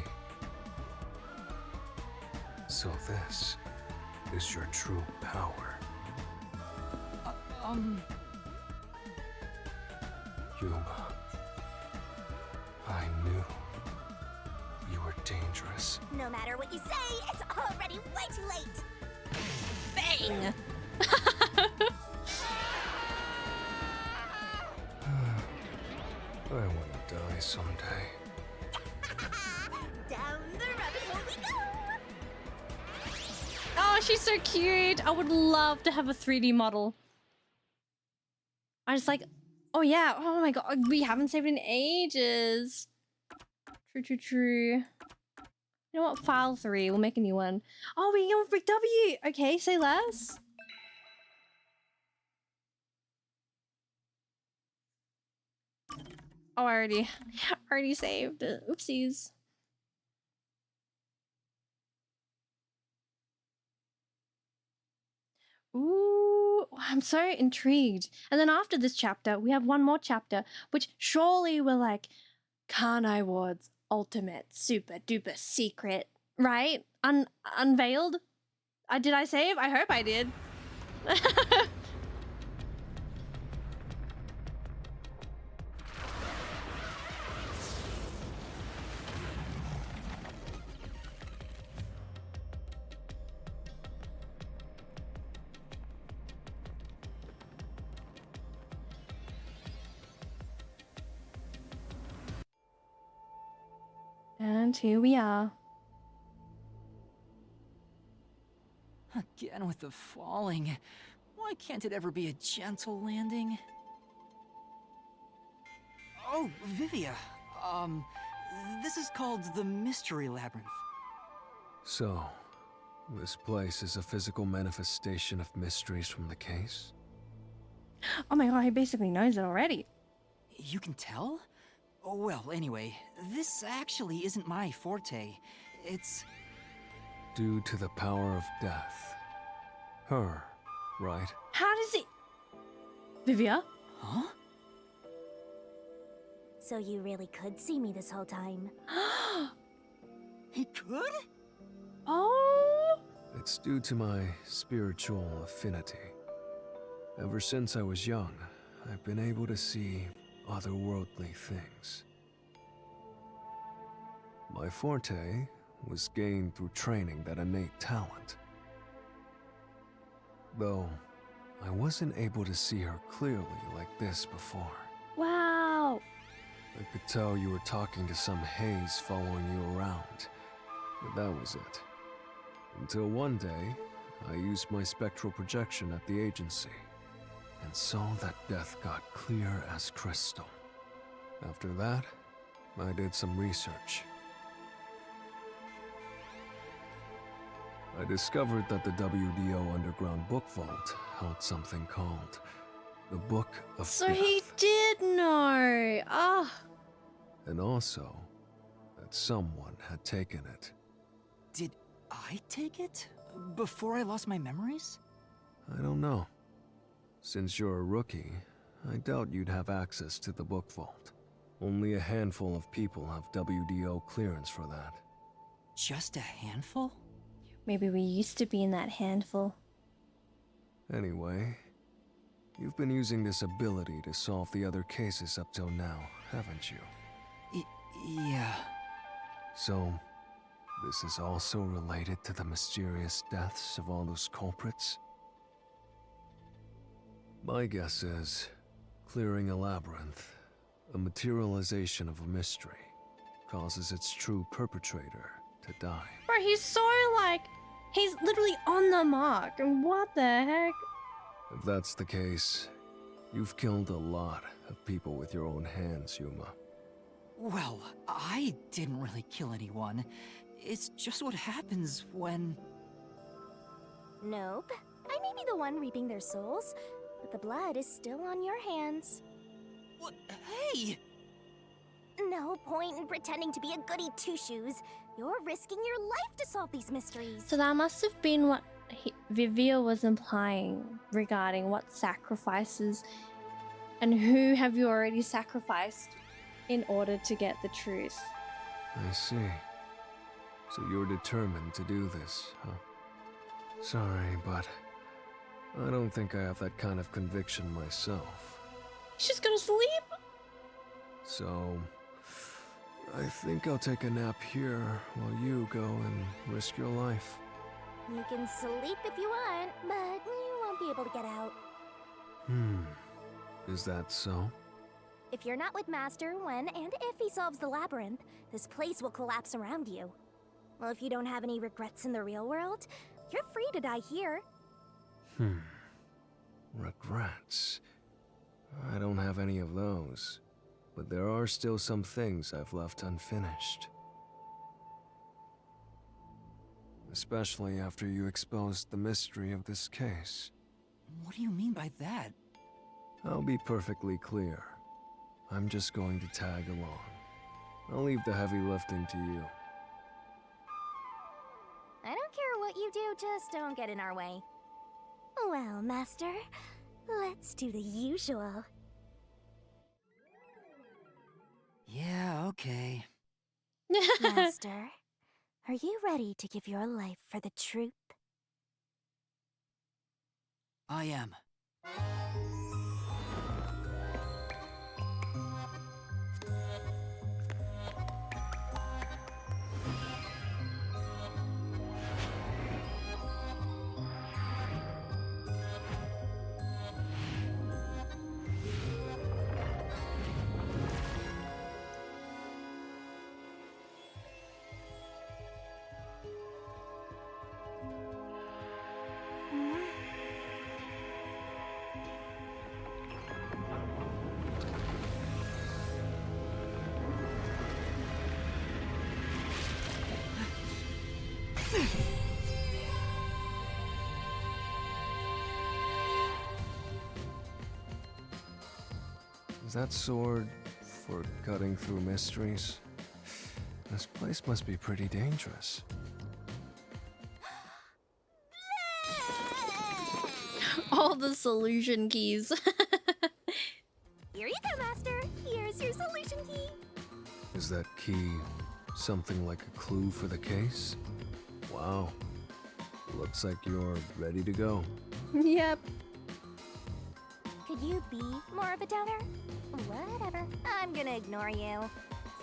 So this is your true power. Yuma, I knew you were dangerous. No matter what you say, it's already way too late! Bang! I want to die someday. Down the rabbit hole we go! Oh, she's so cute. I would love to have a 3D model. I just like, oh yeah, oh my god, we haven't saved in ages. True. You know what? File 3, we'll make a new one. Oh, we're going with Big W. Okay, say less. Oh, I already saved. Oopsies. Ooh, I'm so intrigued. And then after this chapter, we have one more chapter, which surely we're like, Kanai Ward's ultimate super duper secret, right? Unveiled? Did I save? I hope I did. And here we are. Again with the falling. Why can't it ever be a gentle landing? Oh, Vivia. This is called the Mystery Labyrinth. So, this place is a physical manifestation of mysteries from the case? Oh my god, he basically knows it already. You can tell? Oh, well, anyway, this actually isn't my forte. It's... Due to the power of death. Her, right? How does he... Vivia? Huh? So you really could see me this whole time. He could? Oh! It's due to my spiritual affinity. Ever since I was young, I've been able to see otherworldly things. My forte was gained through training that innate talent. Though, I wasn't able to see her clearly like this before. Wow! I could tell you were talking to some haze following you around, but that was it. Until one day, I used my spectral projection at the agency, and saw that death got clear as crystal. After that, I did some research, I discovered that the WDO underground book vault held something called the Book of So Death. he did know. Ah. And also that someone had taken it. Did I take it? Before I lost my memories? I don't know. Since you're a rookie, I doubt you'd have access to the book vault. Only a handful of people have WDO clearance for that. Just a handful? Maybe we used to be in that handful. Anyway, you've been using this ability to solve the other cases up till now, haven't you? Yeah. So, this is also related to the mysterious deaths of all those culprits? My guess is, clearing a labyrinth, a materialization of a mystery, causes its true perpetrator to die. Bro, he's so like, he's literally on the mark. And what the heck? If that's the case, you've killed a lot of people with your own hands, Yuma. Well, I didn't really kill anyone. It's just what happens when... Nope. I may be the one reaping their souls, but the blood is still on your hands. What? Hey! No point in pretending to be a goody two-shoes. You're risking your life to solve these mysteries. So that must have been what Vivia was implying regarding what sacrifices and who have you already sacrificed in order to get the truth. I see. So you're determined to do this, huh? Sorry, but I don't think I have that kind of conviction myself. He's just gonna sleep? So, I think I'll take a nap here while you go and risk your life. You can sleep if you want, but you won't be able to get out. Is that so? If you're not with Master when and if he solves the labyrinth, this place will collapse around you. Well, if you don't have any regrets in the real world, you're free to die here. Regrets? I don't have any of those. But there are still some things I've left unfinished. Especially after you exposed the mystery of this case. What do you mean by that? I'll be perfectly clear. I'm just going to tag along. I'll leave the heavy lifting to you. I don't care what you do, just don't get in our way. Well, Master, let's do the usual. Yeah, okay. Master, are you ready to give your life for the truth? I am. Is that sword for cutting through mysteries? This place must be pretty dangerous. All the solution keys. Here you go, Master. Here's your solution key. Is that key something like a clue for the case? Wow. Looks like you're ready to go. Yep. Could you be more of a downer? Whatever. I'm gonna ignore you.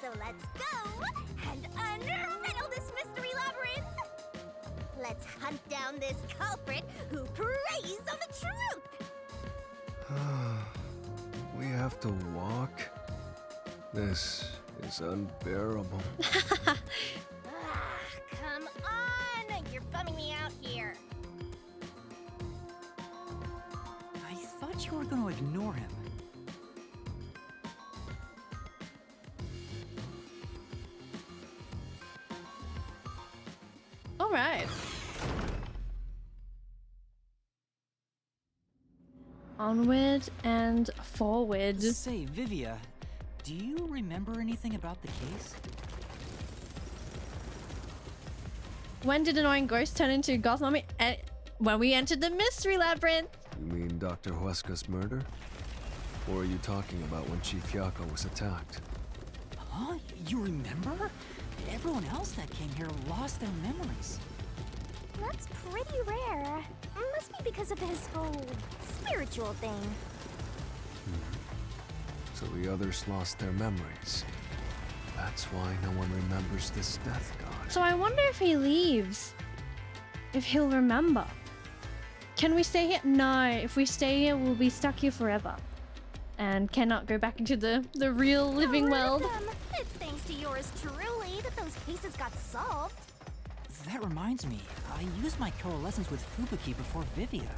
So let's go and unriddle this mystery labyrinth. Let's hunt down this culprit who preys on the truth. We have to walk? This is unbearable. Come on! You're bumming me out here. I thought you were gonna ignore him. All right. Onward and forward. Say, Vivia, do you remember anything about the case? When did annoying ghost turn into goth mommy? When we entered the mystery labyrinth. You mean Dr. Huesca's murder? Or are you talking about when Chief Yakou was attacked? Huh? You remember? Everyone else that came here lost their memories. That's pretty rare. Must be because of his whole spiritual thing. So the others lost their memories. That's why no one remembers this death god. So I wonder if he leaves, if he'll remember. Can we stay here? No, if we stay here, we'll be stuck here forever. And cannot go back into the real living world. It's thanks to yours truly that those cases got solved. That reminds me, I used my coalescence with Fubuki before Vivia.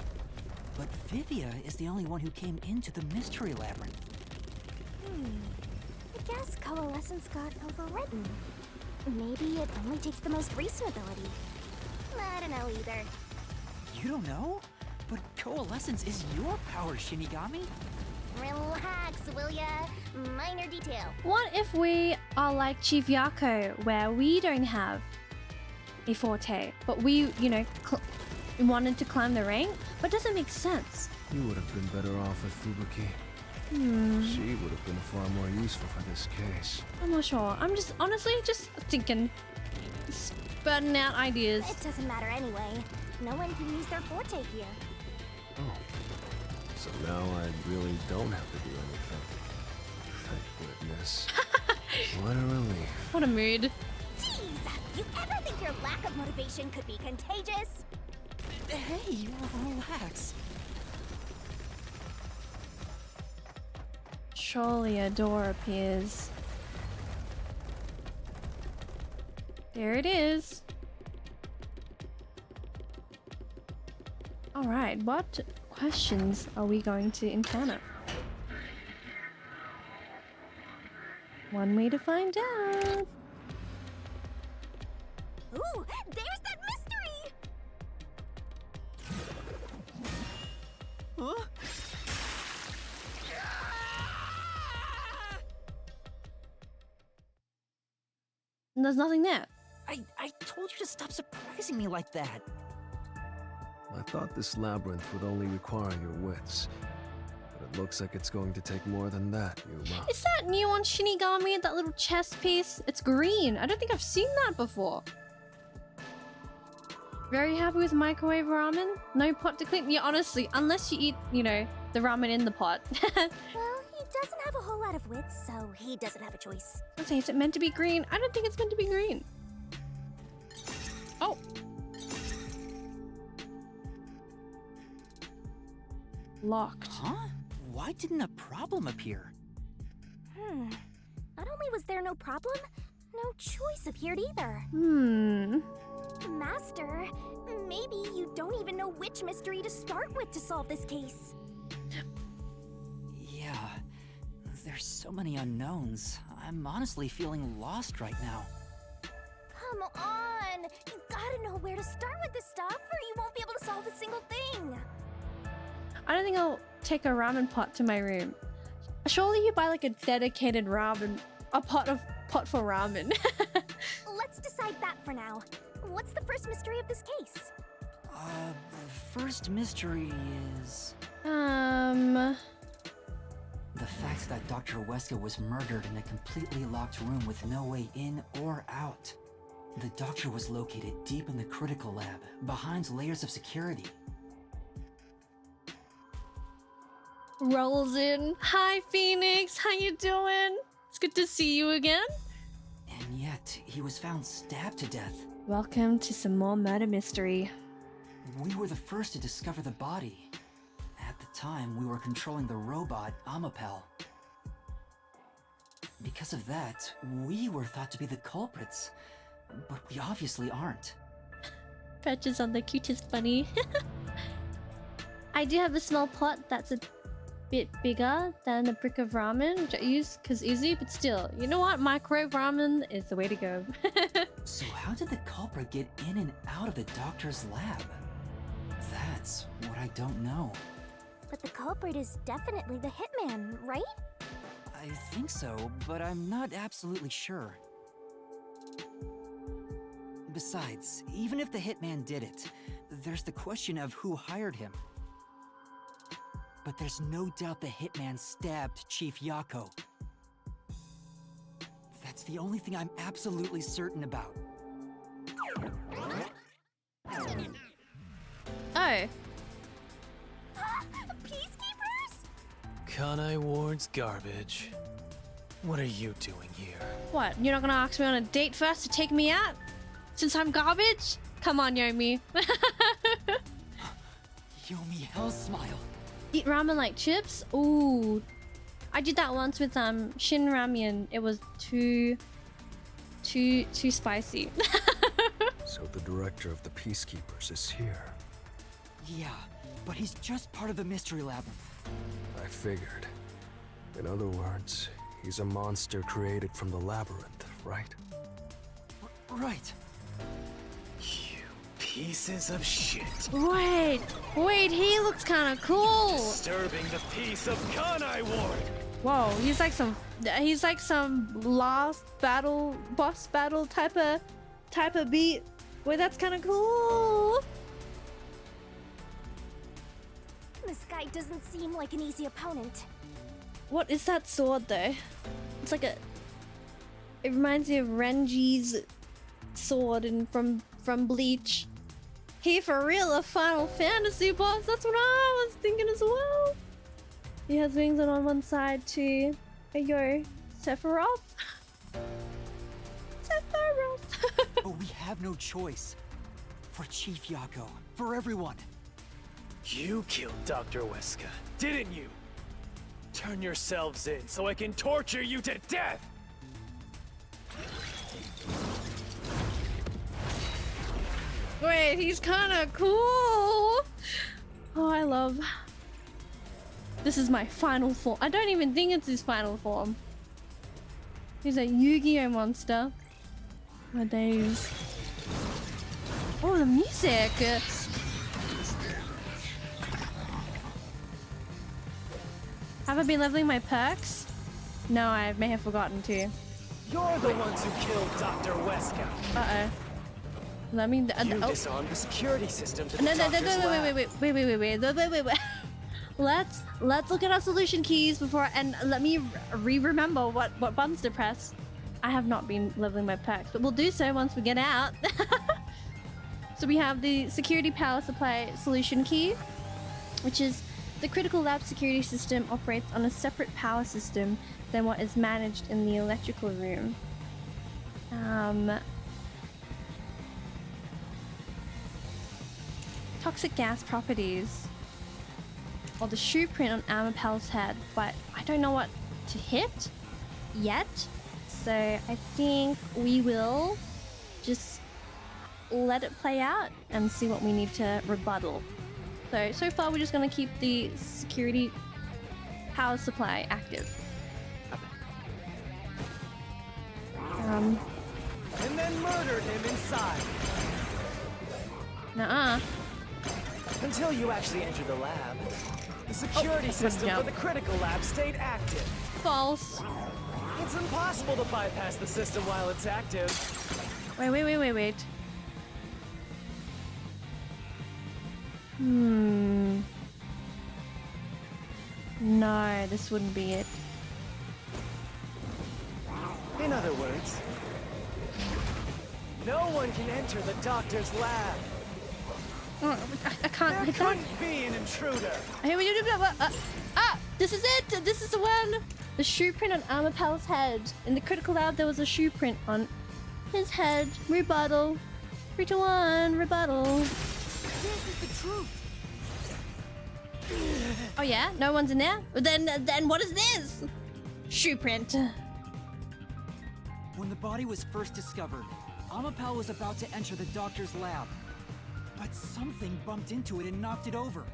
But Vivia is the only one who came into the mystery labyrinth. I guess coalescence got overwritten. Maybe it only takes the most recent ability. I don't know either. You don't know? But coalescence is your power, Shinigami. Relax, will ya? Minor detail. What if we are like Chief Yakou, where we don't have a forte, but we, you know, wanted to climb the rank? But doesn't make sense. You would have been better off with Fubuki. She would have been far more useful for this case. I'm not sure. I'm just honestly just thinking, spurting out ideas. It doesn't matter anyway. No one can use their forte here. Oh. So now I really don't have to do anything. Thank goodness. What a relief. What a mood. Jeez, you ever think your lack of motivation could be contagious? Hey, relax. Surely a door appears. There it is. Alright, what questions are we going to encounter? One way to find out. Ooh, there's that mystery! Huh? And there's nothing there. I told you to stop surprising me like that. I thought this labyrinth would only require your wits. But it looks like it's going to take more than that, Yuma. Is that new on Shinigami, that little chest piece? It's green. I don't think I've seen that before. Very happy with microwave ramen? No pot to clean? Yeah, honestly, unless you eat, you know, the ramen in the pot. Well, he doesn't have a whole lot of wits, so he doesn't have a choice. Okay, is it meant to be green? I don't think it's meant to be green. Oh. Locked. Huh? Why didn't a problem appear? Not only was there no problem, no choice appeared either. Master, maybe you don't even know which mystery to start with to solve this case. Yeah, there's so many unknowns. I'm honestly feeling lost right now. Come on! You gotta know where to start with this stuff, or you won't be able to solve a single thing! I don't think I'll take a ramen pot to my room. Surely you buy like a dedicated ramen, a pot for ramen. Let's decide that for now. What's the first mystery of this case? The first mystery is... The fact that Dr. Huesca was murdered in a completely locked room with no way in or out. The doctor was located deep in the critical lab, behind layers of security. Rolls in. Hi, Phoenix. How you doing? It's good to see you again. And yet, he was found stabbed to death. Welcome to some more murder mystery. We were the first to discover the body. At the time, we were controlling the robot, Amapel. Because of that, we were thought to be the culprits. But we obviously aren't. Patches on the cutest bunny. I do have a small pot that's a bit bigger than a brick of ramen, which I use because easy, but still, you know what? Microwave ramen is the way to go. So how did the culprit get in and out of the doctor's lab? That's what I don't know. But the culprit is definitely the hitman, right? I think so, but I'm not absolutely sure. Besides, even if the hitman did it, there's the question of who hired him. But there's no doubt the hitman stabbed Chief Yakou. That's the only thing I'm absolutely certain about. Oh. Peacekeepers? Kanai Ward's garbage. What are you doing here? What? You're not gonna ask me on a date first to take me out? Since I'm garbage? Come on, Yomi. Yomi, hell smile. Eat ramen like chips? Ooh. I did that once with Shin Ramyun. It was too spicy. So the director of the Peacekeepers is here. Yeah, but he's just part of the Mystery Labyrinth. I figured. In other words, he's a monster created from the labyrinth, right? Right. You pieces of shit. Wait, he looks kind of cool. Disturbing the peace of Kanai Ward. Whoa, he's like some boss battle type of beat. Wait, that's kind of cool. This guy doesn't seem like an easy opponent. What is that sword though? It's like it reminds me of Renji's sword from Bleach. He for real a Final Fantasy boss. That's what I was thinking as well. He has wings on one side too. Yo, Sephiroth. But we have no choice. For Chief Yakou, for everyone. You killed Dr. Weska, didn't you? Turn yourselves in so I can torture you to death! Wait, he's kind of cool. Oh, I love. This is my final form. I don't even think it's his final form. He's a Yu-Gi-Oh monster. My days. Oh, the music. Have I been leveling my perks? No, I may have forgotten to. You're the ones who killed Dr. Weska. Uh-oh. Let me... You disarmed the security system to the No, doctor's lab. wait. Let's look at our solution keys before, and let me remember what buttons to press. I have not been leveling my perks, but we'll do so once we get out. So we have the security power supply solution key, which is the critical lab security system operates on a separate power system than what is managed in the electrical room. Toxic gas properties. Or the shoe print on Amapel's head, but I don't know what to hit yet. So I think we will just let it play out and see what we need to rebuttal. So far we're just gonna keep the security power supply active. And then murdered him inside. Nuh-uh. Until you actually entered the lab. The security system for the critical lab stayed active. False. It's impossible to bypass the system while it's active. Wait. No, this wouldn't be it. In other words, no one can enter the doctor's lab. Oh, I can't There hit that. couldn't be an intruder. Here we go. This is it. This is the one. The shoe print on Amapel's head. In the critical lab, there was a shoe print on his head. Rebuttal. 3, 2, 1. Rebuttal. This is the truth. Oh yeah, no one's in there. Then what is this? Shoe print. When the body was first discovered, Amapel was about to enter the doctor's lab. But something bumped into it and knocked it over.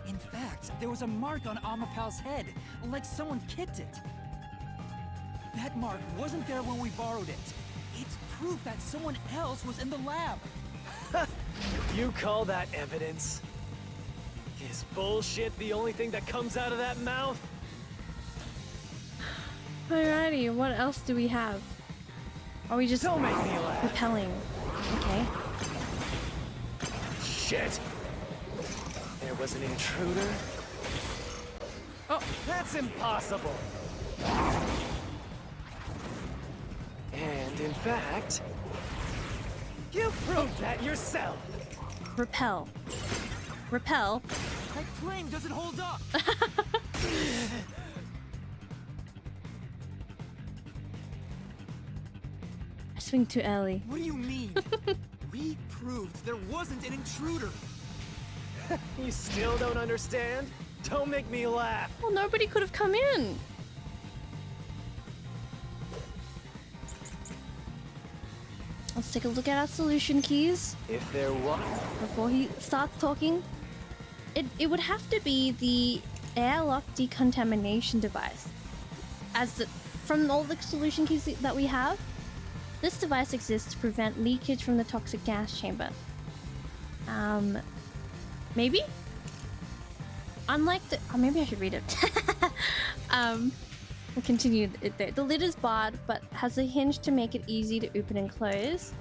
In fact, there was a mark on Amapel's head, like someone kicked it. That mark wasn't there when we borrowed it. It's proof that someone else was in the lab. You call that evidence? Is bullshit the only thing that comes out of that mouth? Alrighty, what else do we have? Are we just Don't make me laugh. repelling? Okay. Shit! There was an intruder? Oh, that's impossible! And in fact, you proved that yourself! Repel. Repel. That flame doesn't hold up! I swing too early. What do you mean? We proved there wasn't an intruder! You still don't understand? Don't make me laugh! Well, nobody could have come in. Let's take a look at our solution keys If there was... before he starts talking. It would have to be the airlock decontamination device. From all the solution keys that we have, this device exists to prevent leakage from the toxic gas chamber. Maybe? Unlike the... Oh, maybe I should read it. We'll continue it there. The lid is barred, but has a hinge to make it easy to open and close.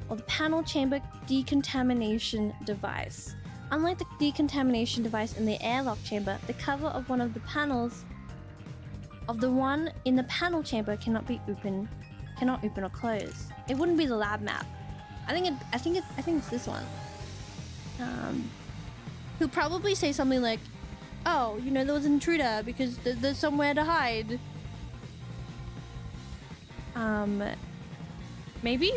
Or the panel chamber decontamination device. Unlike the decontamination device in the airlock chamber, the cover of one of the panels of the one in the panel chamber cannot open or close. It wouldn't be the lab map. I think it's this one. He'll probably say something like, "Oh, you know, there was an intruder because there's somewhere to hide." Maybe?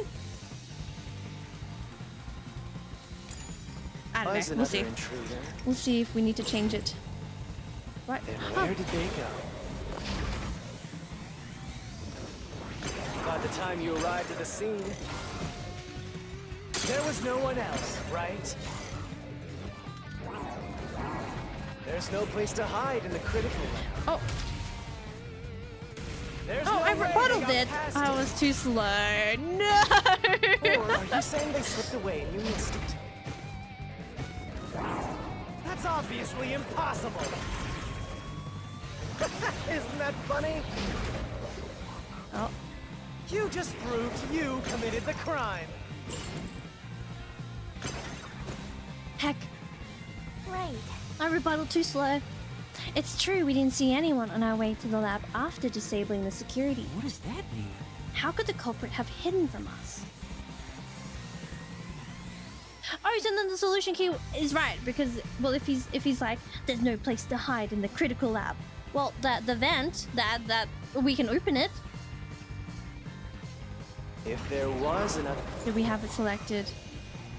I don't know. We'll see. Intruder? We'll see if we need to change it. Right. Then where did they go? By the time you arrived at the scene, there was no one else, right? There's no place to hide in the critical lab. Oh. I rebutted it. I was too slow. No. Or are you saying they slipped away and you missed it? That's obviously impossible. Isn't that funny? Oh. You just proved you committed the crime. Heck. Right. I rebutted too slow. It's true we didn't see anyone on our way to the lab after disabling the security. What does that mean? How could the culprit have hidden from us? Oh, so then the solution key is right, because, well, if he's like, there's no place to hide in the critical lab. Well, the vent, that we can open it. If there was another... Do we have it selected?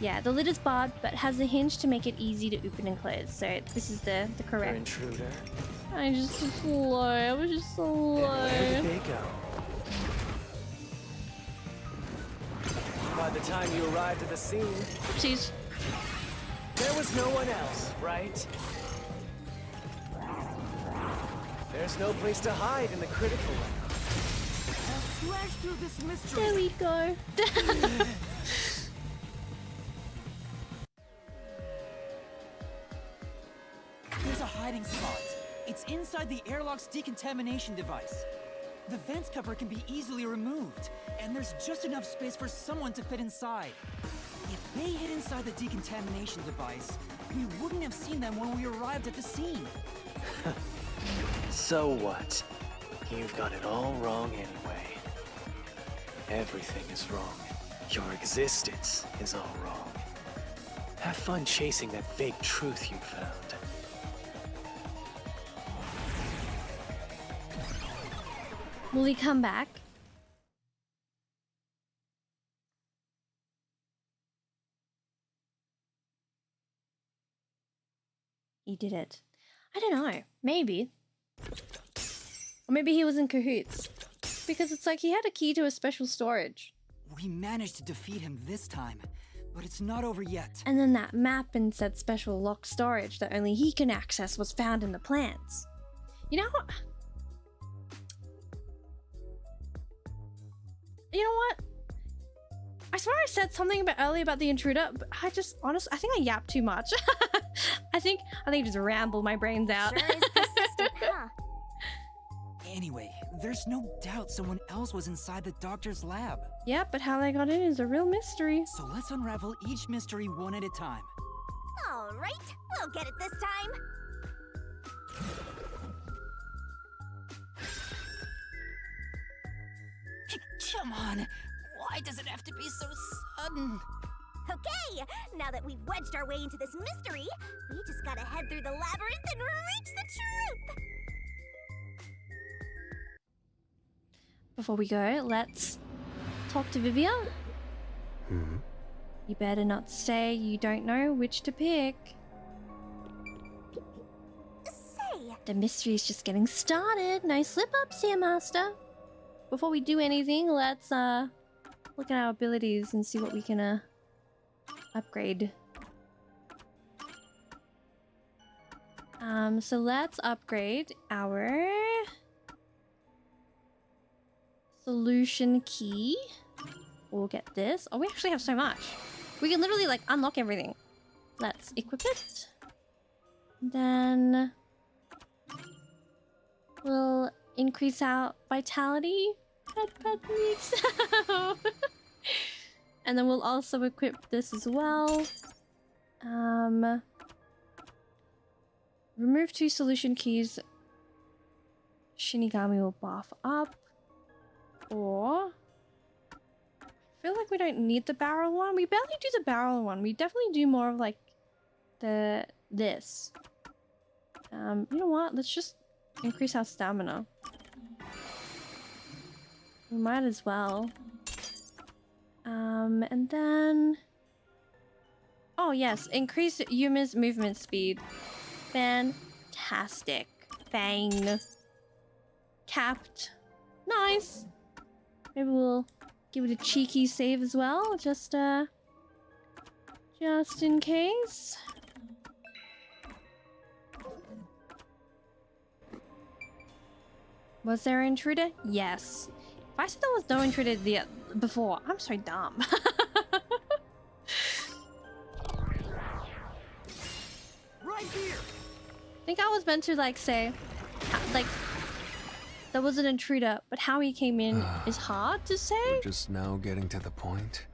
Yeah, the lid is barred, but has a hinge to make it easy to open and close. So this is the correct. Intruder. I just too slow. I was just so slow. Where did they go? By the time you arrived at the scene, oopsies, there was no one else, right? There's no place to hide in the critical lab. I'll slash through this mystery. There we go. There's a hiding spot. It's inside the airlock's decontamination device. The vent cover can be easily removed, and there's just enough space for someone to fit inside. If they hid inside the decontamination device, we wouldn't have seen them when we arrived at the scene. So what? You've got it all wrong anyway. Everything is wrong. Your existence is all wrong. Have fun chasing that fake truth you found. Will he come back? He did it. I don't know. Maybe. Or maybe he was in cahoots. Because it's like he had a key to a special storage. We managed to defeat him this time, but it's not over yet. And then that map and said special locked storage that only he can access was found in the plans. You know what? You know what? swear I said something about earlier about the intruder, but I just honestly, I think I yapped too much. I think just ramble my brains out. Sure is persistent, huh? Anyway, there's no doubt someone else was inside the doctor's lab. Yeah, but how they got in is a real mystery. So let's unravel each mystery one at a time. All right, we'll get it this time. Come on, why does it have to be so sudden? Okay, now that we've wedged our way into this mystery, we just gotta head through the labyrinth and reach the truth! Before we go, let's talk to Vivia. You better not say you don't know which to pick. Say! The mystery's just getting started. No slip-ups here, Master. Before we do anything, let's look at our abilities and see what we can upgrade. So let's upgrade our solution key. We'll get this. Oh, we actually have so much. We can literally like unlock everything. Let's equip it. Then we'll increase our vitality. And then we'll also equip this as well. Remove 2 solution keys. Shinigami will buff up. Or I feel like we don't need the barrel one. We barely do the barrel one. We definitely do more of like this. You know what? Let's just increase our stamina. We might as well. And then... Oh yes, increase Yuma's movement speed. Fantastic. Bang. Capped. Nice. Maybe we'll give it a cheeky save as well, just in case. Was there an intruder? Yes. If I said there was no intruder before, I'm so dumb. Right here. I think I was meant to like say, like, there was an intruder, but how he came in is hard to say. We're just now getting to the point.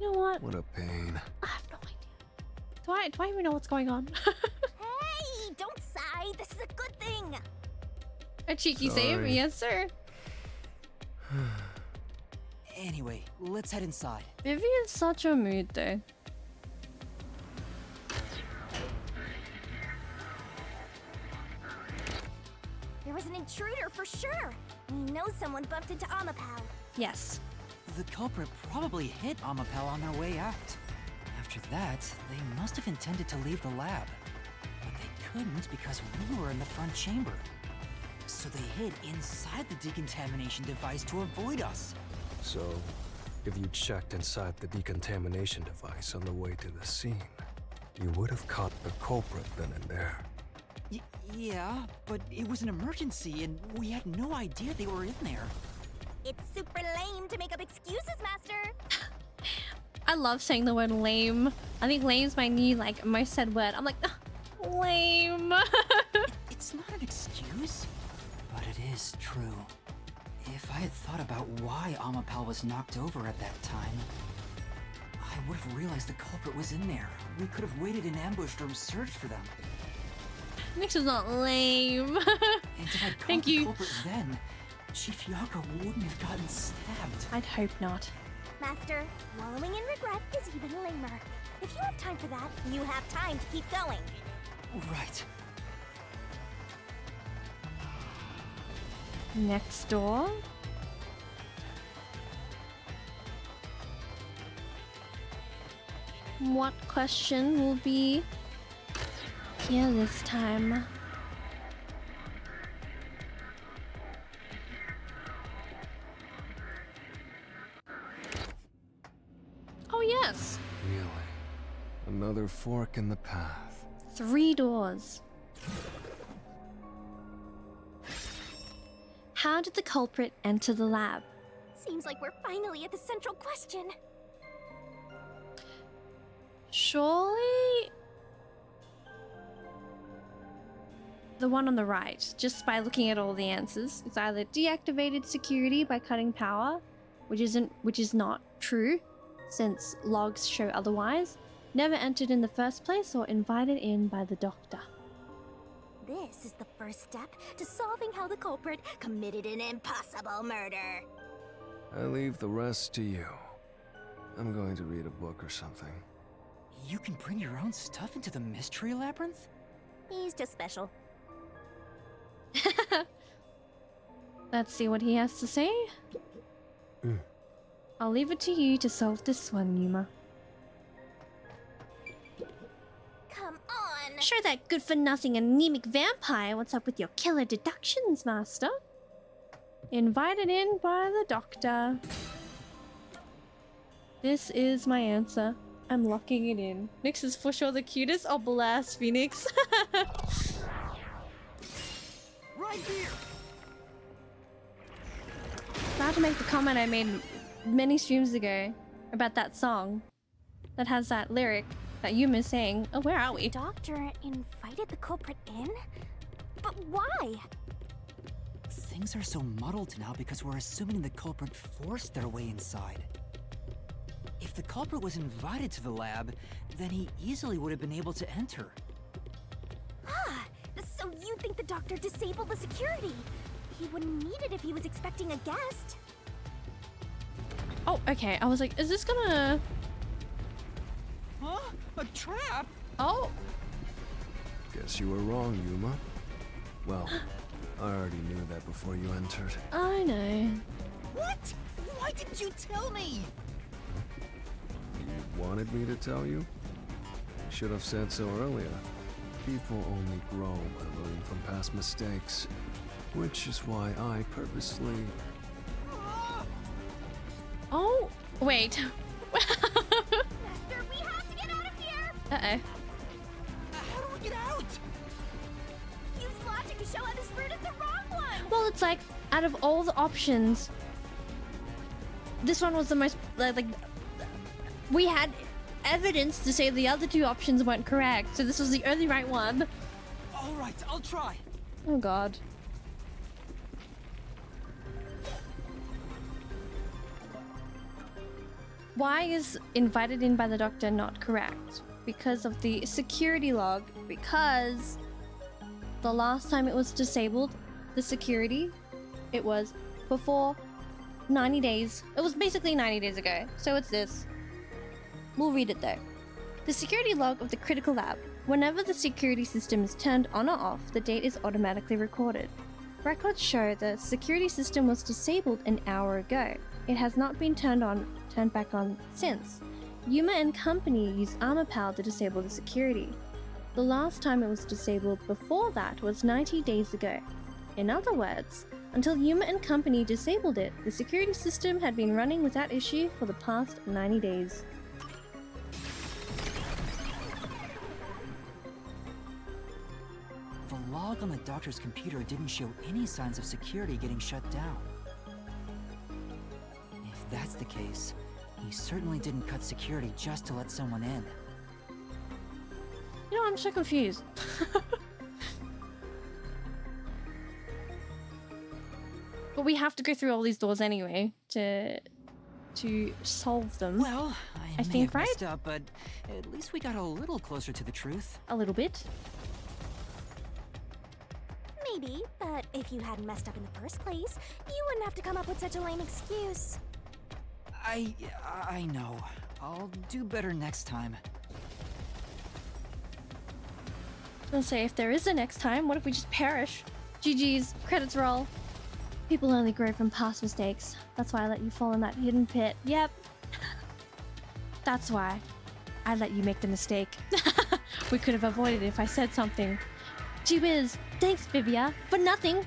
You know what? What a pain. I have no idea. Do I even know what's going on? Hey, don't sigh. This is a good thing. A cheeky save? Sorry. Yes, sir. Anyway, let's head inside. Vivian's such a mood, though. There was an intruder for sure. We know someone bumped into Amapal. Yes. The culprit probably hit Amapal on their way out. After that, they must have intended to leave the lab. But they couldn't because we were in the front chamber. So they hid inside the decontamination device to avoid us. So, if you checked inside the decontamination device on the way to the scene, you would have caught the culprit then and there. Yeah, but it was an emergency and we had no idea they were in there. It's super lame to make up excuses, Master. I love saying the word lame. I think lame's my new, like, most said word. I'm like, lame. It's not an excuse, but it is true. If I had thought about why Amapal was knocked over at that time, I would have realized the culprit was in there. We could have waited in ambush or searched for them. Nyx is not lame. And if I'd caught the culprit then, Chief Yakou wouldn't have gotten stabbed. I'd hope not. Master, wallowing in regret is even lamer. If you have time for that, you have time to keep going. Right. Next door. What question will be here this time? Oh yes! Really? Another fork in the path. 3 doors. How did the culprit enter the lab? Seems like we're finally at the central question. Surely the one on the right, just by looking at all the answers, it's either deactivated security by cutting power, which is not true, since logs show otherwise, never entered in the first place, or invited in by the doctor. This is the first step to solving how the culprit committed an impossible murder. I leave the rest to you. I'm going to read a book or something. You can bring your own stuff into the mystery labyrinth? He's just special. Let's see what he has to say. I'll leave it to you to solve this one, Yuma. Come on! Sure, that good-for-nothing anemic vampire. What's up with your killer deductions, master? Invited in by the doctor. This is my answer. I'm locking it in. Nyx is for sure the cutest. Oh, blast, Phoenix. Right here! About to make the comment I made many streams ago about that song that has that lyric that Yuma's saying. Oh, where are we? The doctor invited the culprit in? But why? Things are so muddled now because we're assuming the culprit forced their way inside. If the culprit was invited to the lab, then he easily would have been able to enter. Ah, so you think the doctor disabled the security? He wouldn't need it if he was expecting a guest. Oh, okay. I was like, is this gonna... Huh? A trap? Oh. Guess you were wrong, Yuma. Well, I already knew that before you entered. I know. What? Why didn't you tell me? You wanted me to tell you? Should have said so earlier. People only grow by learning from past mistakes. Which is why I purposely... Oh, wait. Master, we have to get out of here! Uh-oh. How do we get out? Use logic to show how this route is the wrong one! Well, it's like, out of all the options, this one was the most, like, we had evidence to say the other two options weren't correct, so this was the only right one. All right, I'll try. Oh, God. Why is invited in by the doctor not correct? Because of the security log. Because the last time it was disabled, the security, it was before 90 days. It was basically 90 days ago. So it's this. We'll read it though. The security log of the critical lab. Whenever the security system is turned on or off, the date is automatically recorded. Records show the security system was disabled an hour ago. It has not been turned back on since. Yuma and company used armor power to disable the security. The last time it was disabled before that was 90 days ago. In other words, until Yuma and company disabled it, the security system had been running without issue for the past 90 days. The log on the doctor's computer didn't show any signs of security getting shut down. If that's the case, he certainly didn't cut security just to let someone in. You know, I'm so confused. But we have to go through all these doors anyway to solve them. Well, I may think, have messed right? up, but at least we got a little closer to the truth. A little bit. Maybe, but if you hadn't messed up in the first place, you wouldn't have to come up with such a lame excuse. I know. I'll do better next time. I'll say if there is a next time, what if we just perish? GG's, credits roll. People only grow from past mistakes. That's why I let you fall in that hidden pit. Yep. That's why I let you make the mistake. We could have avoided it if I said something. Gee whiz, thanks, Vivia, for nothing.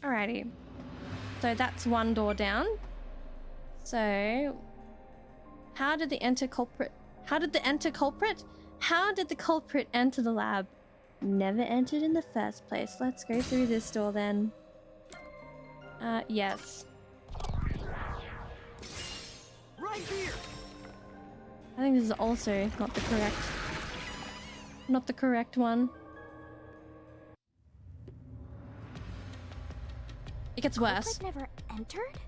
Alrighty. So that's one door down. So how did the culprit enter the lab? Never entered in the first place. Let's go through this door then. Yes. Right here. I think this is also not the correct one. It gets worse. Culprit never entered?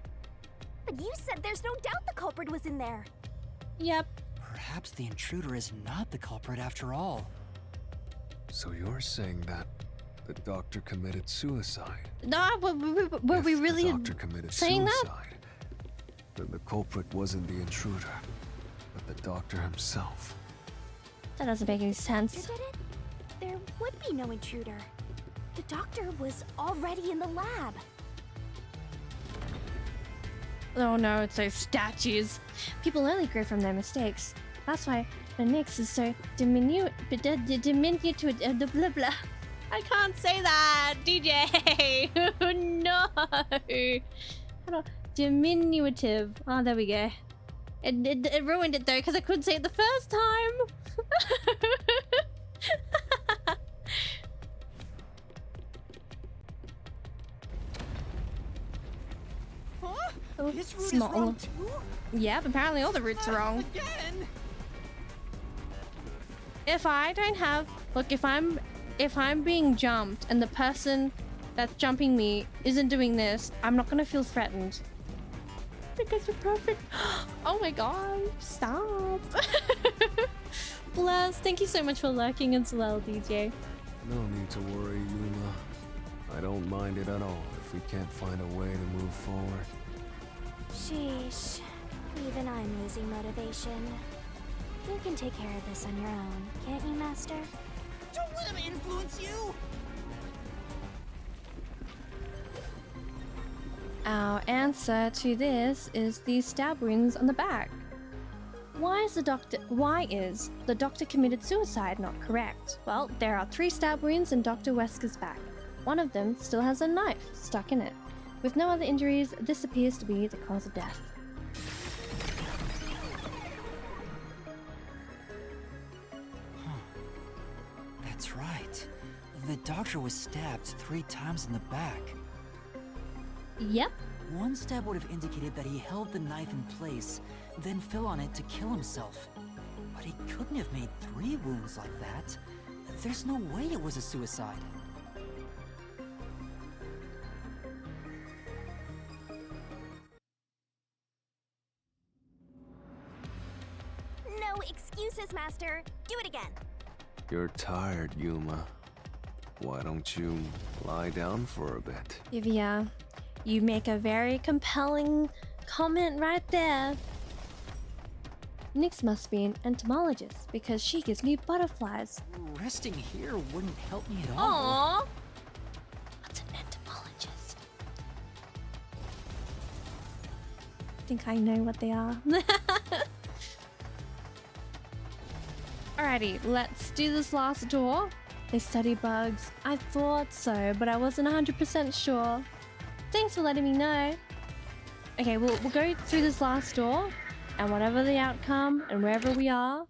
But you said there's no doubt the culprit was in there. Yep. Perhaps the intruder is not the culprit after all. So you're saying that the doctor committed suicide? No, were we really the doctor committed saying suicide, then the culprit wasn't the intruder, but the doctor himself. That doesn't make any sense. Did it? There would be no intruder. The doctor was already in the lab. Oh no, it's those statues. People only grow from their mistakes. That's why the Nyx is so diminutive. Blah blah. I can't say that, DJ. No. Diminutive. Oh, there we go. It ruined it though because I couldn't say it the first time. Huh? This route Small. is wrong too? Yep, apparently all the routes are wrong. Again? If I don't have, look, if I'm being jumped and the person that's jumping me isn't doing this, I'm not gonna feel threatened. Because you're perfect. Oh my god, stop. Bless, thank you so much for lurking as well, DJ. No need to worry, Yuma. I don't mind it at all if we can't find a way to move forward. Sheesh. Even I'm losing motivation. You can take care of this on your own, can't you, Master? Don't let him influence you! Our answer to this is the stab wounds on the back. Why is the doctor committed suicide not correct? Well, there are 3 stab wounds in Dr. Wesker's back. One of them still has a knife stuck in it. With no other injuries, this appears to be the cause of death. That's right. The doctor was stabbed 3 times in the back. Yep. One stab would have indicated that he held the knife in place, then fell on it to kill himself. But he couldn't have made 3 wounds like that. There's no way it was a suicide. No excuses, Master. Do it again. You're tired, Yuma. Why don't you lie down for a bit? Yuvia, you make a very compelling comment right there. Nyx must be an entomologist because she gives me butterflies. Resting here wouldn't help me at all. Aww. What's an entomologist? I think I know what they are. Alrighty, let's do this last door. They study bugs. I thought so, but I wasn't 100% sure. Thanks for letting me know. Okay, we'll go through this last door, and whatever the outcome and wherever we are,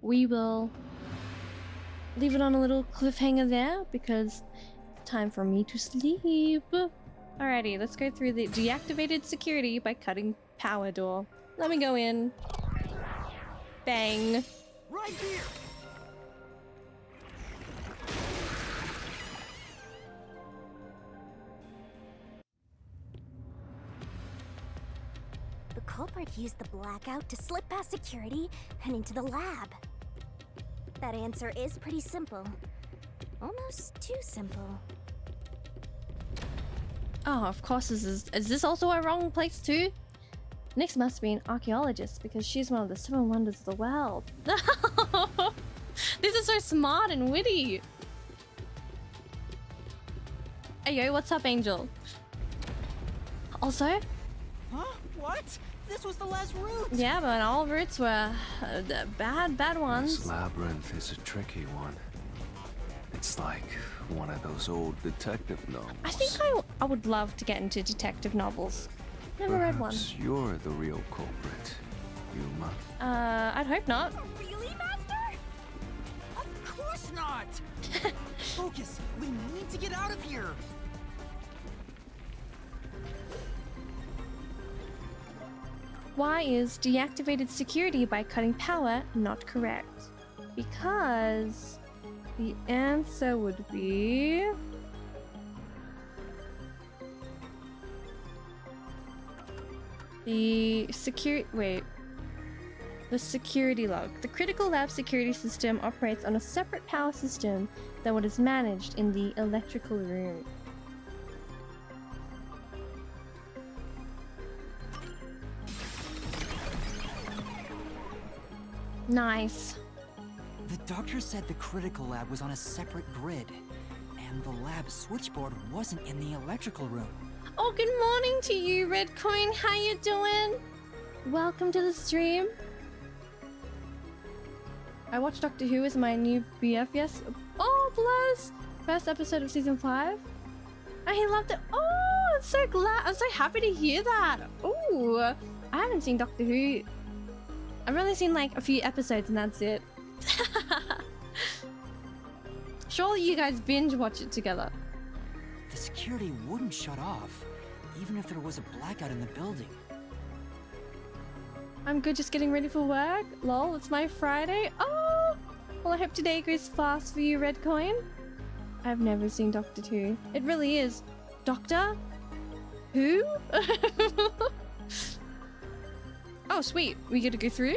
we will leave it on a little cliffhanger there because it's time for me to sleep. Alrighty, let's go through the deactivated security by cutting power door. Let me go in. Bang. Right here! The culprit used the blackout to slip past security and into the lab. That answer is pretty simple. Almost too simple. Oh, of course is this also a wrong place too? Nyx must be an archaeologist because she's one of the 7 wonders of the world. This is so smart and witty. Hey yo, what's up, Angel? Also? Huh? What? This was the last route! Yeah, but all routes were bad ones. This labyrinth is a tricky one. It's like one of those old detective novels. I think I would love to get into detective novels. Never read one. Perhaps you're the real culprit, Yuma. I'd hope not. Really, Master? Of course not! Focus! We need to get out of here! Why is deactivated security by cutting power not correct? Because the answer would be... the security log. The critical lab security system operates on a separate power system than what is managed in the electrical room. Nice. The doctor said the critical lab was on a separate grid, and the lab switchboard wasn't in the electrical room. Oh, good morning to you, Red Coin. How you doing? Welcome to the stream. I watched Doctor Who as my new BF, yes. Oh, bless! First episode of season 5. Oh, he loved it. Oh, I'm so glad. I'm so happy to hear that. Oh, I haven't seen Doctor Who. I've only seen like a few episodes and that's it. Surely you guys binge watch it together. The security wouldn't shut off, even if there was a blackout in the building. I'm good, just getting ready for work. Lol, it's my Friday. Oh! Well, I hope today goes fast for you, Red Coin. I've never seen Doctor Who. It really is. Doctor? Who? Oh, sweet. We get to go through?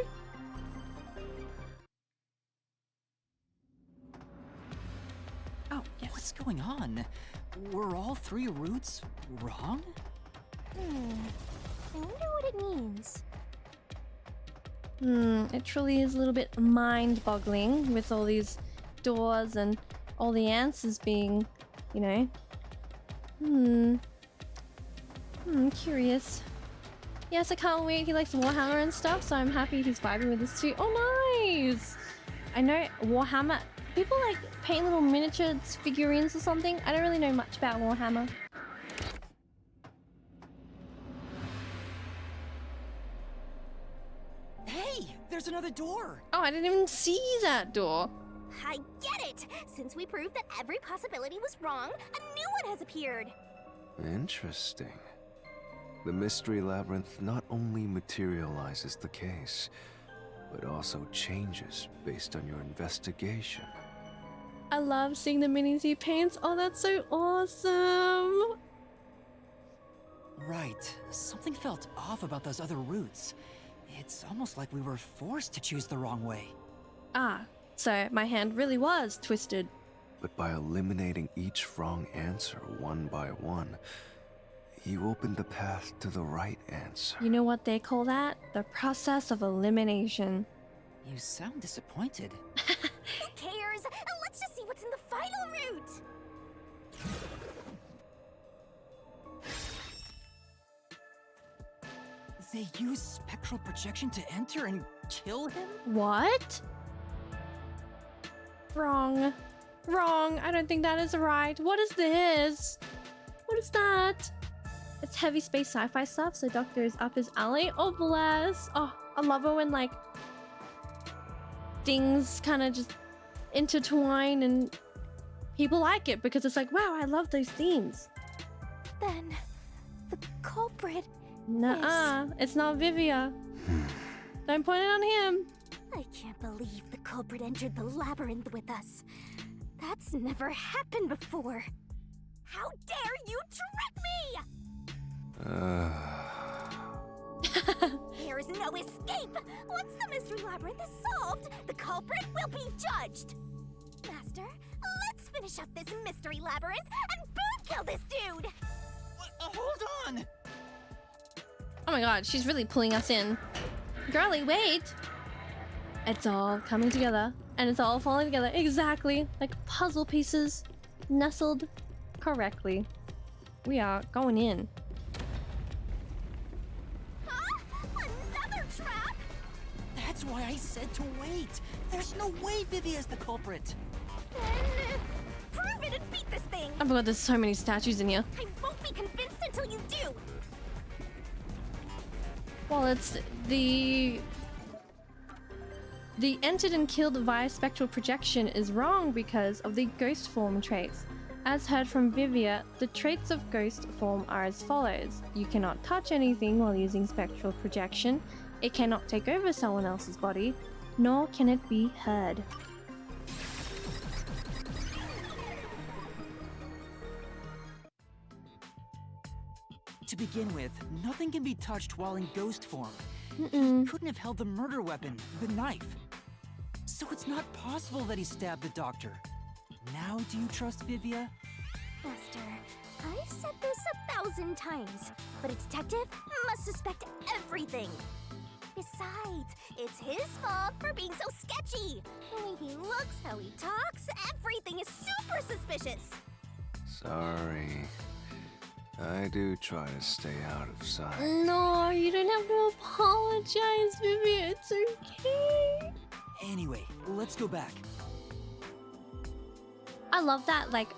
Oh, yeah, what's going on? Were all 3 routes wrong? I wonder what it means. It truly is a little bit mind-boggling with all these doors and all the answers being, you know. Curious. Yes, I can't wait. He likes Warhammer and stuff, so I'm happy he's vibing with this too. Oh, nice! I know Warhammer. People like paint little miniature figurines or something. I don't really know much about Warhammer. Hey, there's another door! Oh, I didn't even see that door. I get it! Since we proved that every possibility was wrong, a new one has appeared! Interesting. The Mystery Labyrinth not only materializes the case, but also changes based on your investigation. I love seeing the minis he paints. Oh, that's so awesome! Right. Something felt off about those other routes. It's almost like we were forced to choose the wrong way. Ah, so my hand really was twisted. But by eliminating each wrong answer one by one, you opened the path to the right answer. You know what they call that? The process of elimination. You sound disappointed. Who cares? Let's just see what's in the final route! They use spectral projection to enter and kill him? What? Wrong. Wrong. I don't think that is right. What is this? What is that? It's heavy space sci-fi stuff, so Doctor is up his alley. Oh, bless. Oh, I love it when, like, things kind of just intertwine and people like it because it's like, wow, I love those themes. Then, the culprit Nuh-uh. It's not Vivia. Don't point it on him. I can't believe the culprit entered the labyrinth with us. That's never happened before. How dare you trick me! There is no escape! Once the mystery labyrinth is solved, the culprit will be judged! Master, let's finish up this mystery labyrinth and boom kill this dude! Hold on! Oh my god, she's really pulling us in. Girlie, wait! It's all coming together, and it's all falling together exactly like puzzle pieces nestled correctly. We are going in. Another trap? That's why I said to wait. There's no way Vivia's the culprit. Then prove it and beat this thing! Oh my god, there's so many statues in here. I won't be convinced until you do! Well, it's the entered and killed via spectral projection is wrong because of the ghost form traits. As heard from Vivia, the traits of ghost form are as follows. You cannot touch anything while using spectral projection, it cannot take over someone else's body, nor can it be heard. To begin with, nothing can be touched while in ghost form. Mm-mm. He couldn't have held the murder weapon, the knife. So it's not possible that he stabbed the doctor. Now do you trust Vivia? Master, I've said this 1,000 times, but a detective must suspect everything. Besides, it's his fault for being so sketchy. The way he looks, how he talks, everything is super suspicious. Sorry. I do try to stay out of sight. No, you don't have to apologize, Vivia. It's okay. Anyway, let's go back. I love that, like,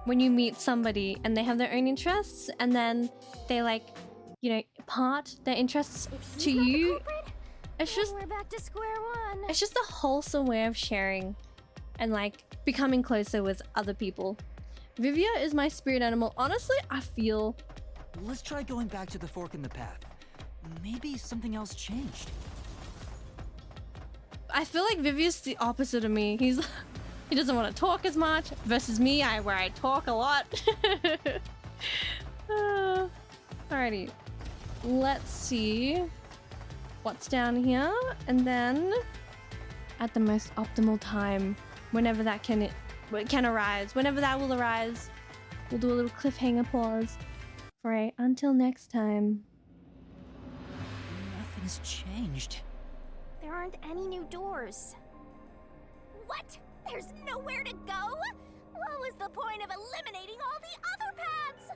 when you meet somebody and they have their own interests and then they, like, you know, part their interests to you. It's just, we're back to square one. It's just a wholesome way of sharing and, like, becoming closer with other people. Vivia is my spirit animal. Honestly, I feel... Let's try going back to the fork in the path. Maybe something else changed. I feel like Vivia's the opposite of me. He doesn't want to talk as much versus me, where I talk a lot. Alrighty. Let's see what's down here. And then at the most optimal time, whenever that can arise, whenever that will arise, we'll do a little cliffhanger pause for a until next time. Nothing's changed. There aren't any new doors. What? There's nowhere to go? What was the point of eliminating all the other paths?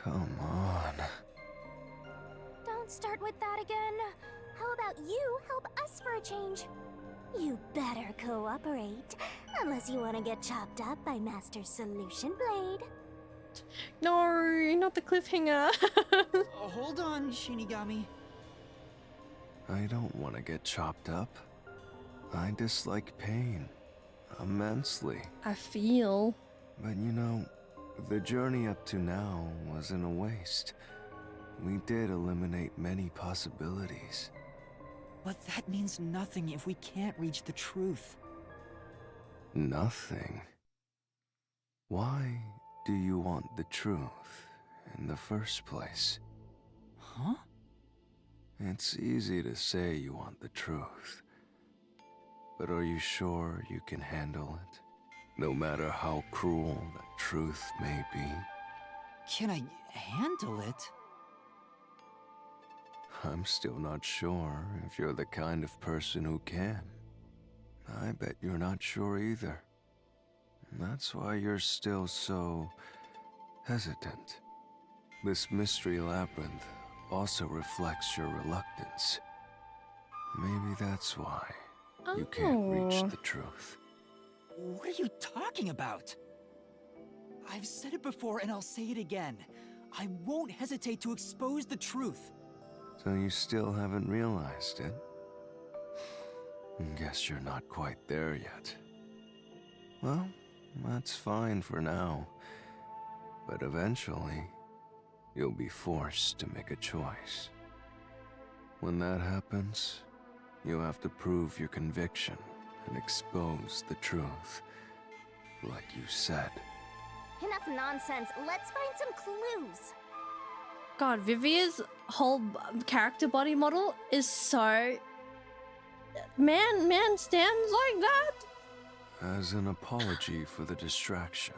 Come on. Don't start with that again. How about you help us for a change? You better cooperate, unless you want to get chopped up by Master Solution Blade. No, not the cliffhanger. Hold on, Shinigami. I don't want to get chopped up. I dislike pain immensely. I feel. But you know, the journey up to now wasn't a waste. We did eliminate many possibilities. But that means nothing if we can't reach the truth. Nothing? Why do you want the truth in the first place? Huh? It's easy to say you want the truth. But are you sure you can handle it? No matter how cruel that truth may be? Can I handle it? I'm still not sure if you're the kind of person who can. I bet you're not sure either. That's why you're still so hesitant. This mystery labyrinth also reflects your reluctance. Maybe that's why you can't reach the truth. What are you talking about? I've said it before and I'll say it again. I won't hesitate to expose the truth. So you still haven't realized it? Guess you're not quite there yet. Well, that's fine for now. But eventually, you'll be forced to make a choice. When that happens, you'll have to prove your conviction and expose the truth, like you said. Enough nonsense. Let's find some clues. God, Vivia's whole character body model is so... Man stands like that? As an apology for the distraction,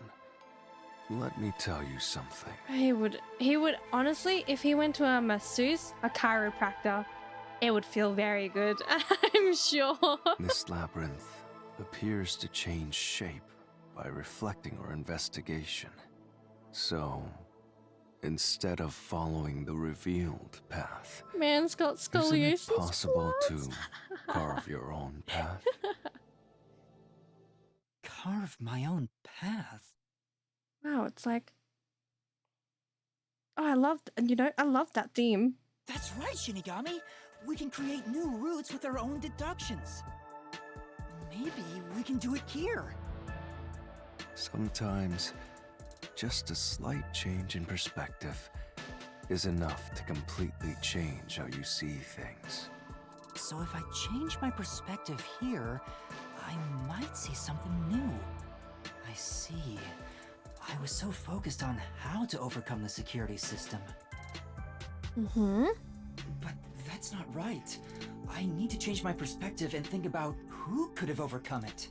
let me tell you something. He would honestly, if he went to a masseuse, a chiropractor, it would feel very good, I'm sure. This labyrinth appears to change shape by reflecting our investigation. So, instead of following the revealed path, Man's got scoliosis. isn't it possible to carve your own path? Carve my own path? Wow, it's like... Oh, I love that theme. That's right, Shinigami! We can create new routes with our own deductions. Maybe we can do it here. Sometimes, just a slight change in perspective is enough to completely change how you see things. So if I change my perspective here, I might see something new. I see. I was so focused on how to overcome the security system. Mm-hmm. But that's not right. I need to change my perspective and think about who could have overcome it.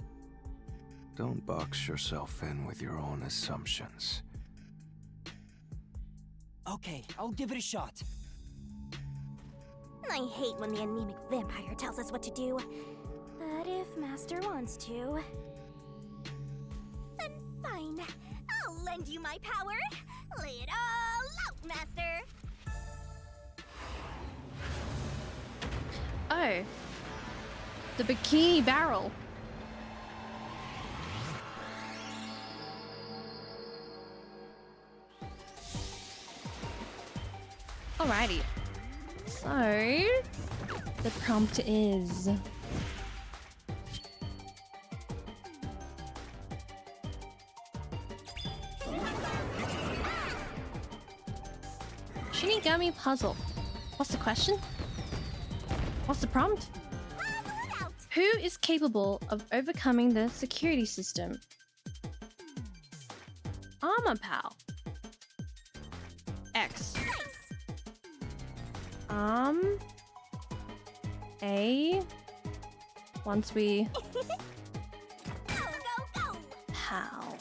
Don't box yourself in with your own assumptions. Okay, I'll give it a shot. I hate when the anemic vampire tells us what to do. But if Master wants to... then fine. I'll lend you my power. Lay it all out, Master! Oh. The bikini barrel. Alrighty. So, the prompt is... Shinigami puzzle. What's the question? What's the prompt? Who is capable of overcoming the security system? Armor Pal. X. A. Once we... Pal.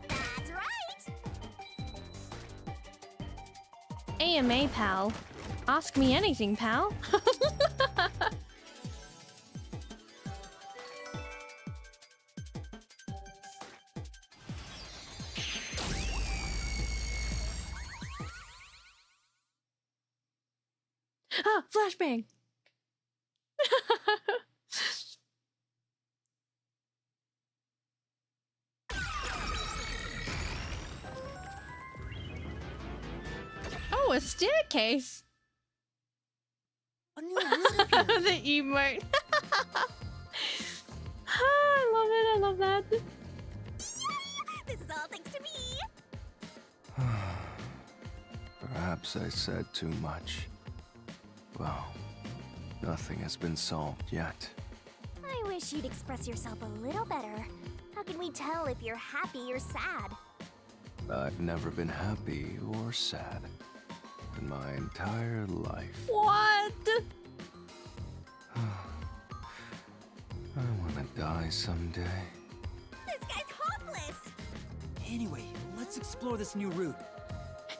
That's right! AMA Pal. Ask me anything, pal. Ah, flashbang. Oh, a staircase. A new room appeared. The emote. I love it. I love that. This is all thanks to me! Perhaps I said too much. Well, nothing has been solved yet. I wish you'd express yourself a little better. How can we tell if you're happy or sad? I've never been happy or sad in my entire life. What? I want to die someday. This guy's hopeless! Anyway, let's explore this new route.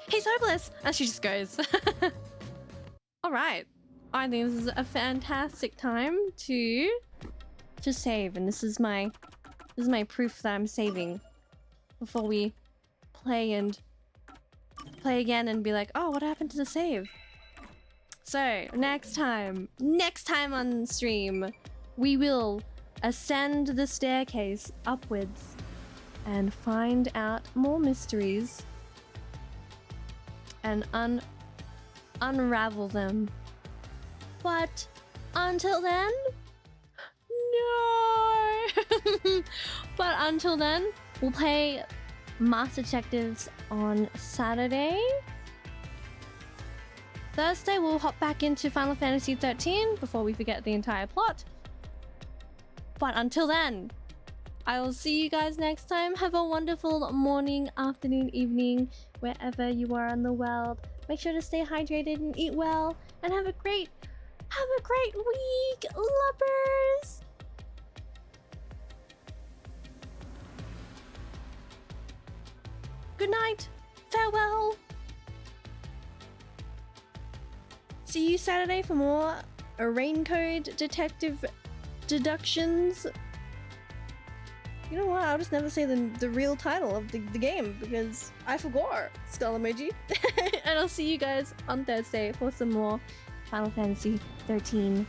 He's hopeless! And she just goes. Alright. I think this is a fantastic time to save, and this is my proof that I'm saving before we play again and be like, oh, what happened to the save? So next time on stream, we will ascend the staircase upwards and find out more mysteries and unravel them. But until then, no. But until then, we'll play Master Detectives on Saturday. Thursday, we'll hop back into Final Fantasy 13 before we forget the entire plot. But until then, I will see you guys next time. Have a wonderful morning, afternoon, evening, wherever you are in the world. Make sure to stay hydrated and eat well, and have a great week, lovers! Good night. Farewell. See you Saturday for more RAINCODE detective deductions. You know what? I'll just never say the real title of the game because I forgot. Skull emoji. And I'll see you guys on Thursday for some more Final Fantasy 13